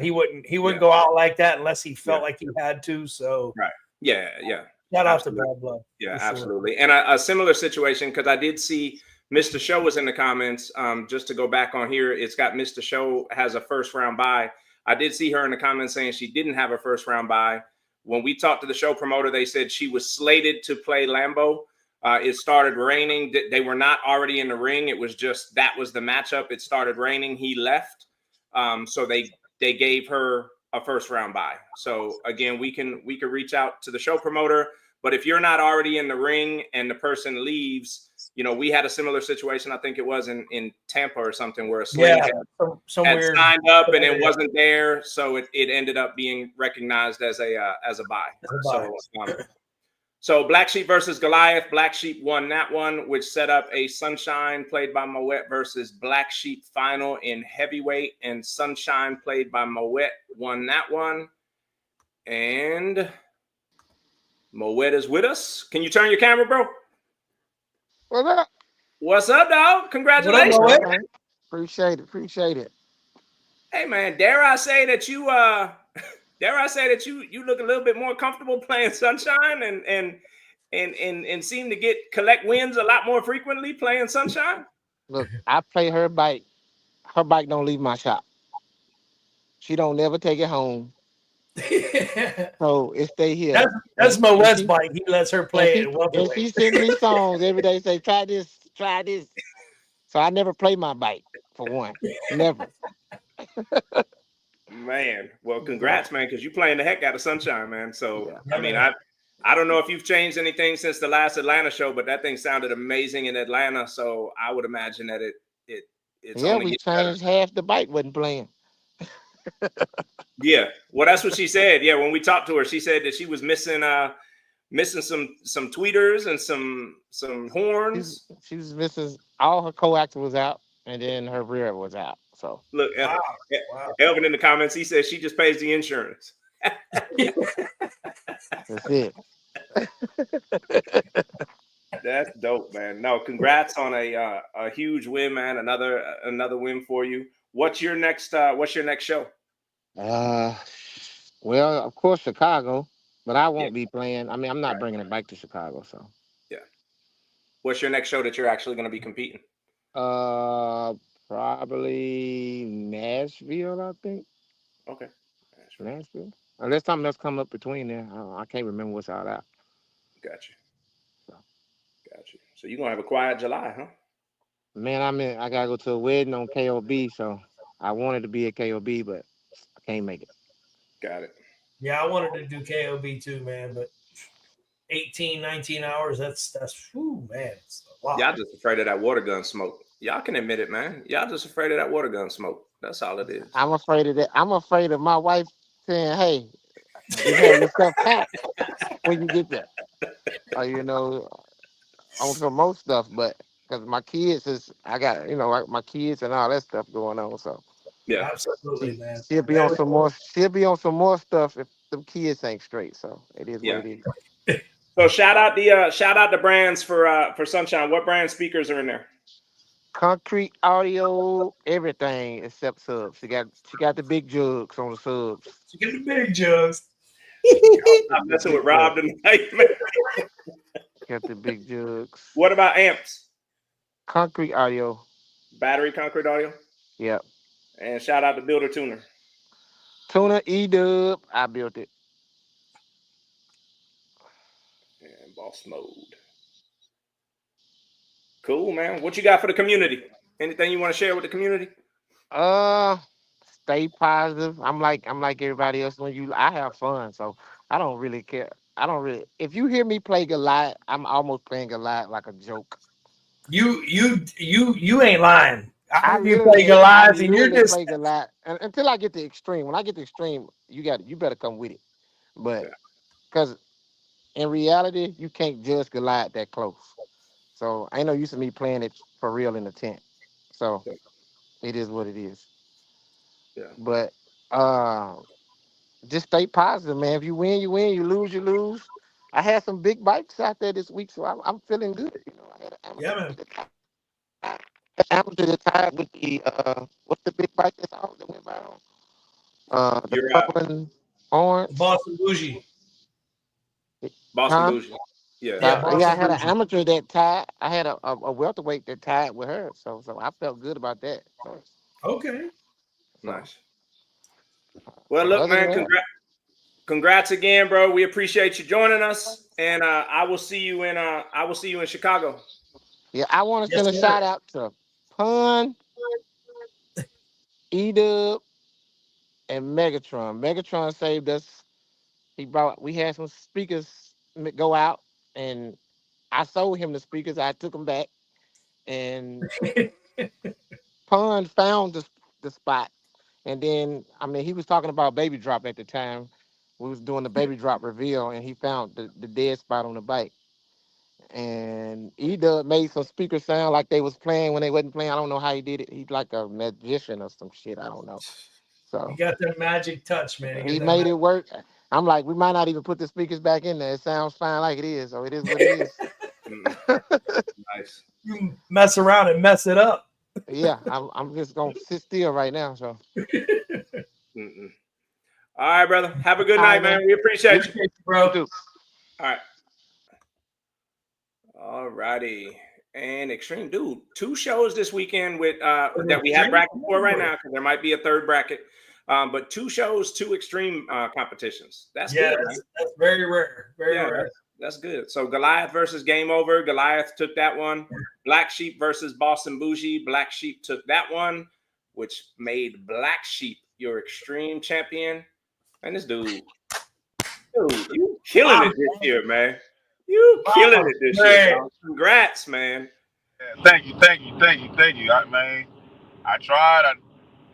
He wouldn't go out like that unless he felt like he had to. So right. Yeah. Shout out to Bad Blood. Yeah, absolutely. And a similar situation, because I did see Mr. Show was in the comments. Just to go back on here, it's got Mr. Show has a first round bye. I did see her in the comments saying she didn't have a first round bye. When we talked to the show promoter, they said she was slated to play Lambeau. It started raining. They were not already in the ring. It was just that was the matchup. It started raining. He left. So they gave her a first round bye. So again, we can reach out to the show promoter. But if you're not already in the ring and the person leaves, we had a similar situation. I think it was in Tampa or something where a slave had signed up and it wasn't there. So it ended up being recognized as a bye. So Black Sheep versus Goliath. Black Sheep won that one, which set up a Sunshine played by Moet versus Black Sheep final in heavyweight. And Sunshine played by Moet won that one. And Moet is with us. Can you turn your camera, bro? What's up? What's up, dog? Congratulations. What up, appreciate it. Hey, man, dare I say that you look a little bit more comfortable playing Sunshine and seem to collect wins a lot more frequently playing Sunshine? Look, I play her bike. Her bike don't leave my shop. She don't never take it home. So it stay here. That's Moet's bike. He lets her play it. And she sends me songs every day. Say, try this. So I never play my bike for one. Never. Man, well, congrats, man, because you're playing the heck out of Sunshine, man. So I mean, I don't know if you've changed anything since the last Atlanta show, but that thing sounded amazing in Atlanta. So I would imagine that it's only we changed half the bike wasn't playing. Yeah, well, that's what she said. Yeah, when we talked to her, she said that she was missing some tweeters and some horns. She was missing all her coax was out, and then her rear was out. So look, Elvin in the comments, he says she just pays the insurance. That's it. That's dope, man. No, congrats on a huge win, man. Another win for you. What's your next show? Well, of course Chicago, but I won't be playing. I mean, I'm not bringing it back to Chicago, so. Yeah. What's your next show that you're actually going to be competing? Probably Nashville, I think. Okay. Nashville. Unless something else come up between there. I can't remember what's all that. Gotcha. So you're gonna have a quiet July, huh? Man, I gotta go to a wedding on KOB, so I wanted to be at KOB, but I can't make it. Got it. Yeah, I wanted to do KOB too, man, but 18, 19 hours, that's whew, man. It's a lot. Y'all just afraid of that water gun smoke. Y'all can admit it, man. Y'all just afraid of that water gun smoke. That's all it is. I'm afraid of that. I'm afraid of my wife saying, hey, you have your stuff packed when you get there. On some most stuff, but because my kids I got my kids and all that stuff going on. So yeah, absolutely, man. She'll be on some more. She'll be on some more stuff if the kids ain't straight. So it is what it is. So shout out the brands for Sunshine. What brand speakers are in there? Concrete Audio, everything except subs. She got the big jugs on the subs. She got the big jugs. I'm messing with Rob tonight, man. Got the big jugs. What about amps? Concrete Audio. Battery Concrete Audio? Yep. And shout out to Builder Tuner. Tuner E-Dub. I built it. And Boss Mode. Cool, man. What you got for the community? Anything you want to share with the community? Stay positive. I'm like everybody else. I have fun, so I don't really care. If you hear me play Goliath, I'm almost playing Goliath like a joke. You ain't lying. I you play Goliath and you're just play Goliath until I get to extreme. When I get to extreme, you better come with it. But because in reality, you can't judge Goliath that close. So ain't no use of me playing it for real in the tent. So it is what it is. Yeah. But just stay positive, man. If you win, you win. You lose. I had some big bikes out there this week, so I'm feeling good. Man. Amateur tied with the what's the big bike that went viral? The purple and orange. Boston Bougie. Boston Bougie. Yeah. So, yeah, I had an amateur that tied. I had a welterweight that tied with her. So I felt good about that. So, Okay. Nice. Well, so look, other man, than that, congrats again, bro. We appreciate you joining us, and I will see you in Chicago. yeah, I want to send a shout out to Pun, E-Dub, and Megatron. Megatron saved us. We had some speakers go out, and I sold him the speakers. I took them back, and Pun found the spot. And then, I mean, he was talking about Baby Drop at the time. We was doing the Baby Drop reveal, and he found the dead spot on the bike. And E-Dub made some speakers sound like they was playing when they wasn't playing. I don't know how he did it. He's like a magician or some shit. I don't know. So You got that magic touch, man. he made it work. I'm like, we might not even put the speakers back in there. It sounds fine like it is. So it is what it is. Nice. You mess around and mess it up. Yeah, I'm just gonna sit still right now. So. Mm-mm. All right, brother. Have a good All night, right, man. man. We appreciate you, bro. You too. All right. All righty. And Extreme, dude, 2 shows this weekend with that we have brackets for right now, because there might be a third bracket. But 2 shows, 2 extreme competitions. That's good. That's very rare. Very rare. That's good. So Goliath versus Game Over. Goliath took that one. Black Sheep versus Boston Bougie. Black Sheep took that one, which made Black Sheep your extreme champion. And this dude, you killing it this year, man. You killing it this year, dog. Congrats, man. Yeah, thank you. I tried. I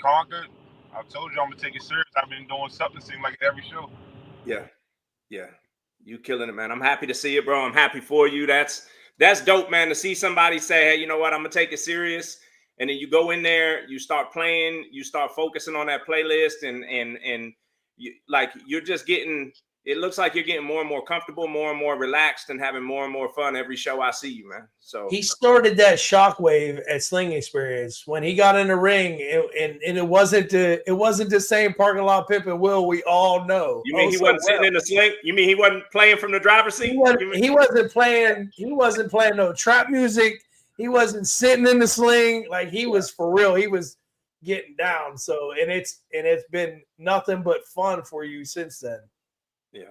conquered. I told you I'm gonna take it serious. I've been doing something. Seems like every show. Yeah. You killing it, man. I'm happy to see it, bro. I'm happy for you. That's dope, man. To see somebody say, hey, you know what? I'm gonna take it serious. And then you go in there, you start playing, you start focusing on that playlist, and you, like, you're just getting. It looks like you're getting more and more comfortable, more and more relaxed, and having more and more fun every show I see you, man. So he started that shockwave at Sling Experience when he got in the ring, and it wasn't the same parking lot Pip and Will we all know. You mean he wasn't sitting in the sling? You mean he wasn't playing from the driver's seat? He wasn't playing no trap music. He wasn't sitting in the sling. Like, he was for real. He was getting down. So and it's been nothing but fun for you since then. Yeah.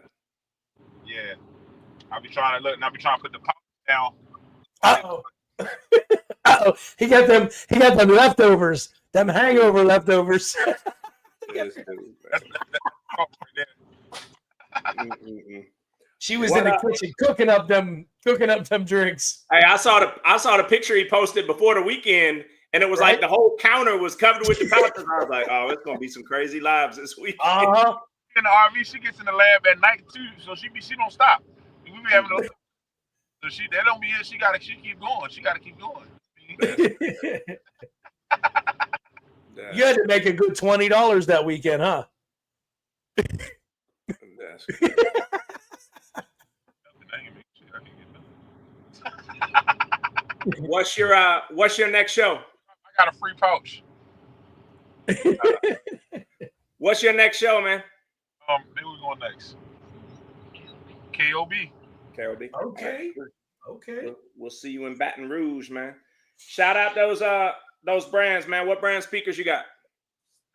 I'll be trying to look, and I'll be trying to put the pop down. He got them leftovers, them hangover leftovers. She was in the kitchen cooking up them drinks. Hey, I saw the picture he posted before the weekend, and it was like the whole counter was covered with the pouches. I was like, oh, it's gonna be some crazy lives this week. In the RV, she gets in the lab at night too, so she don't stop. We be having those. So that don't mean she keep going. She gotta keep going. You had to make a good $20 that weekend, huh? What's your next show? I got a free pouch. What's your next show, man? Where we going next? KOB. Okay. We'll see you in Baton Rouge, man. Shout out those brands, man. What brand speakers you got?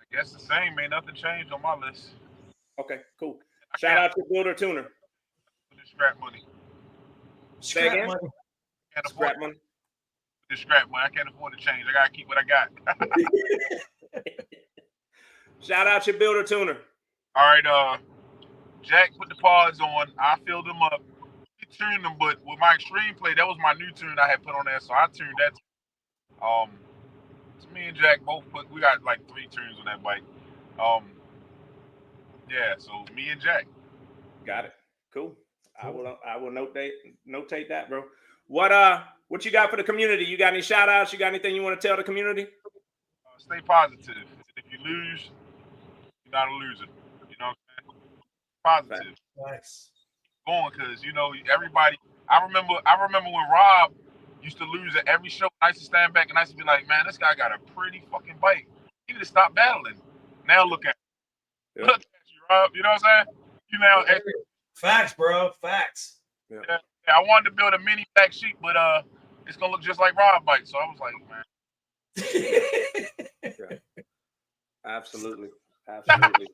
I guess the same, man. Nothing changed on my list. Okay, cool. Shout out to Builder Tuner. The scrap money. Say again? Scrap money. The scrap money. I can't afford to change. I gotta keep what I got. Shout out your Builder Tuner. All right, Jack put the pods on. I filled them up. He tuned them, but with my extreme play, that was my new tune I had put on there, so I tuned that. So me and Jack both we got like 3 tunes on that bike. Yeah, so me and Jack. Got it. Cool. I will notate that, bro. What you got for the community? You got any shout outs? You got anything you want to tell the community? Stay positive. If you lose, you're not a loser. You know what I'm saying? Positive. Nice. Going, because everybody. I remember when Rob used to lose at every show. I used to stand back and I used to be like, man, this guy got a pretty fucking bike. He need to stop battling. Now look at him. Yep. Look at you, Rob. You know what I'm saying? Facts, bro. Facts. Yeah. I wanted to build a mini black sheep, but it's gonna look just like Rob bike. So I was like, man. Yeah. Absolutely. Absolutely.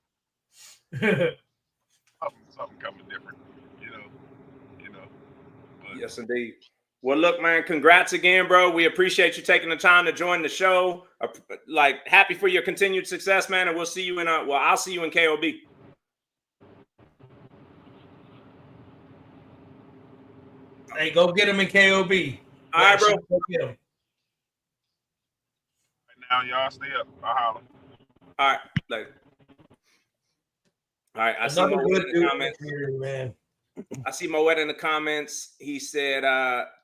something coming different, you know. But. Yes, indeed. Well, look, man, congrats again, bro. We appreciate you taking the time to join the show. Like, happy for your continued success, man. And we'll see you in I'll see you in KOB. Hey, go get him in KOB. All right, bro. Go get him. Now y'all stay up. I'll holler. All right, later. All right, I see Another Moet good in the comments. here, man. I see Moet in the comments. He said,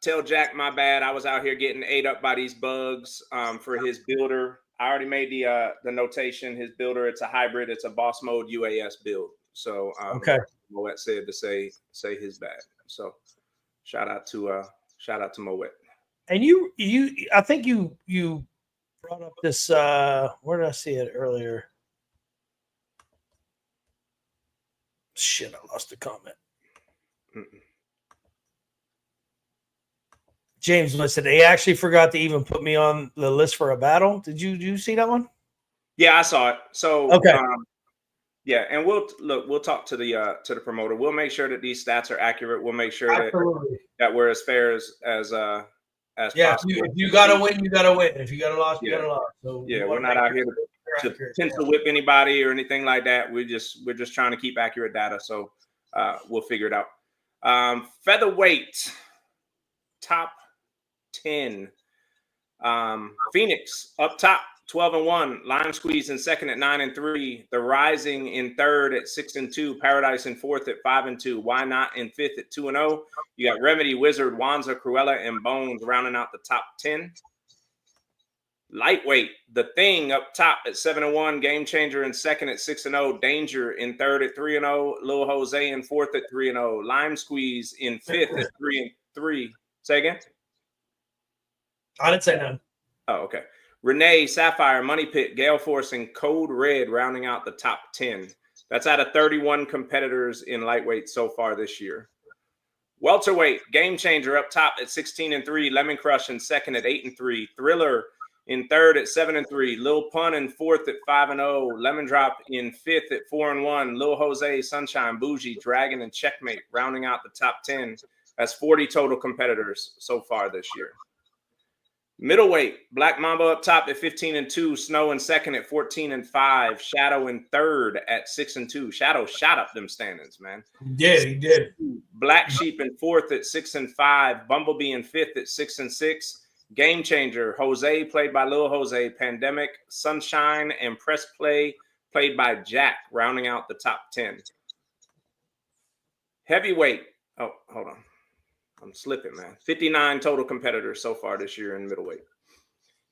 tell Jack my bad. I was out here getting ate up by these bugs for his builder. I already made the notation. His builder, it's a hybrid. It's a boss mode UAS build. So okay. Moet said to say his bad. So shout out to Moet. And you I think you brought up this where did I see it earlier? Shit, I lost the comment. James listed. They actually forgot to even put me on the list for a battle. Did you see that one? Yeah, I saw it. So okay. Yeah, and we'll talk to the promoter. We'll make sure that these stats are accurate. We'll make sure that we're as fair as possible. If you gotta win, you gotta win. If you gotta lose, you gotta lose. So yeah, we're not out here to pencil whip anybody or anything like that. We're just trying to keep accurate data. So we'll figure it out. Featherweight top 10. Phoenix up top 12-1. Lime Squeeze in second at 9-3. The Rising in third at 6-2. Paradise in fourth at 5-2. Why Not in fifth at 2-0. You got Remedy, Wizard, Wanza, Cruella, and Bones rounding out the top 10. Lightweight, The Thing up top at 7-1. Game Changer in second at 6-0. Danger in third at 3-0. Lil Jose in fourth at 3-0. Lime Squeeze in fifth at 3-3. Say again? I didn't say none. Oh, okay. Renee, Sapphire, Money Pit, Gale Force, and Code Red rounding out the top 10. That's out of 31 competitors in lightweight so far this year. Welterweight, Game Changer up top at 16-3. Lemon Crush in second at 8-3. Thriller in third at 7-3. Lil Pun in fourth at 5-0. Lemon Drop in fifth at 4-1. Lil Jose, Sunshine, Bougie, Dragon, and Checkmate rounding out the top 10. That's 40 total competitors so far this year. Middleweight, Black Mamba up top at 15-2. Snow in second at 14-5. Shadow in third at 6-2. Shadow shot up them standings, man. He did. Black Sheep in fourth at 6-5. Bumblebee in fifth at 6-6. Game Changer, Jose played by Lil Jose. Pandemic, Sunshine, and Press Play played by Jack, rounding out the top 10. Heavyweight, oh, hold on. I'm slipping, man. 59 total competitors so far this year in middleweight.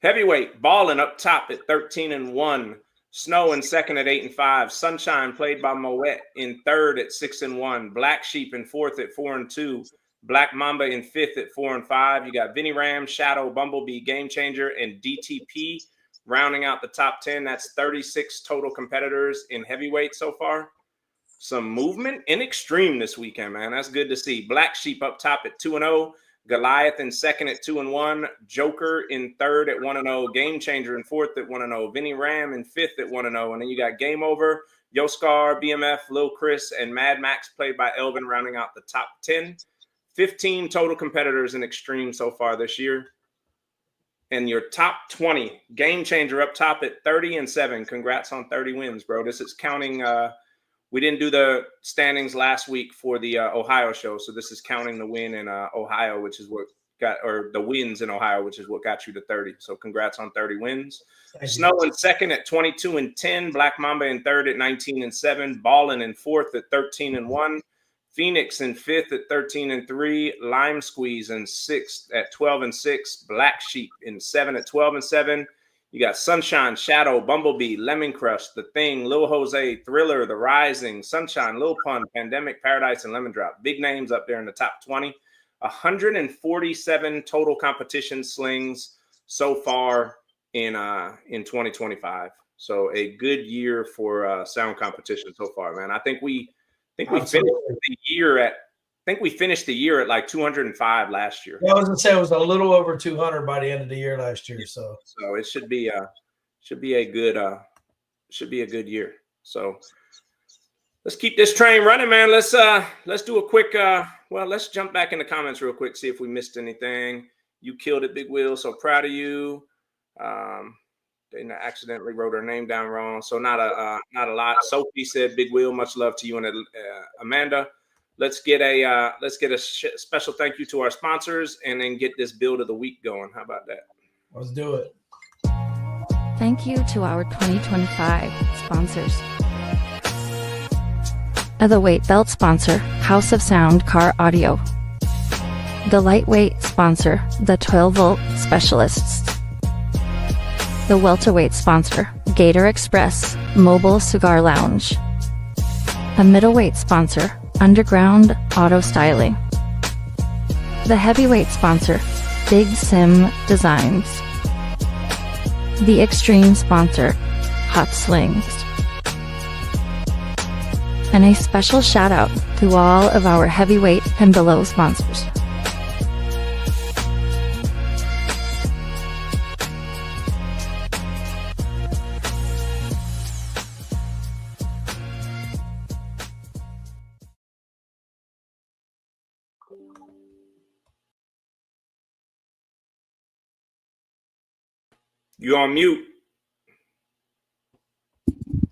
Heavyweight, Ballin up top at 13-1. Snow in second at 8-5. Sunshine played by Moet in third at 6-1. Black Sheep in fourth at 4-2. Black Mamba in fifth at 4-5. You got Vinny Ram, Shadow, Bumblebee, Game Changer, and DTP rounding out the top 10. That's 36 total competitors in heavyweight so far. Some movement in extreme this weekend, man. That's good to see. Black Sheep up top at 2-0. Goliath in second at 2-1. Joker in third at 1-0. Game Changer in fourth at 1-0. Vinny Ram in fifth at 1-0. And then you got Game Over, Yoskar, BMF, Lil Chris, and Mad Max played by Elvin rounding out the top 10. 15 total competitors in extreme so far this year. And your top 20. Game Changer up top at 30-7. Congrats on 30 wins, bro. This is counting we didn't do the standings last week for the Ohio show, so this is counting the win in Ohio, which is what got, or the wins in Ohio, which is what got you to 30. So congrats on 30 wins. Snow in second at 22-10. Black Mamba in third at 19-7. Ballin in fourth at 13-1. Phoenix in fifth at 13-3. Lime Squeeze in sixth at 12-6. Black Sheep in seventh at 12-7. You got Sunshine, Shadow, Bumblebee, Lemon Crush, The Thing, Lil Jose, Thriller, The Rising, Sunshine, Lil Pun, Pandemic, Paradise, and Lemon Drop. Big names up there in the top 20. 147 total competition slings so far in 2025. So a good year for sound competition so far, man. I think we finished the year at think we finished the year at like 205 last year. Yeah, I was gonna say it was a little over 200 by the end of the year last year. So it should be a good year. So let's keep this train running, man. Let's do a quick let's jump back in the comments real quick, see if we missed anything. You killed it, Big Will. So proud of you. They accidentally wrote her name down wrong. So not a lot. Sophie said, Big Will, much love to you and Amanda. Let's get a special thank you to our sponsors and then get this build of the week going. How about that? Let's do it. Thank you to our 2025 sponsors. The weight belt sponsor, House of Sound Car Audio. The lightweight sponsor, the 12-volt specialists. The welterweight sponsor, Gator Express Mobile Cigar Lounge. The middleweight sponsor, Underground Auto Styling. The heavyweight sponsor, Big Sim Designs. The extreme sponsor, Hot Slings. And a special shout out to all of our heavyweight and below sponsors. You on mute.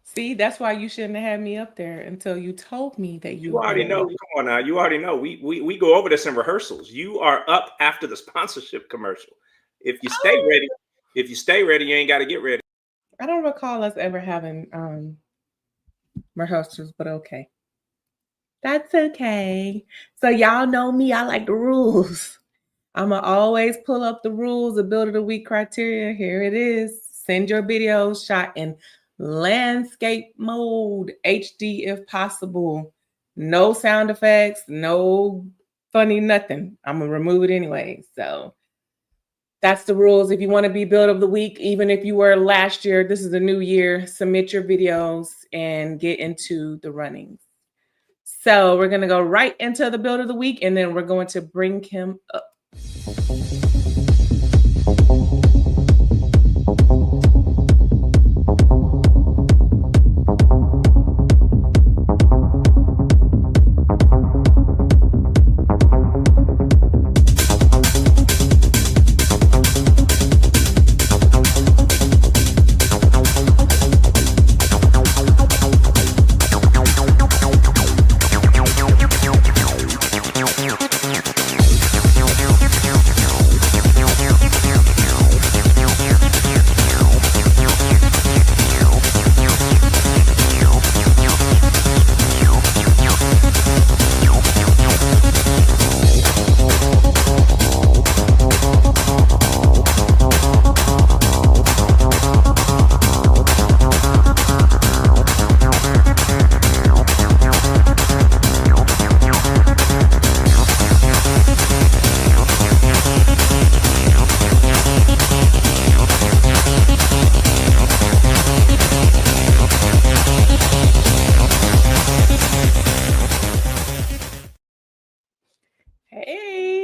See, that's why you shouldn't have had me up there until you told me that You already know. Come on now. You already know. We go over this in rehearsals. You are up after the sponsorship commercial. If you stay ready, you ain't got to get ready. I don't recall us ever having rehearsals, but okay. That's okay. So y'all know me. I like the rules. I'm going to always pull up the rules, the build of the week criteria. Here it is. Send your videos shot in landscape mode, HD if possible. No sound effects, no funny nothing. I'm going to remove it anyway. So that's the rules. If you want to be build of the week, even if you were last year, this is the new year, submit your videos and get into the running. So we're going to go right into the build of the week, and then we're going to bring him up.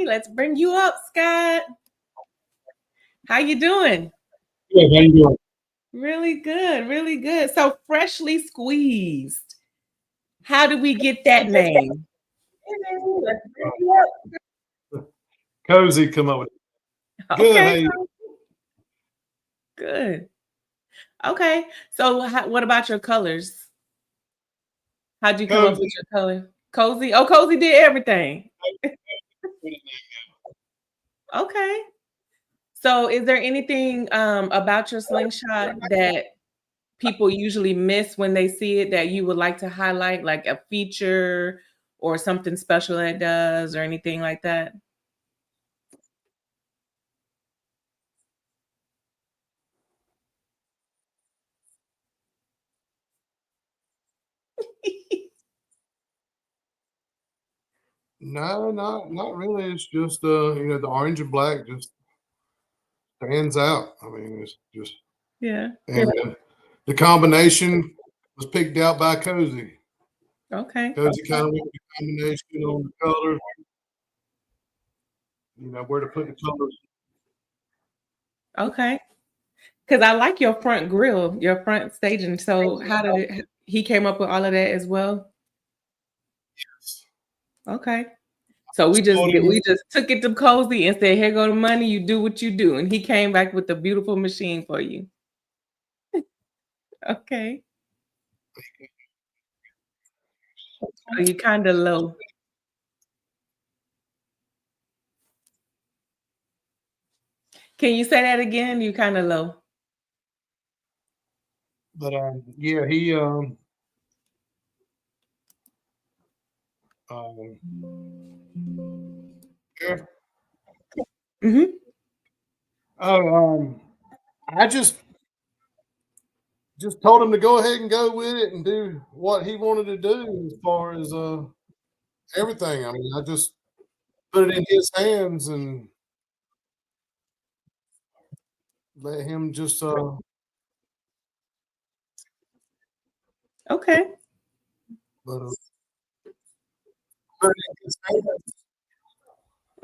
Let's bring you up, Scott. How you doing? Good. How you doing? Really good, really good. So freshly squeezed. How did we get that name? Cozy come up with it. Good. Okay. Hey. Good. Okay. So what about your colors? How'd you come up with your color? Cozy? Oh, Cozy did everything. Okay. So is there anything about your slingshot that people usually miss when they see it that you would like to highlight, like a feature or something special that it does or anything like that? No, not really. It's just the orange and black just stands out. I mean, it's just Yeah. and the combination was picked out by Cozy. Okay. Cozy kind of with the combination on the colors. You know where to put the colors. Okay. Because I like your front grill, your front staging. So how did it? He came up with all of that as well. Yes. Okay. So we just took it to Cozy and said, "Here go the money. You do what you do," and he came back with a beautiful machine for you. Okay. So you kind of low. Can you say that again? You kind of low. But yeah, he yeah. Mm-hmm. Oh, I just told him to go ahead and go with it and do what he wanted to do as far as everything. I mean, I just put it in his hands and let him just Okay. but, put it in his hands.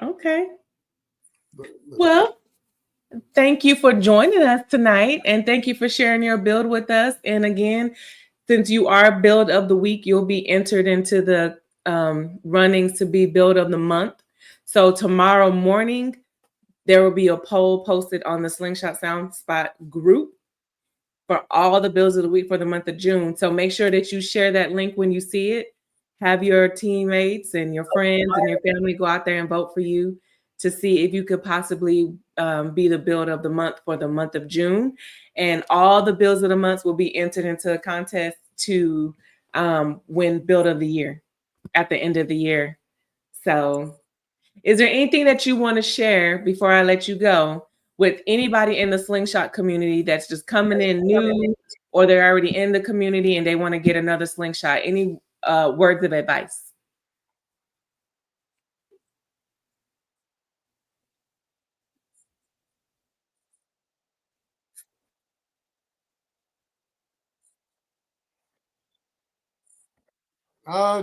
Okay. Well, thank you for joining us tonight, and thank you for sharing your build with us. And again, since you are build of the week, you'll be entered into the runnings to be build of the month. So tomorrow morning, there will be a poll posted on the Slingshot Sound Spot group for all the builds of the week for the month of June. So make sure that you share that link when you see it. Have your teammates and your friends and your family go out there and vote for you to see if you could possibly be the build of the month for the month of June. And all the builds of the months will be entered into a contest to win build of the year at the end of the year. So is there anything that you want to share before I let you go with anybody in the Slingshot community that's just coming in new, or they're already in the community and they want to get another Slingshot? Any words of advice?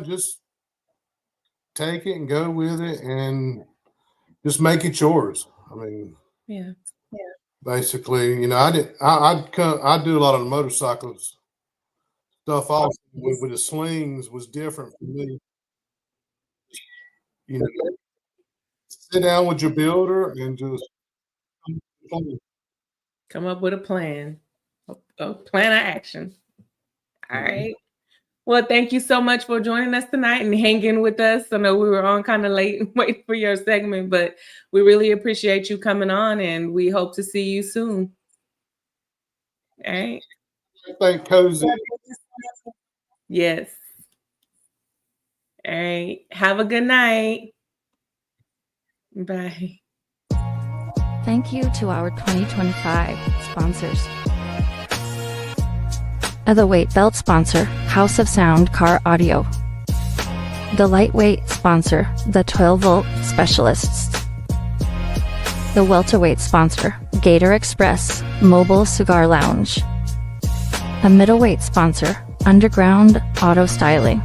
Just take it and go with it and just make it yours. I mean, Yeah. basically, you know, I do a lot of the motorcycles stuff also with the slings was different for me. You know, sit down with your builder and just Come up with a plan, a plan of action. All right. Well, thank you so much for joining us tonight and hanging with us. I know we were on kind of late waiting for your segment, but we really appreciate you coming on and we hope to see you soon. All right. Thank Cozy. Yes. All right. Have a good night. Bye. Thank you to our 2025 sponsors. The weight belt sponsor, House of Sound Car Audio. The lightweight sponsor, the 12-volt specialists. The welterweight sponsor, Gator Express Mobile Cigar Lounge. A middleweight sponsor, Underground Auto Styling.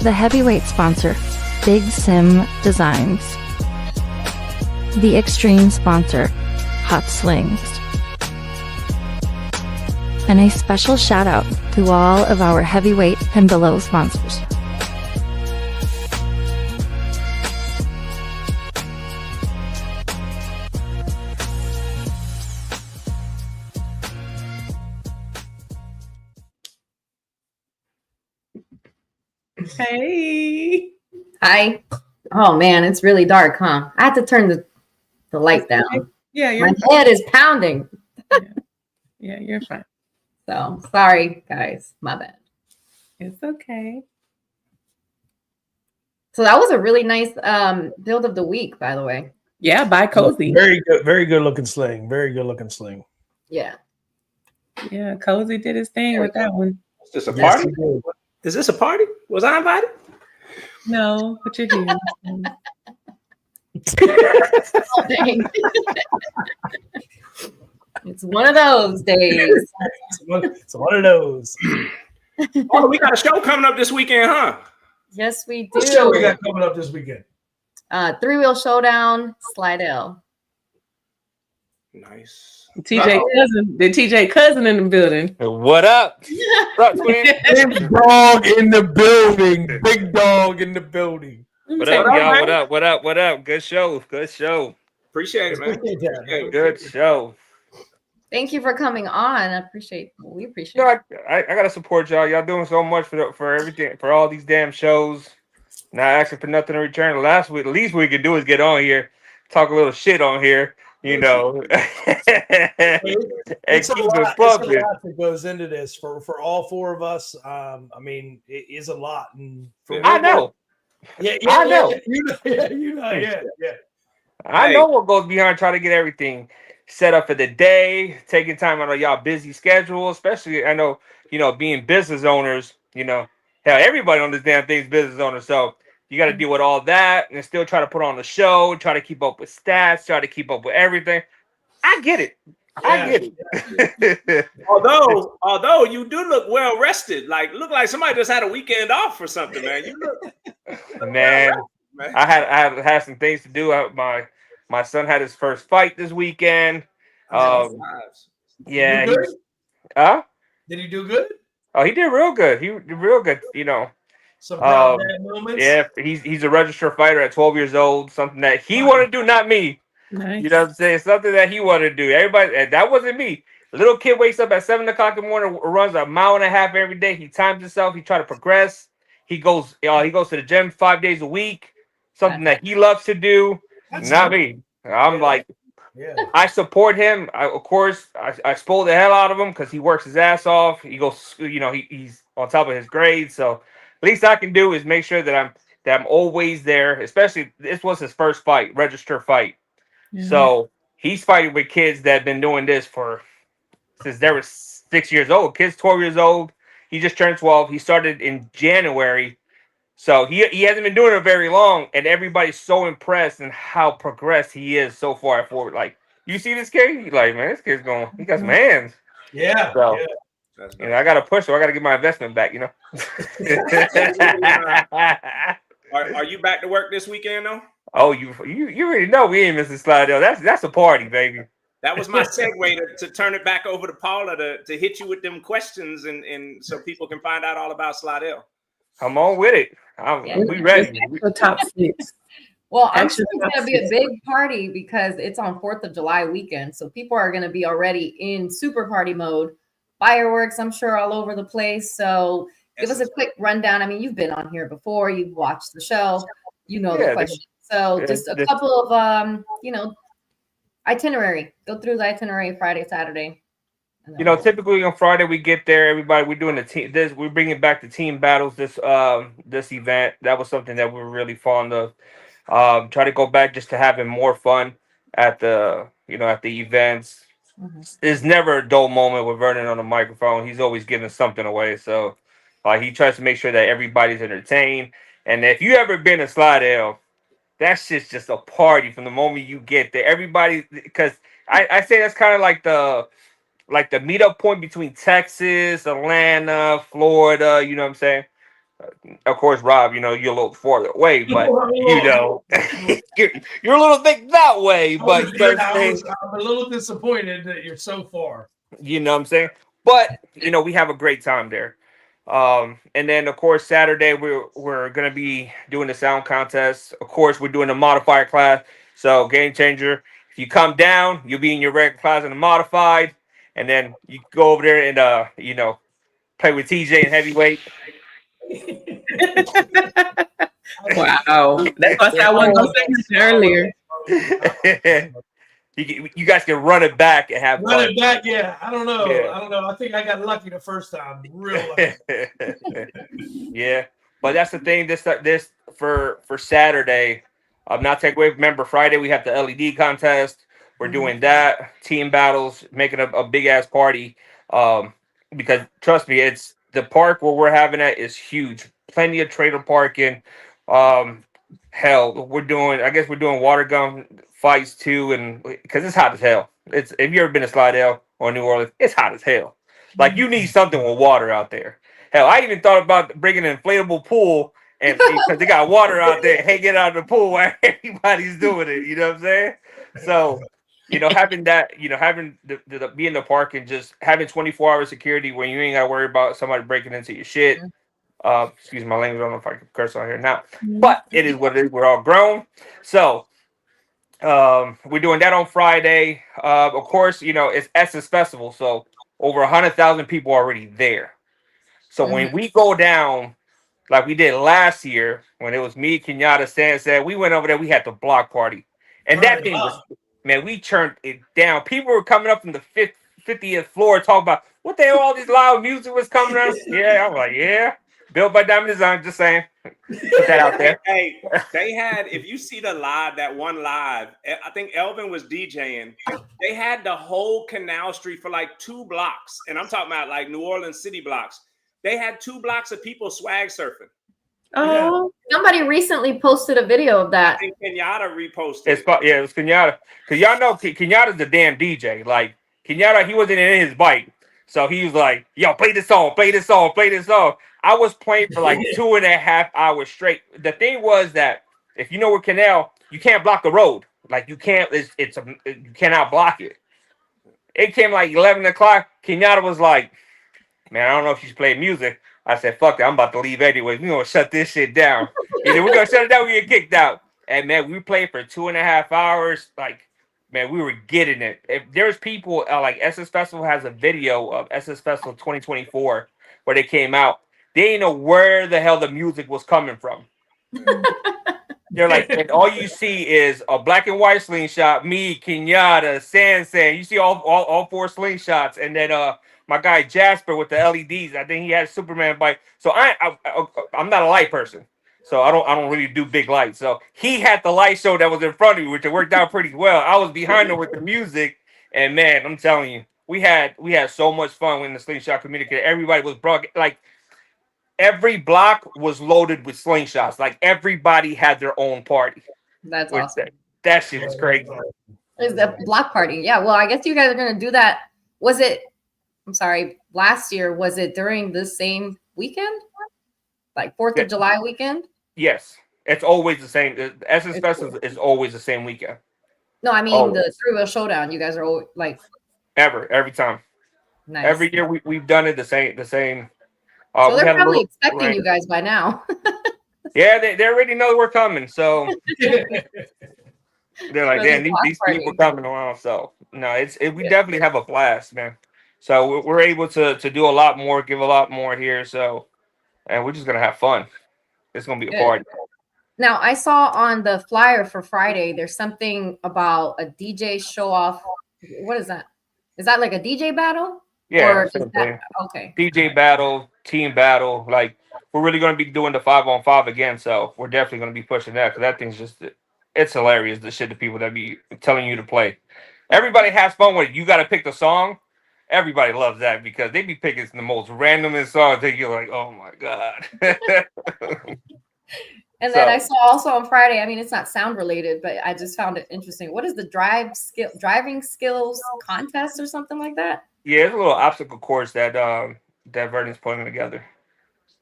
The heavyweight sponsor, Big Sim Designs. The extreme sponsor, Hot Slings. And a special shout out to all of our heavyweight and below sponsors. Hey. Hi. Oh man, it's really dark, huh? I had to turn the light down. Yeah, my head is pounding. Yeah, you're fine. So sorry, guys. My bad. It's okay. So that was a really nice build of the week, by the way. Yeah, by Cozy. Very good looking sling. Very good looking sling. Yeah. Yeah, Cozy did his thing with that one. Is this a party? Is this a party? Was I invited? No, but you're here. It's one of those days. It's one of those. Oh, we got a show coming up this weekend, huh? Yes, we do. What show we got coming up this weekend? Three-wheel showdown, Slidell. Nice. TJ cousin, the TJ cousin in the building. What up? What up, twin? Big dog in the building. Big dog in the building. What up, y'all? What up? What up? What up? Good show. Good show. Appreciate it, man. Appreciate it. Good show. Thank you for coming on. We appreciate You know, it. I gotta support y'all. Y'all doing so much for everything, for all these damn shows. Not asking for nothing in return. The least we could do is get on here, talk a little shit on here, you know. It's a lot that goes into this for all four of us. I mean, it is a lot. And I know. I know. You know. I know what goes behind trying to get everything set up for the day, taking time out of y'all busy schedule, especially I know, being business owners, hell, everybody on this damn thing's business owners. So you got to deal with all that and still try to put on the show, try to keep up with stats, try to keep up with everything. I get it. I get it. Although you do look well rested, look like somebody just had a weekend off or something, man. You look Man, well rested, I had some things to do. My son had his first fight this weekend. Yeah. Did he do Huh? Did he do good? Oh, he did real good. He did real good. Some proud dad moments. Yeah, he's a registered fighter at 12 years old. Something that he wanted to do, not me. Nice. You know what I'm saying? Something that he wanted to do. Everybody, and that wasn't me. The little kid wakes up at 7 o'clock in the morning, runs a mile and a half every day. He times himself. He try to progress. He goes to the gym 5 days a week. Something that he loves to do. Not me. I'm like, I support him. Of course, I spoil the hell out of him because he works his ass off. He goes, he's on top of his grades. So least I can do is make sure that I'm always there. Especially this was his first fight, register fight. Yeah. So he's fighting with kids that have been doing this since they were 6 years old. Kids 12 years old. He just turned 12. He started in January. So he hasn't been doing it very long, and everybody's so impressed in how progressed he is so far forward. Like, you see this kid? You're like, man, this kid's he got some hands. Yeah. So, yeah. I got to push, so I got to get my investment back, Are you back to work this weekend though? Oh, you already know we ain't missing Slidell. That's a party, baby. That was my segue to turn it back over to Paula to hit you with them questions and so people can find out all about Slidell. Come on with it. We ready. Top 6. Well, I'm sure it's going to be a big party because it's on 4th of July weekend. So people are going to be already in super party mode. Fireworks, I'm sure, all over the place. So give us a quick rundown. I mean, you've been on here before. You've watched the show. You know the question. So just a couple of, itinerary. Go through the itinerary Friday, Saturday. Typically on Friday we get there. Everybody, we're doing we're bringing back the team battles. This event, that was something that we were really fond of. Try to go back just to having more fun at the events. Mm-hmm. There's never a dull moment with Vernon on the microphone. He's always giving something away. So he tries to make sure that everybody's entertained. And if you ever been to Slidell, that's just a party from the moment you get there. Everybody, because I say that's kind of like the meetup point between Texas, Atlanta, Florida, you know what I'm saying? Of course, Rob, you're a little farther away, but you're a little thick that way. But I'm a little disappointed that you're so far. You know what I'm saying? But we have a great time there. And then of course Saturday we're gonna be doing the sound contest. Of course, we're doing the modifier class. So game changer. If you come down, you'll be in your regular class in the modified. And then you go over there and play with TJ and heavyweight. Wow, that's why I wasn't gonna say this earlier. You guys can run it back and have run fun. it back. Yeah, I don't know. Yeah. I don't know. I think I got lucky the first time. Real lucky. Yeah, but that's the thing. This for Saturday. Not take away. Remember, Friday we have the LED contest. We're doing that, team battles, making a big ass party. Because trust me, it's the park where we're having it is huge. Plenty of trailer parking. Hell, we're doing water gun fights too, and because it's hot as hell. It's if you ever been to Slidell or New Orleans, it's hot as hell. Like you need something with water out there. Hell, I even thought about bringing an inflatable pool, and because they got water out there, hanging out of the pool while everybody's doing it. You know what I'm saying? So, having that, having the be in the park and just having 24-hour security when you ain't got to worry about somebody breaking into your shit. Excuse my language. I don't know if I can curse on here now, but it is what it is. We're all grown, so. We're doing that on Friday. Of course, it's Essence Festival, so over 100,000 people already there. So when we go down, like we did last year, when it was me, Kenyatta, Sansa, we went over there. We had the block party, and that thing was, man, we turned it down. People were coming up from the 50th floor talking about what the hell all this loud music was coming out. Yeah, I'm like, yeah, built by Diamond Design. Just saying, put that out there. Hey, they had, if you see that one live, I think Elvin was DJing. They had the whole Canal Street for like 2 blocks. And I'm talking about like New Orleans city blocks. They had 2 blocks of people swag surfing. Oh, somebody recently posted a video of that. I think Kenyatta reposted. It was Kenyatta. Because y'all know Kenyatta's the damn DJ. Like, Kenyatta, he wasn't in his bike. So he was like, yo, play this song, play this song, play this song. I was playing for like 2.5 hours straight. The thing was that if you know where Canal, you can't block the road. Like, you can't, you cannot block it. It came like 11 o'clock. Kenyatta was like, man, I don't know if she's playing music. I said, fuck it, I'm about to leave anyway. We're going to shut this shit down. Either we're going to shut it down or we get kicked out. And, man, we played for 2.5 hours. Like, man, we were getting it. If there's people, like SS Festival has a video of SS Festival 2024 where they came out. They didn't know where the hell the music was coming from. They're like, and all you see is a black and white slingshot, me, Kenyatta, Sansan. You see all 4 slingshots. And then my guy Jasper with the LEDs. I think he had a Superman bike. So I'm not a light person. So I don't really do big lights. So he had the light show that was in front of me, which it worked out pretty well. I was behind him with the music. And man, I'm telling you, we had so much fun when the slingshot community. Everybody was brought, like, every block was loaded with slingshots. Like, everybody had their own party. That's awesome. That shit is crazy. It's the block party. Yeah. Well, I guess you guys are going to do that. I'm sorry, last year, was it during the same weekend? Like 4th of July weekend? Yes. It's always the same. The Essence Festival is always the same weekend. No, I mean the 3-wheel showdown. You guys are always like every time. Nice. Every year we've done it the same. So they're probably expecting you guys by now. Yeah, they already know we're coming. So they're like, damn, these people coming around. So no, we definitely have a blast, man. So we're able to do a lot more, give a lot more here. So, and we're just gonna have fun. It's gonna be a party. Now, I saw on the flyer for Friday, there's something about a DJ show off. What is that? Is that like a DJ battle? Yeah. Okay. DJ battle, team battle. Like, we're really going to be doing the 5-on-5 again. So we're definitely going to be pushing that, because that thing's it's hilarious. The shit that people that be telling you to play. Everybody has fun with it. You got to pick the song. Everybody loves that, because they be picking the most randomest songs that you're like, oh my God. And then I saw also on Friday, I mean, it's not sound related, but I just found it interesting. What is the driving skills contest or something like that? Yeah, it's a little obstacle course that Vernon's putting together.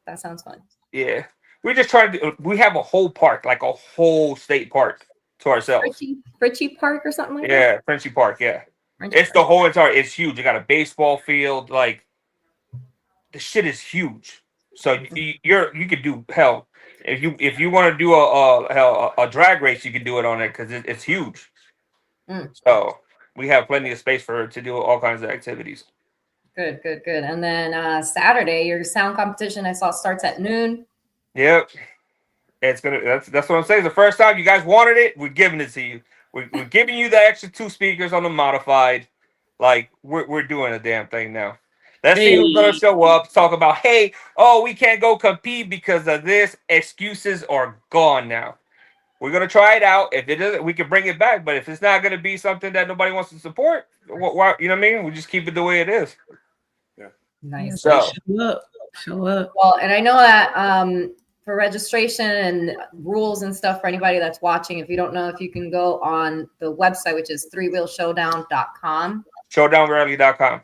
That sounds fun. Yeah. We're just trying to we have a whole park, like a whole state park to ourselves. Fritchie Park or something like that? Yeah, Frenchie Park, yeah. It's the whole entire, it's huge. You got a baseball field, like, the shit is huge. So you could do, hell, if you want to do a drag race, you can do it on it, because it's huge. So we have plenty of space to do all kinds of activities. Good. And then Saturday, your sound competition I saw starts at noon. Yep. That's what I'm saying. The first time you guys wanted it, we're giving it to you. We're giving you the extra 2 speakers on the modified. Like, we're doing a damn thing now. That team's gonna show up, talk about, hey, we can't go compete because of this. Excuses are gone now. We're gonna try it out. If it doesn't, we can bring it back. But if it's not gonna be something that nobody wants to support, why, you know what I mean? We just keep it the way it is. Yeah. Nice. So show up. Well, and I know that for registration and rules and stuff for anybody that's watching, if you don't know, if you can go on the website, which is 3wheelshowdown.com. Showdownrally.com.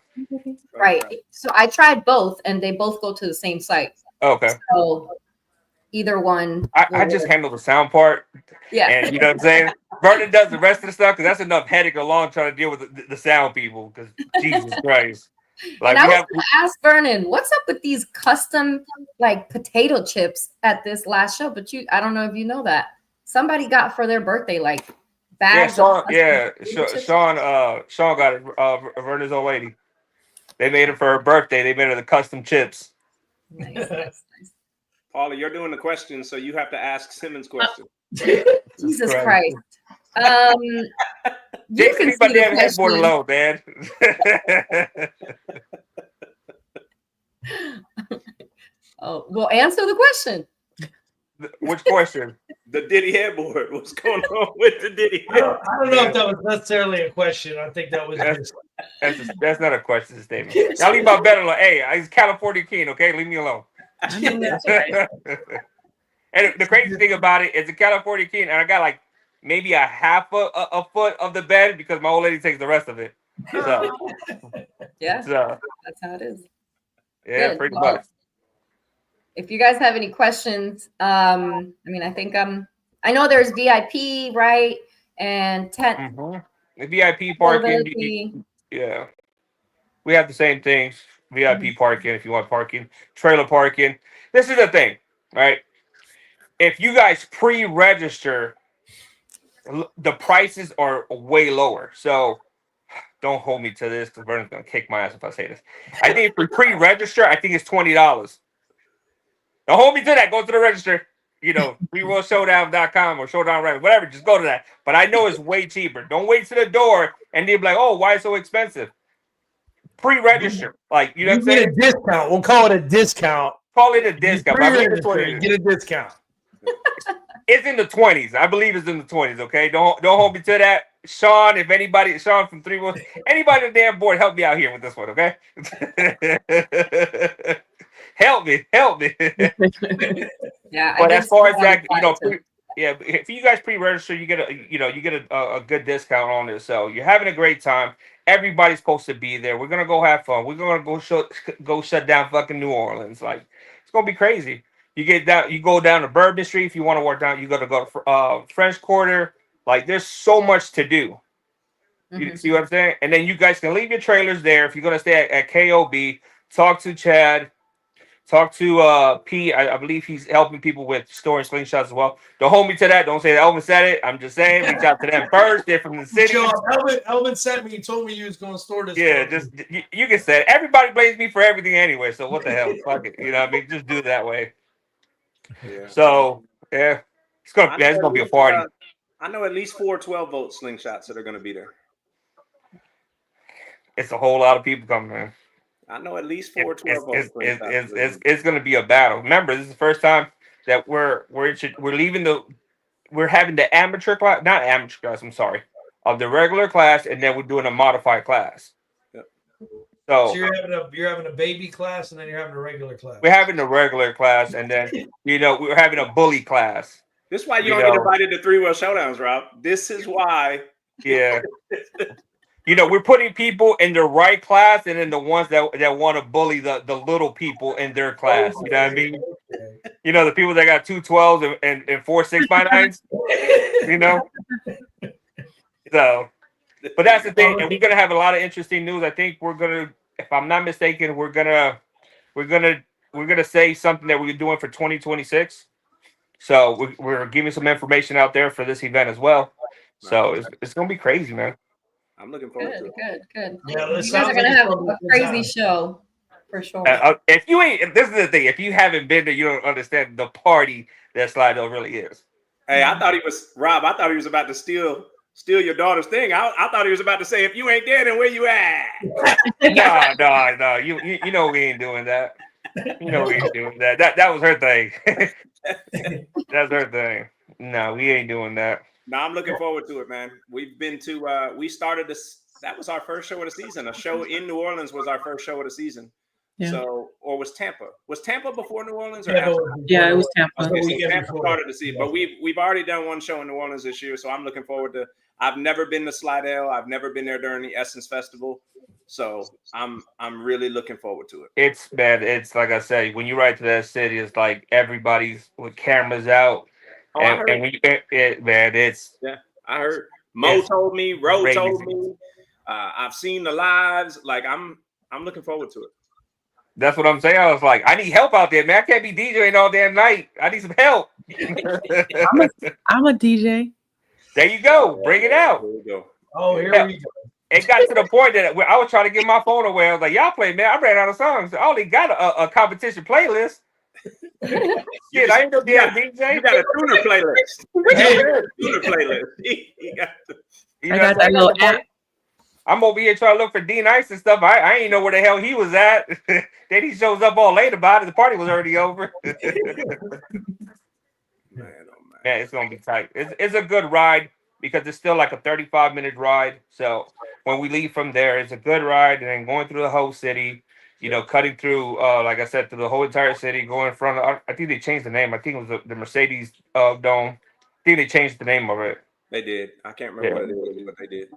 Right. So I tried both, and they both go to the same site. Okay. So either one. I just handle the sound part. Yeah. And you know what I'm saying? Vernon does the rest of the stuff because that's enough headache alone trying to deal with the sound people. Because Jesus Christ. Like and I we was have going to ask Vernon, what's up with these custom like potato chips at this last show? But I don't know if you know that somebody got for their birthday like bags. Sean got it. Vernon's old lady. They made it for her birthday. They made her the custom chips. Nice. Paula, you're doing the question, so you have to ask Simmons question. Jesus Christ. You Jason, can leave my see the damn headboard question. alone, man. Oh, well, answer the question. Which question? The Diddy headboard. What's going on with the Diddy headboard? I don't know if that was necessarily a question. I think that was just. That's not a question, it's a statement. Y'all leave my bed alone. Hey, he's California King, okay? Leave me alone. I mean, that's right. And the crazy thing about it is the California King, and I got like maybe a half a foot of the bed because my old lady takes the rest of it. So yeah, so, that's how it is. yeah, Good. pretty Well, much. if you guys have any questions, I mean, I think I know there's VIP, right? And The VIP parking. Yeah. We have the same things. VIP parking if you want parking, trailer parking. This is the thing, right? If you guys pre-register, the prices are way lower. So don't hold me to this because Vernon's gonna kick my ass if I say this. I think if we pre-register, I think it's $20. Don't hold me to that. Go to the register. You know, RerollShowdown.com or Showdown Reddit, whatever. Just go to that. But I know it's way cheaper. Don't wait to the door and they'll be like, "Oh, why is it so expensive?" Pre-register, like you know what I'm get saying? a discount. We'll call it a discount. Call it a discount. But I believe it's what it is. Get a discount. It's in the 20s. I believe it's in the 20s. Okay, don't hold me to that. Sean, if anybody, Sean from 3-1, anybody on the damn board, help me out here with this one, okay? help me. Yeah, But as far as that, you know, if you guys pre-register, you get a good discount on it. So you're having a great time. Everybody's supposed to be there. We're gonna go have fun. We're gonna go shut down fucking New Orleans. Like it's gonna be crazy. You go down to Bourbon Street if you want to work down. You got to go to French Quarter. Like there's so much to do. You see what I'm saying? And then you guys can leave your trailers there if you're gonna stay at KOB. Talk to Chad. Talk to P. I believe he's helping people with storing slingshots as well. Don't hold me to that. Don't say that Elvin said it. I'm just saying, reach out to them first. They're from the city. Elvin sent me. He told me you was going to store this. Yeah, just you can say it. Everybody blames me for everything anyway. So what the hell? Fuck it. You know what I mean? Just do it that way. Yeah. So yeah, it's gonna be a party. I know at least 4 12-volt slingshots that are gonna be there. It's a whole lot of people coming, man. I know at least 4 12-volt slingshots. It's gonna be a battle. Remember, this is the first time that we're having the amateur class, not amateur class. I'm sorry, of the regular class, and then we're doing a modified class. Yep. So you're having a baby class, and then you're having a regular class. We're having a regular class, and then we're having a bully class. This is why you don't get invited to 3-Well Showdowns, Rob. This is why. Yeah. We're putting people in the right class, and then the ones that want to bully the little people in their class. You know what I mean? The people that got 2 12s and 4 6x9s. So, but that's the thing, and we're gonna have a lot of interesting news. I think we're gonna, if I'm not mistaken, we're gonna say something that we're doing for 2026. So we're giving some information out there for this event as well. So it's gonna be crazy, man. I'm looking forward to it. Good. Yeah, you guys are gonna have a crazy show for sure. If you ain't, this is the thing. If you haven't been there, you don't understand the party that Slido really is. Hey, I thought he was about to steal your daughter's thing. I thought he was about to say, if you ain't there, then where you at? No. You know we ain't doing that. You know we ain't doing that. That was her thing. That's her thing. No, we ain't doing that. No, I'm looking forward to it, man. We've been to we started this. That was our first show of the season. A show in New Orleans was our first show of the season. Yeah. So, or was Tampa? Was Tampa before New Orleans? Or after? Yeah, it was Tampa. Okay, so Tampa started the season, but we've already done one show in New Orleans this year. So I'm looking forward to. I've never been to Slidell. I've never been there during the Essence Festival. So I'm really looking forward to it. It's man, it's like I said, when you ride to that city, it's like everybody's with cameras out, Oh, I heard. and when man, it's yeah, I heard. Mo told me, Ro crazy. told me. I've seen the lives. Like I'm looking forward to it. That's what I'm saying. I was like, I need help out there, man. I can't be DJing all damn night. I need some help. I'm a DJ. There you go. Bring it out. There we go. Oh, here we go. It got to the point that I was trying to give my phone away. I was like, y'all play, man. I ran out of songs. I only got a competition playlist. Shit, I ain't no damn DJ. You got a tuner playlist. Tuner playlist. I got that little app. I'm over here trying to look for D-Nice and stuff. I ain't know where the hell he was at. Then he shows up all late about it. The party was already over. Man, it's gonna be tight. It's a good ride because it's still like a 35-minute ride. So when we leave from there, it's a good ride, and then going through the whole city, you know, cutting through, like I said, through the whole entire city, going in front of. I think they changed the name. I think it was the Mercedes Dome. I think they changed the name of it. They did. I can't remember what it is, but they did.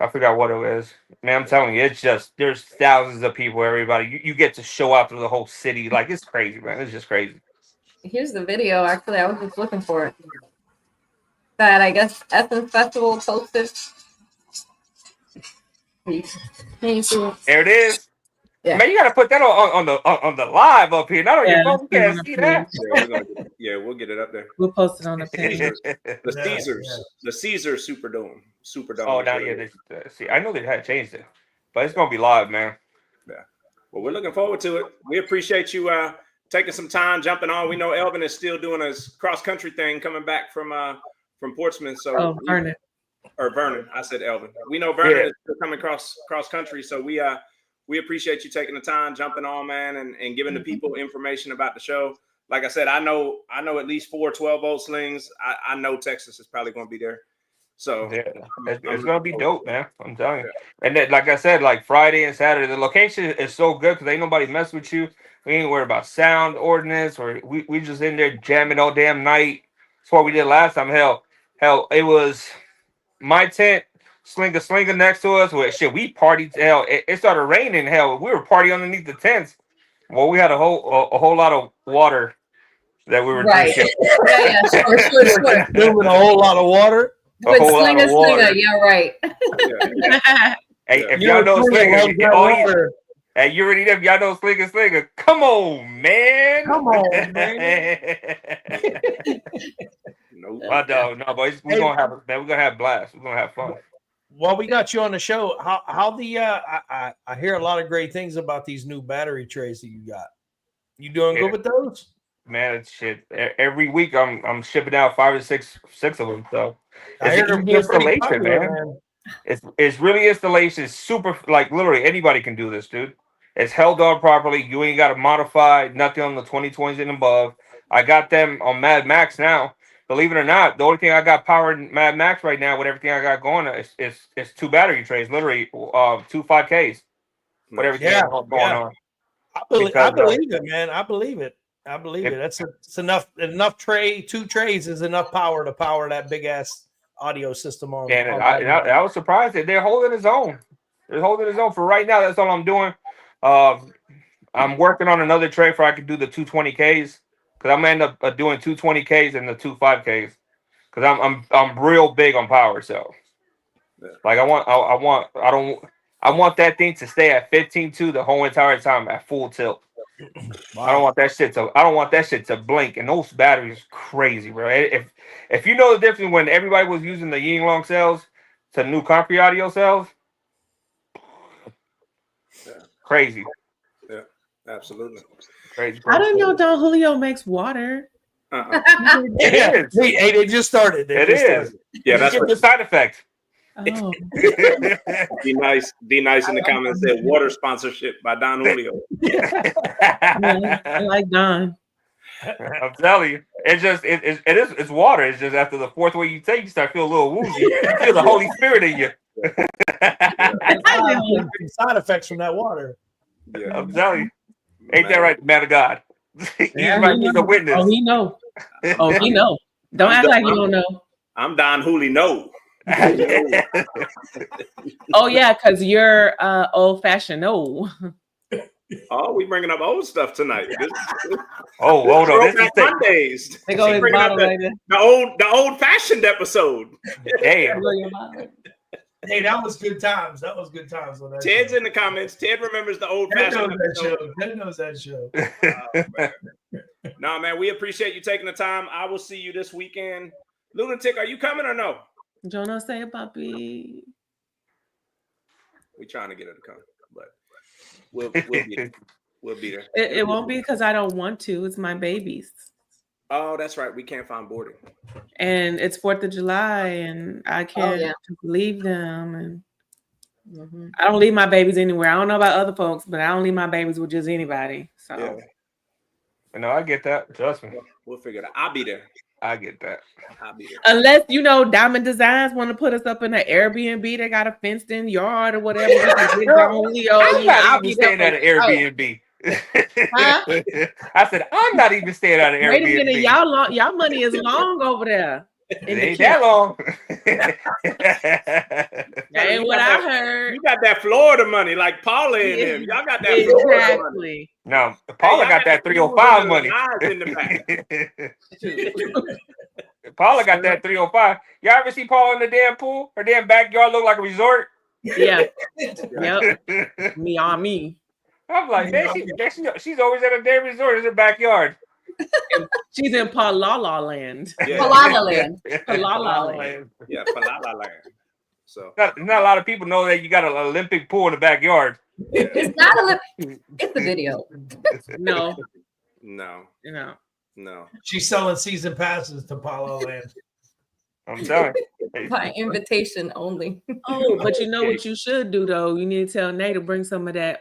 I forgot what it was. Man, I'm telling you, it's just there's thousands of people. Everybody, you get to show out through the whole city. Like it's crazy, man. It's just crazy. Here's the video. Actually, I was just looking for it. That I guess Essence Festival posted. Can you see it? There it is. Yeah. Man, you gotta put that on the live up here, not on your phone. You can't see that. We'll get it up there. We'll post it on the page. The Caesar Superdome. Oh, now see, I know they had changed it, but it's gonna be live, man. Yeah. Well, we're looking forward to it. We appreciate you taking some time, jumping on. We know Elvin is still doing his cross country thing, coming back from Portsmouth. So Vernon. Or Vernon. I said Elvin. We know Vernon is still coming cross country. So we appreciate you taking the time, jumping on, man, and giving the people information about the show. Like I said, I know at least 4 12-volt slings. I know Texas is probably going to be there. So it's gonna be dope, man. I'm telling you. And then, like I said, like Friday and Saturday, the location is so good because ain't nobody mess with you. We ain't worried about sound ordinance, or we just in there jamming all damn night. That's what we did last time. Hell, it was my tent, slinger next to us. Where shit, we partied. Hell, it started raining. Hell, we were partying underneath the tents. Well, we had a whole lot of water that we were drinking. Sure. Moving a whole lot of water. With slinger, yeah, right. Hey, if y'all know slinger, hey, you already know. If y'all know slinger. Come on, man. No, boys. We're gonna have man. We're gonna have blast. We're gonna have fun. Well, we got you on the show. How the I hear a lot of great things about these new battery trays that you got. You doing good with those? Man, it's shit. Every week I'm shipping out 5 or 6 of them. So it's an installation, man. It's really installation. It's super, like literally anybody can do this, dude. It's held on properly. You ain't got to modify nothing on the 2020s and above. I got them on Mad Max now. Believe it or not, the only thing I got powered Mad Max right now with everything I got going is 2 battery trays, literally 2 5Ks. With everything going on. I believe it, man. I believe it. It's enough tray. 2 trays is enough power to power that big ass audio system on. And I was surprised that they're holding his own. They're holding his own for right now. That's all I'm doing. I'm working on another tray for I can do the 220Ks because I'm gonna end up doing 220Ks and the 2 5Ks because I'm real big on power. So like I want that thing to stay at 15.2 the whole entire time at full tilt. Wow. I don't want that shit to blink. And those batteries crazy, bro. If you know the difference when everybody was using the Ying Long cells to new concrete audio cells, crazy. Yeah, absolutely. Crazy. I didn't know Don Julio makes water. It is. Hey, they just started. It is. Yeah, that's the side effect. Oh. D nice in the comments said water sponsorship by Don Julio. I like Don. I'm telling you, it's water. It's just after the 4th way you take, you start feeling a little woozy. You feel the Holy Spirit in you. Side effects from that water. Yeah, I'm telling you, ain't that right, man of God? He's a witness. Oh, he know. Don't act like you don't know. I'm Don Julio. Oh yeah, because you're old fashioned. No. Oh, we bringing up old stuff tonight. Oh no, this is Mondays. They go his Bringing up bottle right there. the old fashioned episode. Damn. Hey, that was good times. That was good times on that Ted's show. in the comments. Ted remembers the old Ted fashioned knows that episode. show. Ted knows that show. No, man, we appreciate you taking the time. I will see you this weekend. Lunatic, are you coming or no? Jono say puppy. We trying to get her to come, but we'll be there. We'll be there. It won't be because I don't want to. It's my babies. Oh, that's right. We can't find boarding. And it's 4th of July and I can't yeah. leave them. And I don't leave my babies anywhere. I don't know about other folks, but I don't leave my babies with just anybody. So Yeah. No, I get that. Trust me. We'll figure it out. I'll be there. I get that. I'll be there. unless Diamond Designs want to put us up in an Airbnb, they got a fenced in yard or whatever. I'm not even staying at an Airbnb. Huh? I said I'm not even staying at an Airbnb. Wait a minute, y'all money is long over there. It ain't that long. That ain't what I heard. You got that Florida money, like Paula and him. Y'all got that Florida money. No, Paula got that 305 money. In the back. Paula got that 305. Y'all ever see Paula in the damn pool? Her damn backyard look like a resort. Yeah. Yep. Me on me. I'm like, man, she's always at a damn resort. It's her backyard. She's in Palala Land. Yeah. Palala Land. Palala Land. Yeah, Palala Land. So not a lot of people know that you got an Olympic pool in the backyard. It's not Olympic. It's the video. No. She's selling season passes to Palo Land. I'm telling you. By invitation only. Oh, but you know what you should do though? You need to tell Nate to bring some of that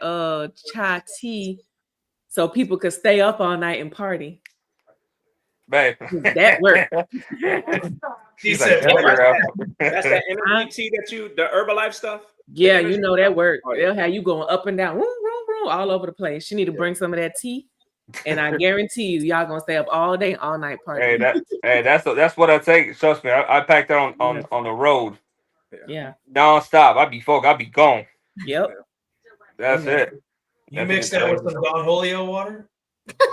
chai tea so people could stay up all night and party. Babe. That worked. He said, that's that energy tea the Herbalife stuff? Yeah, you know that worked. They'll have you going up and down, vroom, vroom, vroom, all over the place. She need to bring some of that tea. And I guarantee you, y'all gonna stay up all day, all night party. That's what I take. Trust me, I packed that on the road. Yeah. Non-stop. I be focused. I be gone. Yep. That's it. You mix that with some Don Julio water?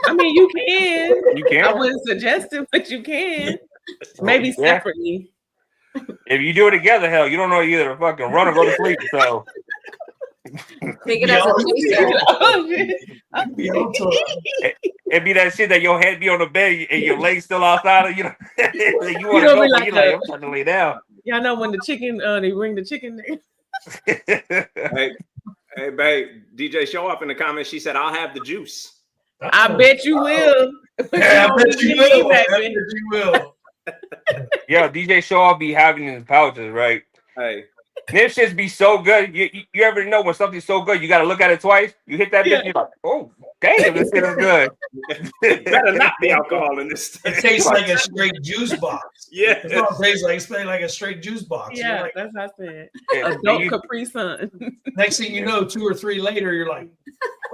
I mean, you can. You can. I wouldn't suggest it, but you can. Maybe separately. If you do it together, hell, you don't know either fucking run or go to sleep. So take it as a it'd be that shit that your head be on the bed and your legs still outside of you. You want to go, like but I'm trying to lay down. Y'all know when the chicken, they bring the chicken there. Hey, babe, DJ show up in the comments. She said, "I'll have the juice." I bet you will. Yeah, I bet you will. I bet you will. Yeah, DJ Shaw be having his pouches, right? Hey, them shits be so good. You ever know when something's so good, you got to look at it twice. You hit that bitch, you're like, oh, damn, this shit is good. Better not be alcohol in this. It tastes like a straight juice box. Yeah, it's not tastes like it's like a straight juice box. Yeah, like, that's what I said. Adult Capri Sun. Next thing you know, 2 or 3 later, you're like,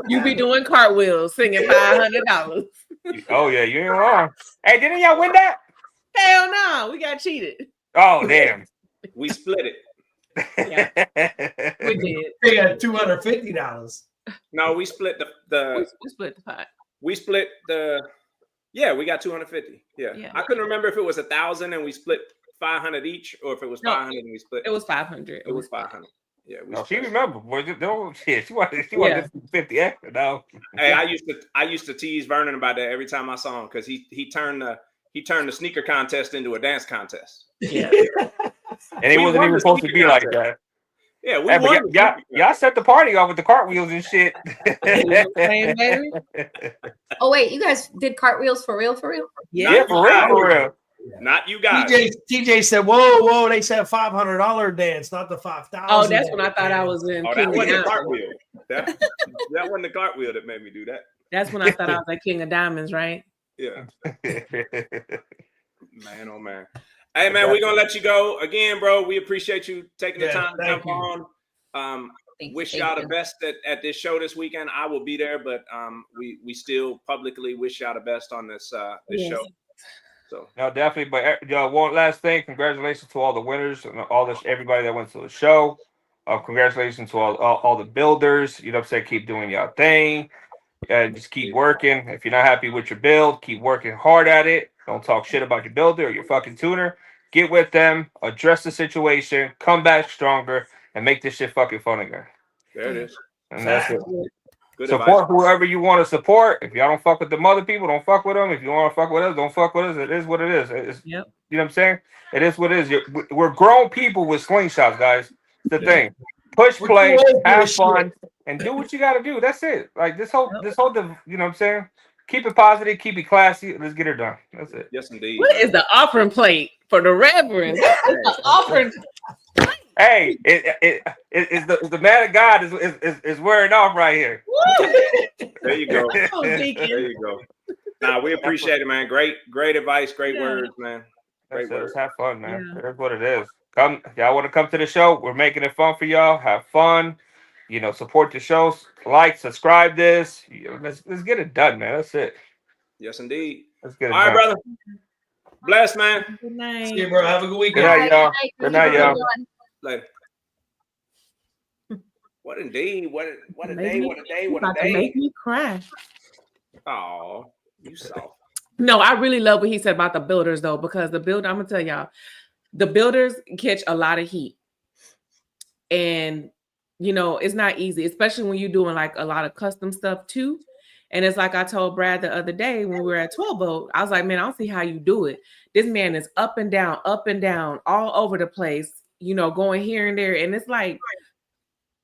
you be doing cartwheels, singing $500. Oh yeah, you ain't wrong. Hey, didn't y'all win that? Hell no, we got cheated. Oh damn, we split it. Yeah, we did. They got $250. No, we split the we split the pot. We split the. Yeah, we got 250. Yeah. I couldn't remember if it was 1,000 and we split 500 each, or if it was 500 and we split. It was 500. It was 500. Yeah, she remember. She wanted 50 extra though. Hey, I used to tease Vernon about that every time I saw him because he turned the sneaker contest into a dance contest. Yeah, and it wasn't even supposed to be like that. Yeah, we won. Y'all set the party off with the cartwheels and shit. Oh wait, you guys did cartwheels for real? Yeah, for real. Not you guys. TJ said, "Whoa, they said $500 dance, not the 5,000." Oh, that's when I thought I was in. Oh, that wasn't the cartwheel. That wasn't the cartwheel that made me do that. That's when I thought I was like King of Diamonds, right? Yeah. Man, oh man. Hey man, we're gonna let you go again, bro. We appreciate you taking the time to jump on. Wish y'all the best at this show this weekend. I will be there, but we still publicly wish y'all the best on this show. So no, definitely. But one last thing, congratulations to all the winners and all this everybody that went to the show. Congratulations to all the builders. You know what I'm saying? Keep doing your thing. Just keep working. If you're not happy with your build, keep working hard at it. Don't talk shit about your builder or your fucking tuner. Get with them, address the situation, come back stronger, and make this shit fucking fun again. there it is. And that's it. Good Support advice. whoever you want to support. If y'all don't fuck with the other people, don't fuck with them. If you want to fuck with us, don't fuck with us. It is what it is. Yep. You know what I'm saying? It is what it is. We're grown people with slingshots, guys. It's the thing. Push play, have fun, and do what you got to do. That's it. Like this whole, you know what I'm saying? Keep it positive, keep it classy. Let's get it done. That's it. Yes, indeed. What is the offering plate for the reverend? The offering. Hey, the man of God is wearing off right here. There you go. Oh, Deacon. There you go. Nah, we appreciate it, man. Great advice, great words, man. Great Let's words. have fun, man. That's what it is. Come, y'all want to come to the show? We're making it fun for y'all. Have fun. You know, support the show. Like, subscribe this. Let's get it done, man. That's it. Yes, indeed. Let's get it All right, done. brother. Bless, man. Good night. See you, bro. Have a good weekend. Good night, y'all. Good night, y'all. Later. What indeed? What a Make day! me- What a day! you What a about to day! make me cry. Oh, you soft. No, I really love what he said about the builders though, because the builder, I'm gonna tell y'all, the builders catch a lot of heat. And you know, it's not easy, especially when you're doing like a lot of custom stuff too. And it's like I told Brad the other day when we were at 12 boat, I was like, man, I don't see how you do it. This man is up and down, all over the place, you know, going here and there. And it's like,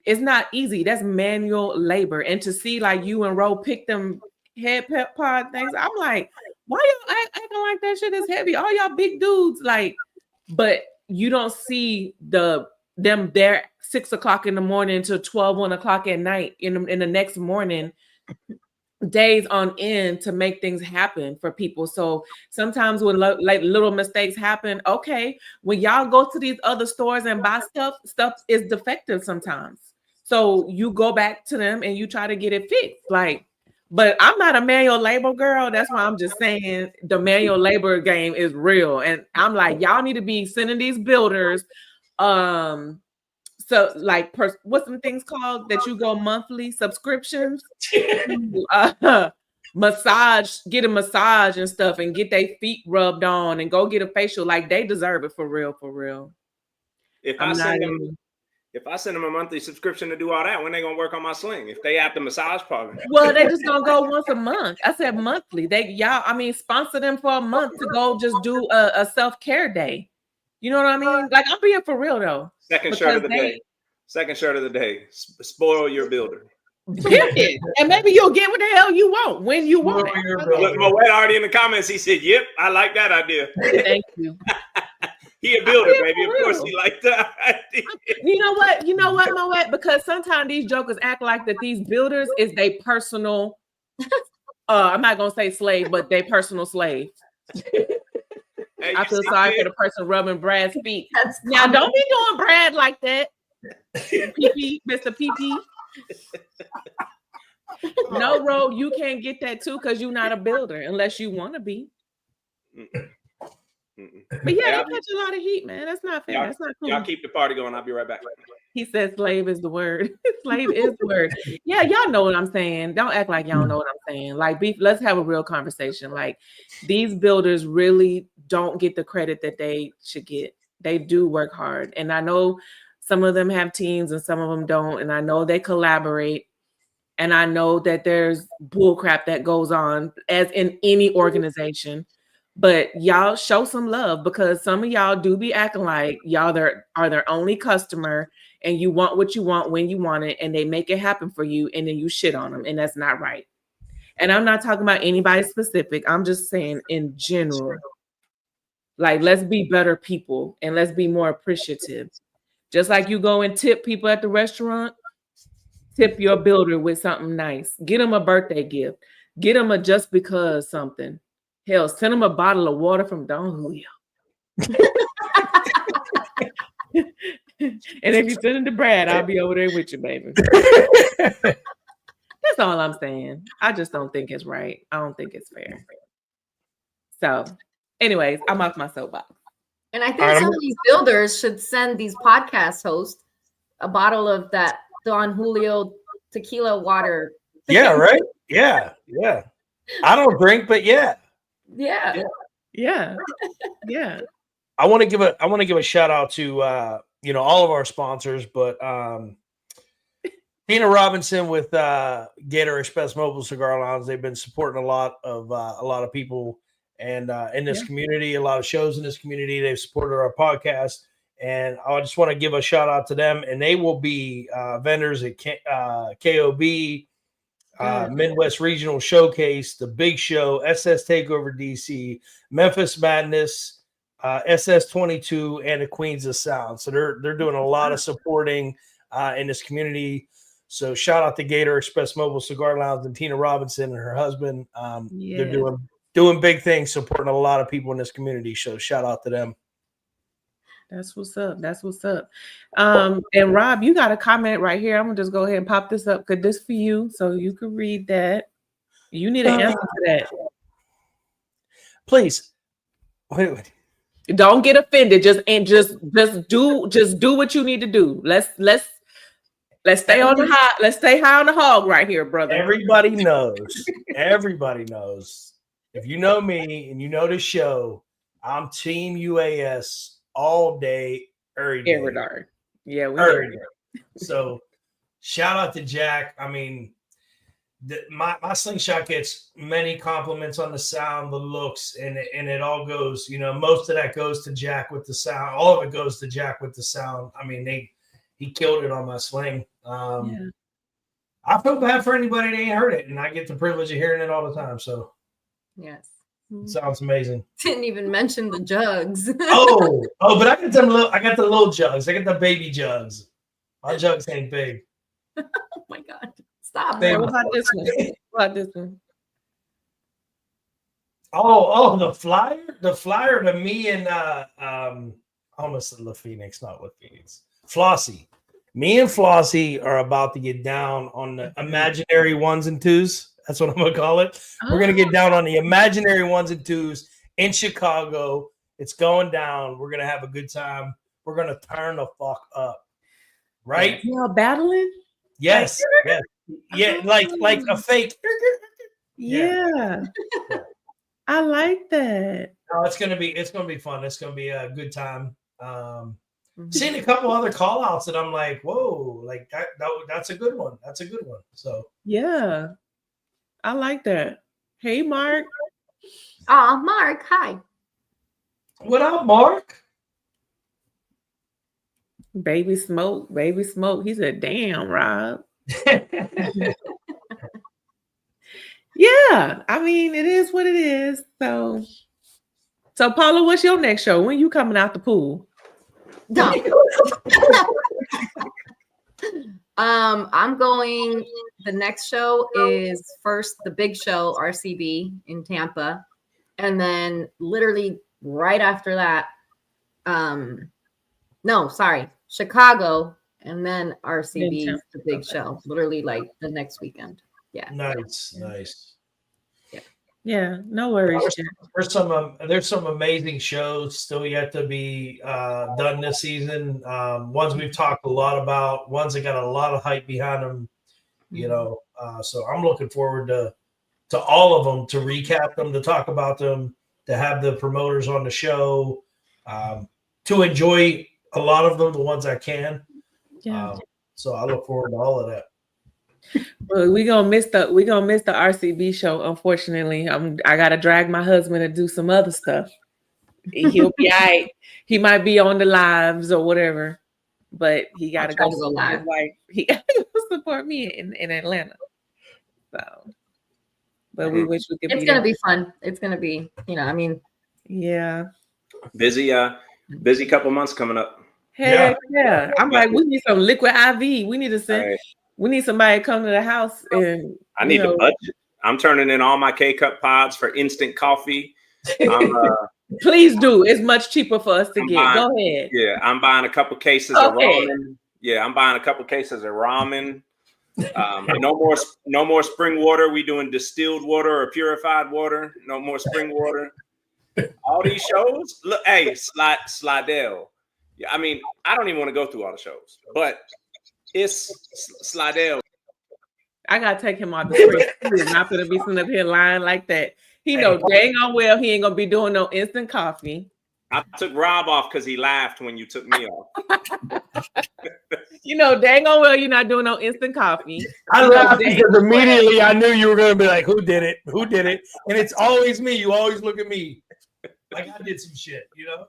it's not easy. That's manual labor. And to see like you and Ro pick them head pep pod things, I'm like, why y'all acting like that shit is heavy? All y'all big dudes, like, but you don't see them there 6 o'clock in the morning to 1 o'clock at night in the next morning, days on end to make things happen for people. So sometimes when like little mistakes happen, okay, when y'all go to these other stores and buy stuff is defective sometimes. So you go back to them and you try to get it fixed. Like, but I'm not a manual labor girl. That's why I'm just saying the manual labor game is real. And I'm like, y'all need to be sending these builders so like what's some things called that you go monthly subscriptions massage, get a massage and stuff and get their feet rubbed on and go get a facial. Like they deserve it for real. If I send them a monthly subscription to do all that, when they gonna work on my sling? If they have the massage parlor, well, they just gonna go once a month. I said monthly. Sponsor them for a month to go just do a self-care day. You know what I mean? Like I'm being for real though. Second shirt of the day. Spoil your builder. Period. And maybe you'll get what the hell you want when you want it. Look, Moet already in the comments. He said, "Yep, I like that idea." Thank you. He a builder, baby. Of course, he liked that idea. You know what, Moet? Because sometimes these jokers act like that these builders is they personal. I'm not gonna say slave, but they personal slave. Hey, I feel sorry for the person rubbing Brad's feet. Now, don't be doing Brad like that, PP, Mr. PP. No, Ro, you can't get that too because you're not a builder unless you want to be. But yeah, they catch a lot of heat, man. That's not fair. That's not cool. Y'all keep the party going. I'll be right back. He said slave is the word. Slave is the word. Yeah, y'all know what I'm saying. Don't act like y'all know what I'm saying. Like, let's have a real conversation. Like, these builders really don't get the credit that they should get. They do work hard. And I know some of them have teams and some of them don't. And I know they collaborate. And I know that there's bull crap that goes on as in any organization. But y'all show some love because some of y'all do be acting like y'all are their only customer and you want what you want when you want it and they make it happen for you and then you shit on them and that's not right. And I'm not talking about anybody specific. I'm just saying in general. Like, let's be better people and let's be more appreciative. Just like you go and tip people at the restaurant, tip your builder with something nice. Get them a birthday gift. Get them a just because something. Hell, send them a bottle of water from Don Julio. And if you send it to Brad, I'll be over there with you, baby. That's all I'm saying. I just don't think it's right. I don't think it's fair. So Anyways, I'm off my soapbox. And I think some of these builders should send these podcast hosts a bottle of that Don Julio tequila water. Yeah, right? Yeah. I don't drink, but yeah. Yeah. I want to give a shout out to all of our sponsors, but Tina Robinson with Gator Express Mobile Cigar Lounge. They've been supporting a lot of people and in this community, a lot of shows in this community. They've supported our podcast, and I just want to give a shout out to them. And they will be vendors at KOB, Midwest Regional Showcase, The Big Show, SS Takeover DC, Memphis Madness, SS22, and the Queens of Sound. So they're doing a lot of supporting in this community. So shout out to Gator Express Mobile Cigar Lounge and Tina Robinson and her husband. They're doing big things, supporting a lot of people in this community. So shout out to them. That's what's up. And Rob, you got a comment right here. I'm gonna just go ahead and pop this up because this for you, so you can read that. You need an answer to that. Please. Wait. Don't get offended. Just do what you need to do. Let's stay on the high. Let's stay high on the hog right here, brother. Everybody knows. If you know me and you know the show, I'm Team UAS all day, every day. Every day. So shout out to Jack. I mean, my slingshot gets many compliments on the sound, the looks, and it all goes, most of that goes to Jack with the sound. All of it goes to Jack with the sound. I mean, he killed it on my sling. I feel bad for anybody that ain't heard it, and I get the privilege of hearing it all the time. So yes, it sounds amazing. Didn't even mention the jugs. But I got the little jugs. I got the baby jugs. My jugs ain't big. Oh my God. Stop. What about this one? Oh, the flyer to me and almost La Phoenix, not La Phoenix. Flossie. Me and Flossie are about to get down on the imaginary ones and twos. That's what I'm gonna call it. We're gonna get down on the imaginary ones and twos in Chicago. It's going down. We're gonna have a good time. We're gonna turn the fuck up. Right? Y'all battling? Yes. Yeah, like a fake. Yeah. I like that. No, it's gonna be fun. It's gonna be a good time. Seen a couple other call outs that I'm like, whoa, like that's a good one. That's a good one. So yeah, I like that. Hey, Mark. Mark, hi. What up, Mark? Baby smoke. He said, damn, Rob. Yeah, I mean, it is what it is. So Paula, what's your next show? When you coming out the pool? No. I'm going. The next show is first the Big Show RCB in Tampa, and then literally right after that, Chicago, and then RCB the Big Show. Literally like the next weekend. Yeah. Nice. Yeah, no worries. There's some amazing shows still yet to be done this season. Ones we've talked a lot about, ones that got a lot of hype behind them. So I'm looking forward to all of them, to recap them, to talk about them, to have the promoters on the show, to enjoy a lot of them, the ones I can. So I look forward to all of that. Well, we gonna miss the RCB show. Unfortunately, I gotta drag my husband to do some other stuff. He'll be all right. He might be on the lives or whatever, but he gotta go live. He gotta go support me in Atlanta. So, but we wish we could. It's gonna be fun. It's gonna be, yeah. Busy couple months coming up. Heck yeah. I'm like, we need some liquid IV. We need to send. Right. We need somebody to come to the house and. I need the budget. I'm turning in all my K-Cup pods for instant coffee. Please do. It's much cheaper for us to get. Go ahead. Yeah, I'm buying a couple cases of ramen. Yeah, I'm buying a couple cases of ramen. No more spring water. We doing distilled water or purified water. No more spring water. All these shows. Look, hey, Slidell. Yeah, I mean, I don't even want to go through all the shows, but it's Slidell. I gotta take him off the screen. He's not gonna be sitting up here lying like that. He know dang on well he ain't gonna be doing no instant coffee. I took Rob off because he laughed when you took me off. You know dang on well you're not doing no instant coffee. I laughed because immediately I knew you were gonna be like, "Who did it? Who did it?" And it's always me. You always look at me like I did some shit, you know.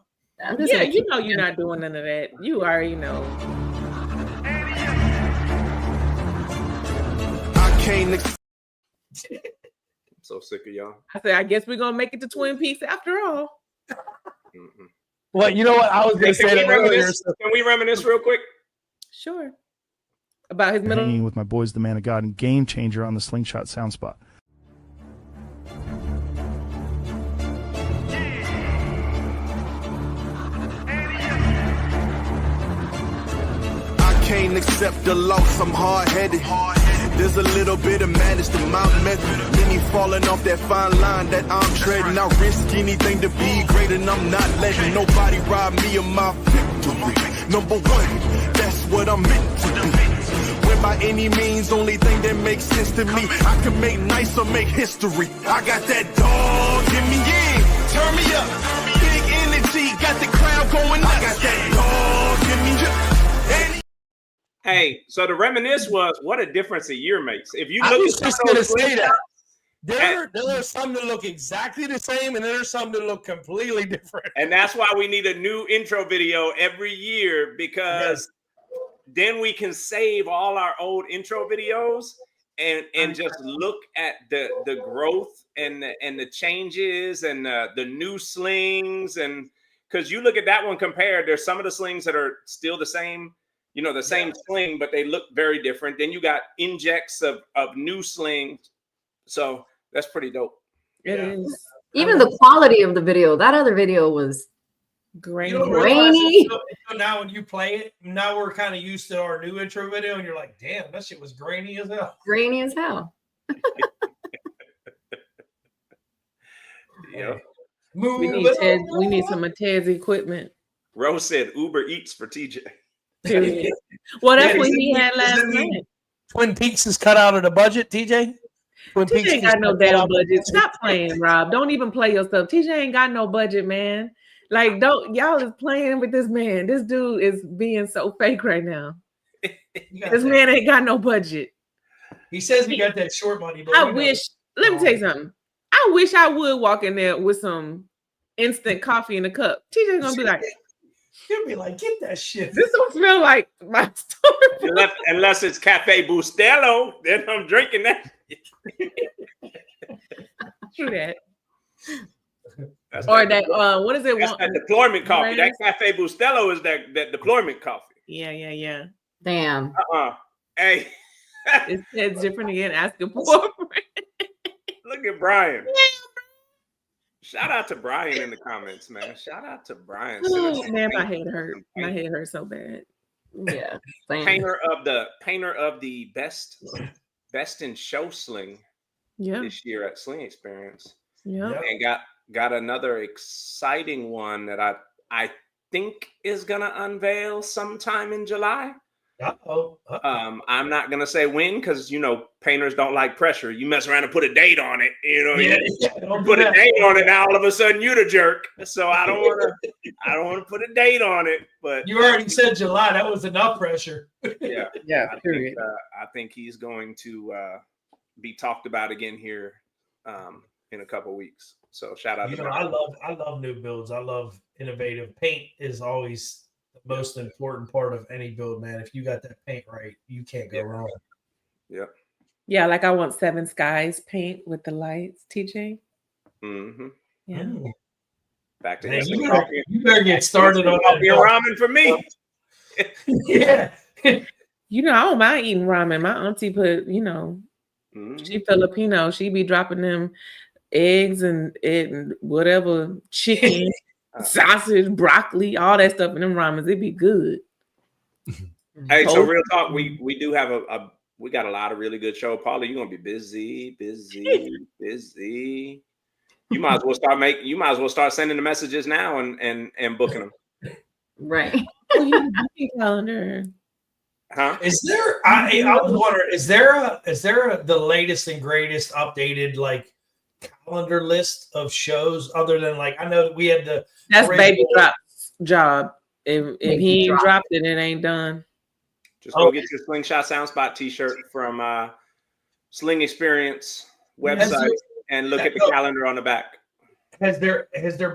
Yeah, you know you're not doing none of that. You already know. I'm so sick of y'all. I said, I guess we're gonna make it to Twin Peaks after all. Well, you know what? I was gonna say that earlier. Can we reminisce real quick? Sure. About his middle. Hanging with my boys, the Man of God, and Game Changer on the Slingshot Sound Spot. I can't accept the loss, I'm hard-headed. There's a little bit of madness to my method. Many falling off that fine line that I'm treading. I risk anything to be great, and I'm not letting nobody rob me of my victory. Number one, that's what I'm meant to do. When by any means, only thing that makes sense to me, I can make nice or make history. I got that dog in me, yeah. Turn me up. Big energy, got the crowd going nuts. I got that dog in me, yeah. Hey, so the reminisce was what a difference a year makes. If you I look was at just gonna say that. There are some that look exactly the same, and there are some that look completely different. And that's why we need a new intro video every year, because then we can save all our old intro videos and just look at the growth and the changes and the new slings. And because you look at that one compared, there's some of the slings that are still the same, you know, the same sling, but they look very different. Then you got injects of new slings. So that's pretty dope. It is. Even the quality of the video, that other video was grainy. You don't realize it until now when you play it. Now we're kind of used to our new intro video, and you're like, "Damn, that shit was grainy as hell." Grainy as hell. Yeah. We need some of Ted's equipment. Rose said Uber Eats for TJ. Period. Well, that's what he had last night. Twin Peaks is cut out of the budget, TJ. Twin TJ ain't got no damn budget. Stop playing, Rob. Don't even play yourself. TJ ain't got no budget, man. Like, don't y'all is playing with this man. This dude is being so fake right now. This man ain't got no budget. He says he got that short money, but I wish. Let me tell you something. I wish I would walk in there with some instant coffee in a cup. TJ's gonna be like, he'll be like, "Get that shit." This don't smell like my store. Unless it's Cafe Bustelo, then I'm drinking that. True that. That's or that what is it? That's that deployment coffee. That Cafe Bustelo is that deployment coffee. Yeah. Damn. Hey. it's different again. Asking for a friend. Look at Brian. Shout out to Brian in the comments, man. Shout out to Brian. Oh, man, my head hurt. My head hurt so bad. Yeah. Painter of the best in show sling this year at Sling Experience. Yeah. And got another exciting one that I think is gonna unveil sometime in July. I'm not gonna say when, because you know painters don't like pressure. You mess around and put a date on it, you know. You put a date on it, now all of a sudden you're the jerk. So I don't want to put a date on it. But you already said July. That was enough pressure. Yeah. Period. I think he's going to be talked about again here in a couple weeks. So shout out to I love new builds. I love innovative. Paint is always the most important part of any build, man. If you got that paint right, you can't go wrong. Yep. Yeah, like I want Seven Skies paint with the lights, TJ. Mm-hmm. Yeah. Back to you better get started on that. Ramen for me. Yeah. You know, I don't mind eating ramen. My auntie put, she Filipino. She be dropping them eggs and whatever, chicken, sausage, broccoli, all that stuff in them ramens. It'd be good. Hey, so real talk, we do have we got a lot of really good show. Paula, you're gonna be busy. You might as well start sending the messages now and booking them. Right. Oh, you have a booking calendar. Huh? Is there? I was wondering. Is there the latest and greatest updated like calendar list of shows other than like I know that we had the That's original- Baby Drop's job. If Baby he ain't Drop. dropped it, it ain't done. Just go get your Slingshot Soundspot T-shirt from Sling Experience website and look at the calendar on the back. Has there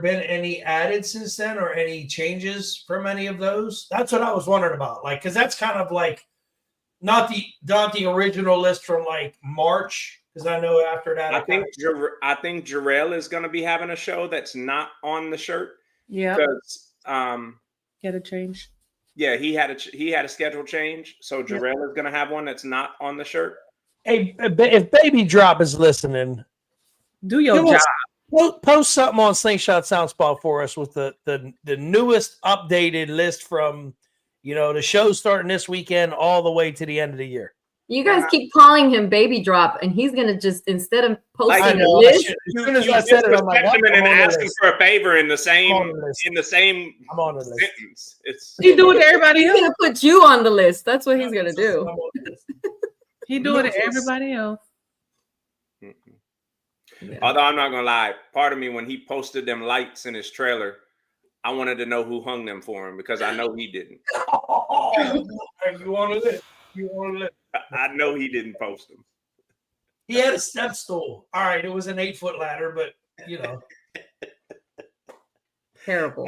been any added since then or any changes from any of those? That's what I was wondering about. Like, because that's kind of like not the original list from like March. Because I know after that, I think Jarrell is going to be having a show that's not on the shirt. Yeah. Because Get a change. yeah, he had a schedule change. So Jarrell is going to have one that's not on the shirt. Hey, if Baby Drop is listening, do your job. Post something on Slingshot Soundspot for us with the newest updated list from the show starting this weekend all the way to the end of the year. You guys keep calling him Baby Drop, and he's gonna just instead of posting I a know, list. As soon as I said it, I'm like, Respect him and I'm on the ask him list. for a favor in the same I'm on the list. sentence. It's He do it to everybody He's else. gonna put you on the list. That's what he's gonna do. He do it to everybody else. Although I'm not gonna lie, part of me when he posted them lights in his trailer, I wanted to know who hung them for him because I know he didn't. You wanted it. You wanted it. I know he didn't post them. He had a step stool. All right, it was an 8-foot ladder, but Terrible.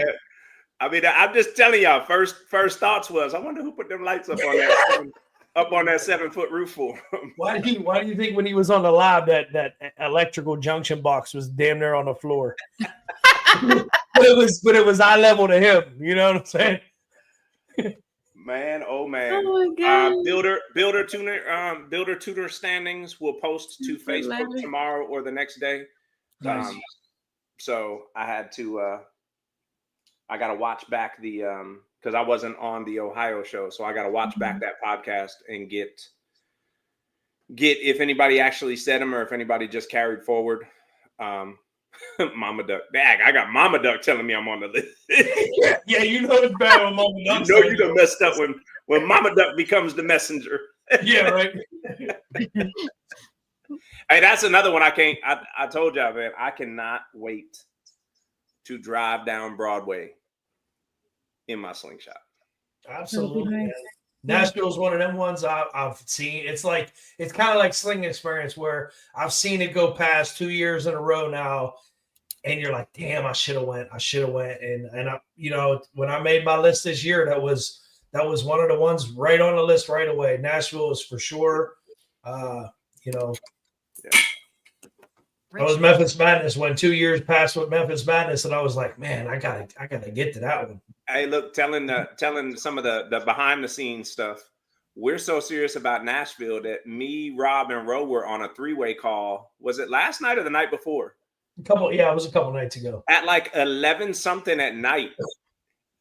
I mean, I'm just telling y'all. First thoughts was, I wonder who put them lights up on that 7-foot roof for him. Why do you think when he was on the live that electrical junction box was damn near on the floor? but it was eye level to him. You know what I'm saying? Man, oh man. Oh my God. Builder tutor standings will post to Facebook tomorrow or the next day. Nice. So I had to I gotta watch back the because I wasn't on the Ohio show, so I gotta watch back that podcast and get if anybody actually said them or if anybody just carried forward. Mama Duck. Dag, I got Mama Duck telling me I'm on the list. yeah, you know it's bad when Mama Duck. You know you done messed up when Mama Duck becomes the messenger. Yeah, right. Hey, that's another one I can't. I told y'all, man, I cannot wait to drive down Broadway in my Slingshot. Absolutely. Man. Nashville's one of them ones I've seen. It's kind of like Sling Experience where I've seen it go past 2 years in a row now, and you're like, damn, I should have went. And I, when I made my list this year, that was one of the ones right on the list right away. Nashville is for sure. That was Memphis Madness when 2 years passed with Memphis Madness, and I was like, man, I gotta get to that one. Hey, look, telling some of the behind the scenes stuff. We're so serious about Nashville that me, Rob, and Ro were on a 3-way call. Was it last night or the night before? It was a couple nights ago. At like 11 something at night,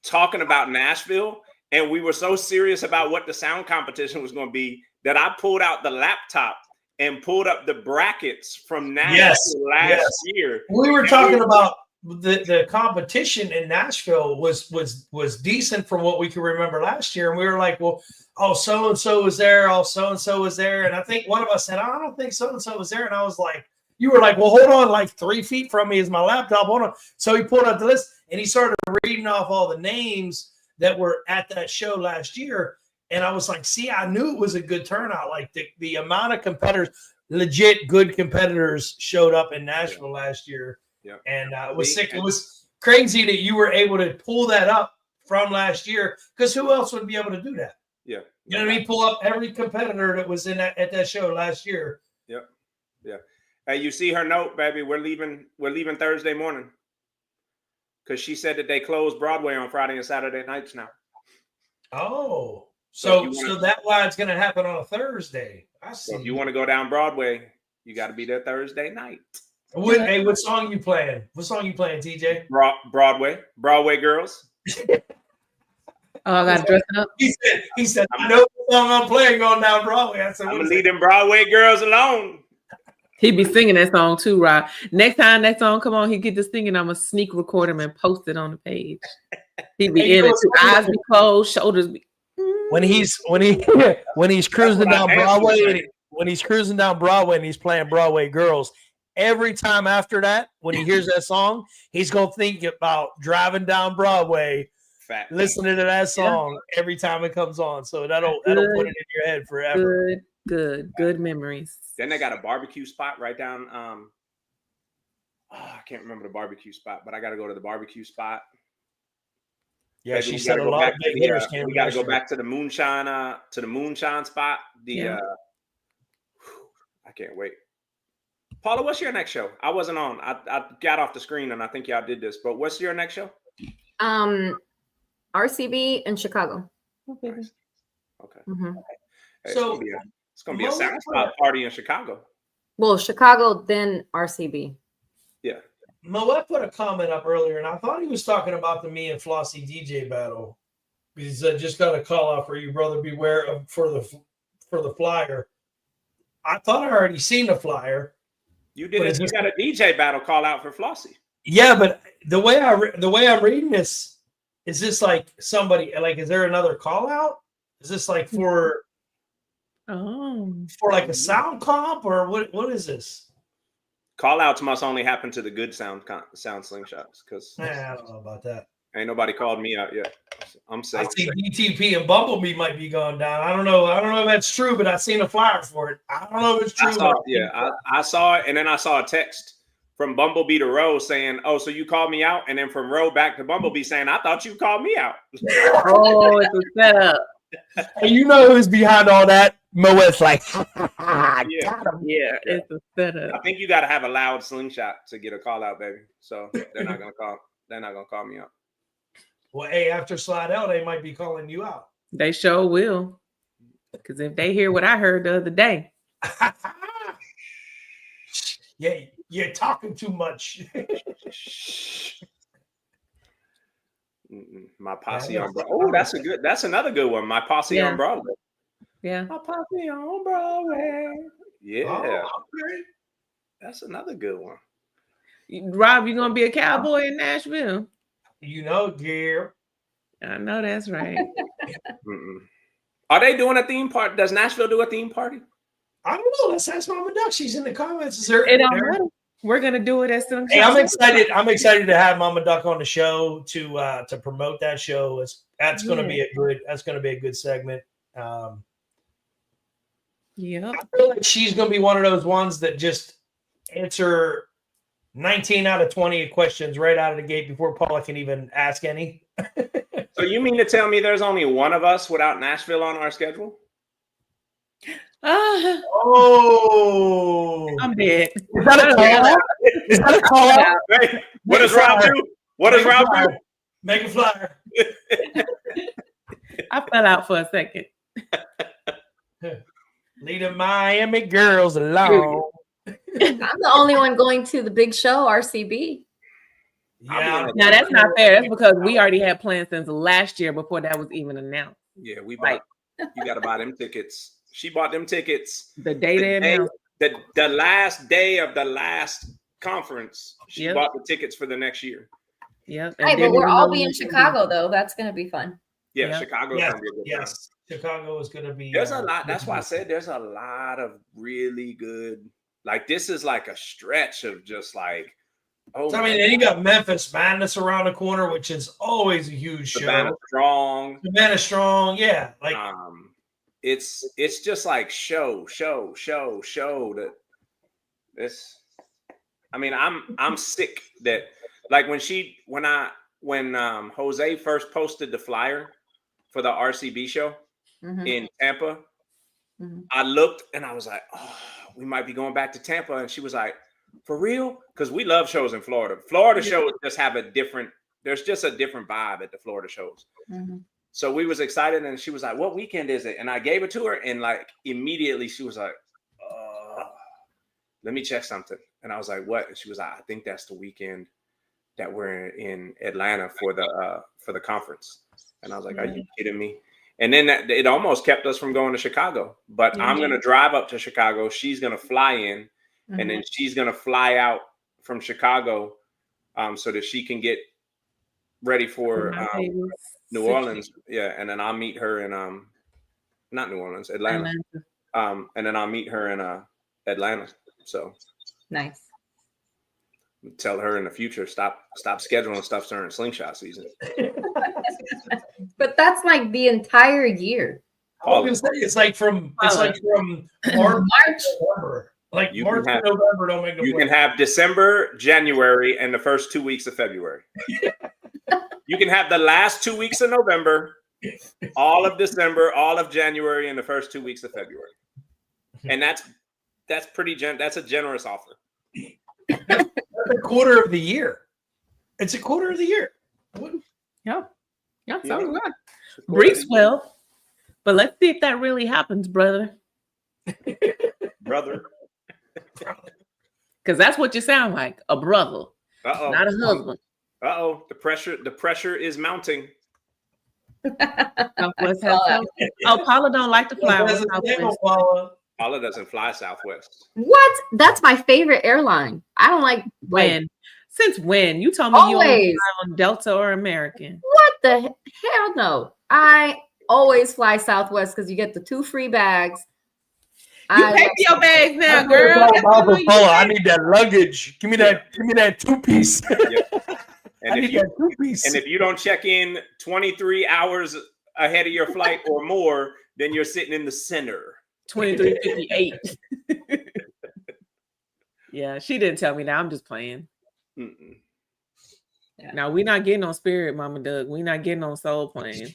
talking about Nashville, and we were so serious about what the sound competition was going to be that I pulled out the laptop and pulled up the brackets from Nashville last year. We were talking about the competition in Nashville was decent from what we can remember last year, and we were like, well, so and so was there, so and so was there, and I think one of us said, I don't think so and so was there, and I was like, you were like, well, hold on, like 3 feet from me is my laptop. Hold on. So he pulled up the list and he started reading off all the names that were at that show last year. And I was like, see, I knew it was a good turnout. Like the amount of competitors, legit good competitors showed up in Nashville last year. Yeah. And it was sick. It was crazy that you were able to pull that up from last year, because who else would be able to do that? Yeah. You know what I mean? Pull up every competitor that was at that show last year. Yep. Yeah. Hey, you see her note, baby. We're leaving Thursday morning. Because she said that they close Broadway on Friday and Saturday nights now. Oh. So that's why it's gonna happen on a Thursday. I see. So if you want to go down Broadway, you got to be there Thursday night. What song you playing? What song you playing, TJ? Broadway Girls. Oh, I got dressing up. He said, I know what song I'm playing on down Broadway. I said, I'm gonna leave them Broadway girls alone. He be singing that song too, Rob. Next time that song come on, he get to singing. I'm gonna sneak record him and post it on the page. He be Hey, in you know it. what's Too. funny? Eyes be closed, shoulders be. When he's cruising down Broadway, when he's cruising down Broadway and he's playing Broadway girls, every time after that, when he hears that song, he's gonna think about driving down Broadway, listening to that song every time it comes on. So that'll put it in your head forever. Good memories. Then they got a barbecue spot right down. I can't remember the barbecue spot, but I got to go to the barbecue spot. Yeah, Maybe she we said gotta a go lot back of to big the, hitters came we got to go last year. back to the moonshine spot. I can't wait. Paula, what's your next show? I wasn't on. I got off the screen and I think y'all did this, but what's your next show? RCB in Chicago. Okay. Mhm. Hey, So, it's gonna be a sound spot party in Chicago. Well, Chicago, then RCB. Yeah. Moet put a comment up earlier, and I thought he was talking about the me and Flossie DJ battle. He said, "Just got a call out for you, brother. Beware of for the flyer." I thought I already seen the flyer. You did it. You got a DJ battle call out for Flossie. Yeah, but the way I'm reading this, is this like somebody like? Is there another call out? Is this like for like a sound comp or what? What is this? Call outs must only happen to the good sound slingshots because I don't know about that. Ain't nobody called me out yet. I'm I safe. see DTP and Bumblebee might be going down. I don't know. I don't know if that's true, but I seen a flyer for it. I don't know if it's true. I saw it, and then I saw a text from Bumblebee to Rose saying, "Oh, so you called me out," and then from Rose back to Bumblebee saying, "I thought you called me out." Oh, it's a setup. And you know who's behind all that? Moet like, yeah, it's a setup. I think you got to have a loud slingshot to get a call out, baby. So they're not gonna call me out. Well, hey, after Slidell, they might be calling you out. They sure will. Because if they hear what I heard the other day. Yeah, you're talking too much. My posse on Broadway. Oh, that's another good one. My posse on Broadway. Yeah. My posse on Broadway. Yeah. Oh, okay. That's another good one. Rob, you gonna be a cowboy in Nashville? You know, dear. I know that's right. Are they doing a theme party? Does Nashville do a theme party? I don't know. Let's ask Mama Duck. She's in the comments. Is there, it don't matter. We're gonna do it as soon as. Hey, I'm excited. I'm excited to have Mama Duck on the show to promote that show. That's going to be a good segment. Yeah, I feel like she's going to be one of those ones that just answer 19 out of 20 questions right out of the gate before Paula can even ask any. So you mean to tell me there's only one of us without Nashville on our schedule? Oh, I'm dead. Is that a call out? Is that a call out? Hey, what does Rob do? What does Rob do? Make a flyer. I fell out for a second. Leave the Miami girls alone. I'm the only one going to the big show, RCB. Yeah. Now that's not fair. That's because we already had plans since last year before that was even announced. Yeah, we bought. You got to buy them tickets. She bought them tickets the day they announced. The last day of the last conference. She bought the tickets for the next year. Yep. Hey, but we'll all be in Chicago though. That's gonna be fun. Yeah, Chicago's gonna be a good time. Chicago is gonna be. There's a lot. That's why I said there's a lot of really good. Like this is like a stretch of just like. Oh, so, I mean, and you got Memphis Madness around the corner, which is always a huge show. Savannah Strong, yeah. Like, it's just like show. That this, I mean, I'm sick that like when Jose first posted the flyer for the RCB show in Tampa, I looked and I was like, oh, we might be going back to Tampa, and she was like, for real? Because we love shows in Florida. Florida shows just have there's just a different vibe at the Florida shows. So we was excited, and she was like, what weekend is it? And I gave it to her, and like immediately she was like, let me check something. And I was like, what? And she was like, I think that's the weekend that we're in Atlanta for the conference. And I was like, are you kidding me? And then it almost kept us from going to Chicago. But I'm going to drive up to Chicago. She's going to fly in. and then she's gonna fly out from Chicago, so that she can get ready for New Orleans. Yeah, and then I'll meet her in not New Orleans, Atlanta. And then I'll meet her in Atlanta. So nice. Tell her in the future, stop scheduling stuff during slingshot season. But that's like the entire year. I was gonna say it's like from March to November. Like March to November don't make no You can have December, January, and the first 2 weeks of February. You can have the last 2 weeks of November, all of December, all of January, and the first 2 weeks of February. And that's that's a generous offer. That's a quarter of the year. It's a quarter of the year. Yeah, sounds good. Brees will, but let's see if that really happens, brother. Brother. Because that's what you sound like, a brother, not a husband. The pressure is mounting. Southwest has Paula don't like to fly with Southwest. Paula doesn't fly Southwest. What? That's my favorite airline. I don't like when. Since when? You told me you only fly on Delta or American. What the hell? No, I always fly Southwest because you get the 2 free bags. You pack your bags now, girl. I need that luggage. Give me that 2-piece. And if you don't check in 23 hours ahead of your flight or more, then you're sitting in the center. 23:58. Yeah, she didn't tell me that. I'm just playing. Yeah. Now we're not getting on Spirit, Mama Doug. We're not getting on Soul Plane.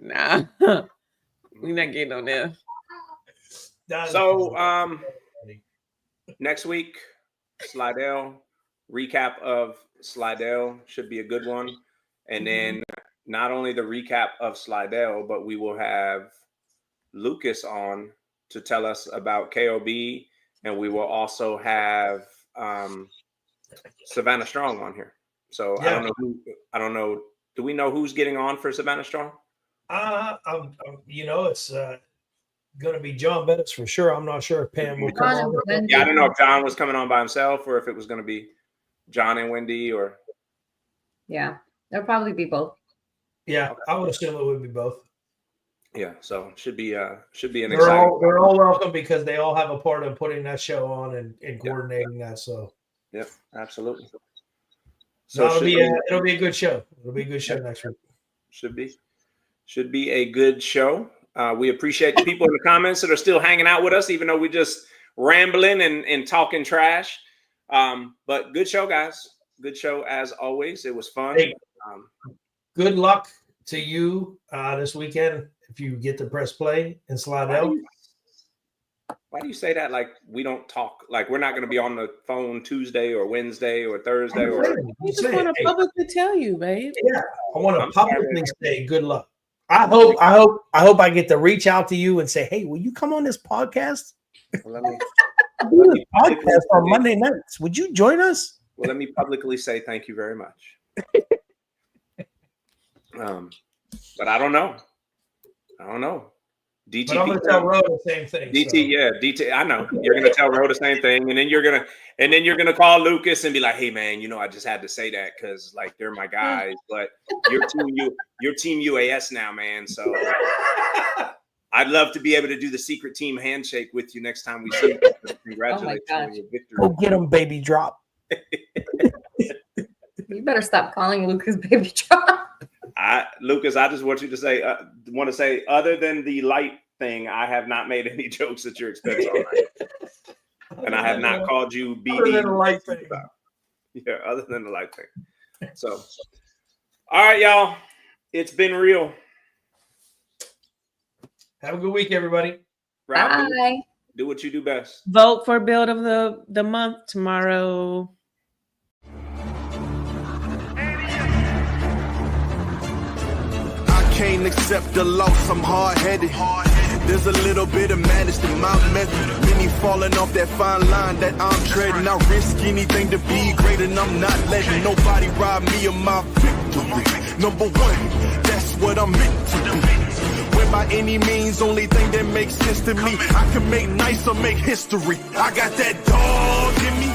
Nah, we're not getting on there. So next week, Slidell, recap of Slidell should be a good one. And then not only the recap of Slidell, but we will have Lucas on to tell us about KOB, and we will also have Savannah Strong on here. So yeah. I don't know. Do we know who's getting on for Savannah Strong? It's going to be John Bettis for sure. I'm not sure if Pam will come on. Yeah, I don't know if John was coming on by himself or if it was going to be John and Wendy or. Yeah, there'll probably be both. Yeah, I would assume it would be both. Yeah, so should be an exciting. They're all welcome because they all have a part in putting that show on and coordinating that. So. Yep, absolutely. So it'll be a good show. It'll be a good show next week. Should be a good show. We appreciate the people in the comments that are still hanging out with us, even though we're just rambling and talking trash. But good show, guys. Good show as always. It was fun. Hey, good luck to you this weekend if you get to press play and slide out. Why do you say that? Like we don't talk. Like we're not going to be on the phone Tuesday or Wednesday or Thursday. We just want to publicly tell you, babe. Yeah, I want to publicly say good luck. I hope I get to reach out to you and say, hey, will you come on this podcast? Let me podcast on Monday nights. Would you join us? Well, let me publicly say thank you very much. But I don't know. DT, but I'm gonna tell Ro the same thing. DT. I know you're gonna tell Ro the same thing, and then you're gonna call Lucas and be like, "Hey, man, I just had to say that because like they're my guys, but you're team UAS now, man. So I'd love to be able to do the secret team handshake with you next time we see you. Congratulations on your victory. Go get him, baby drop. You better stop calling Lucas baby drop. Lucas, I just want you to say, other than the light thing, I have not made any jokes at your expense all night. And I have not called you BD. Other than the light thing. Yeah, other than the light thing. So, all right, y'all. It's been real. Have a good week, everybody. Rob, bye. Do what you do best. Vote for Build of the Month tomorrow. Can't accept the loss, I'm hard-headed. There's a little bit of madness to my method. Many falling off that fine line that I'm treading. I risk anything to be great, and I'm not letting nobody rob me of my victory. Number one, that's what I'm meant to do. When by any means, only thing that makes sense to me, I can make nice or make history. I got that dog in me.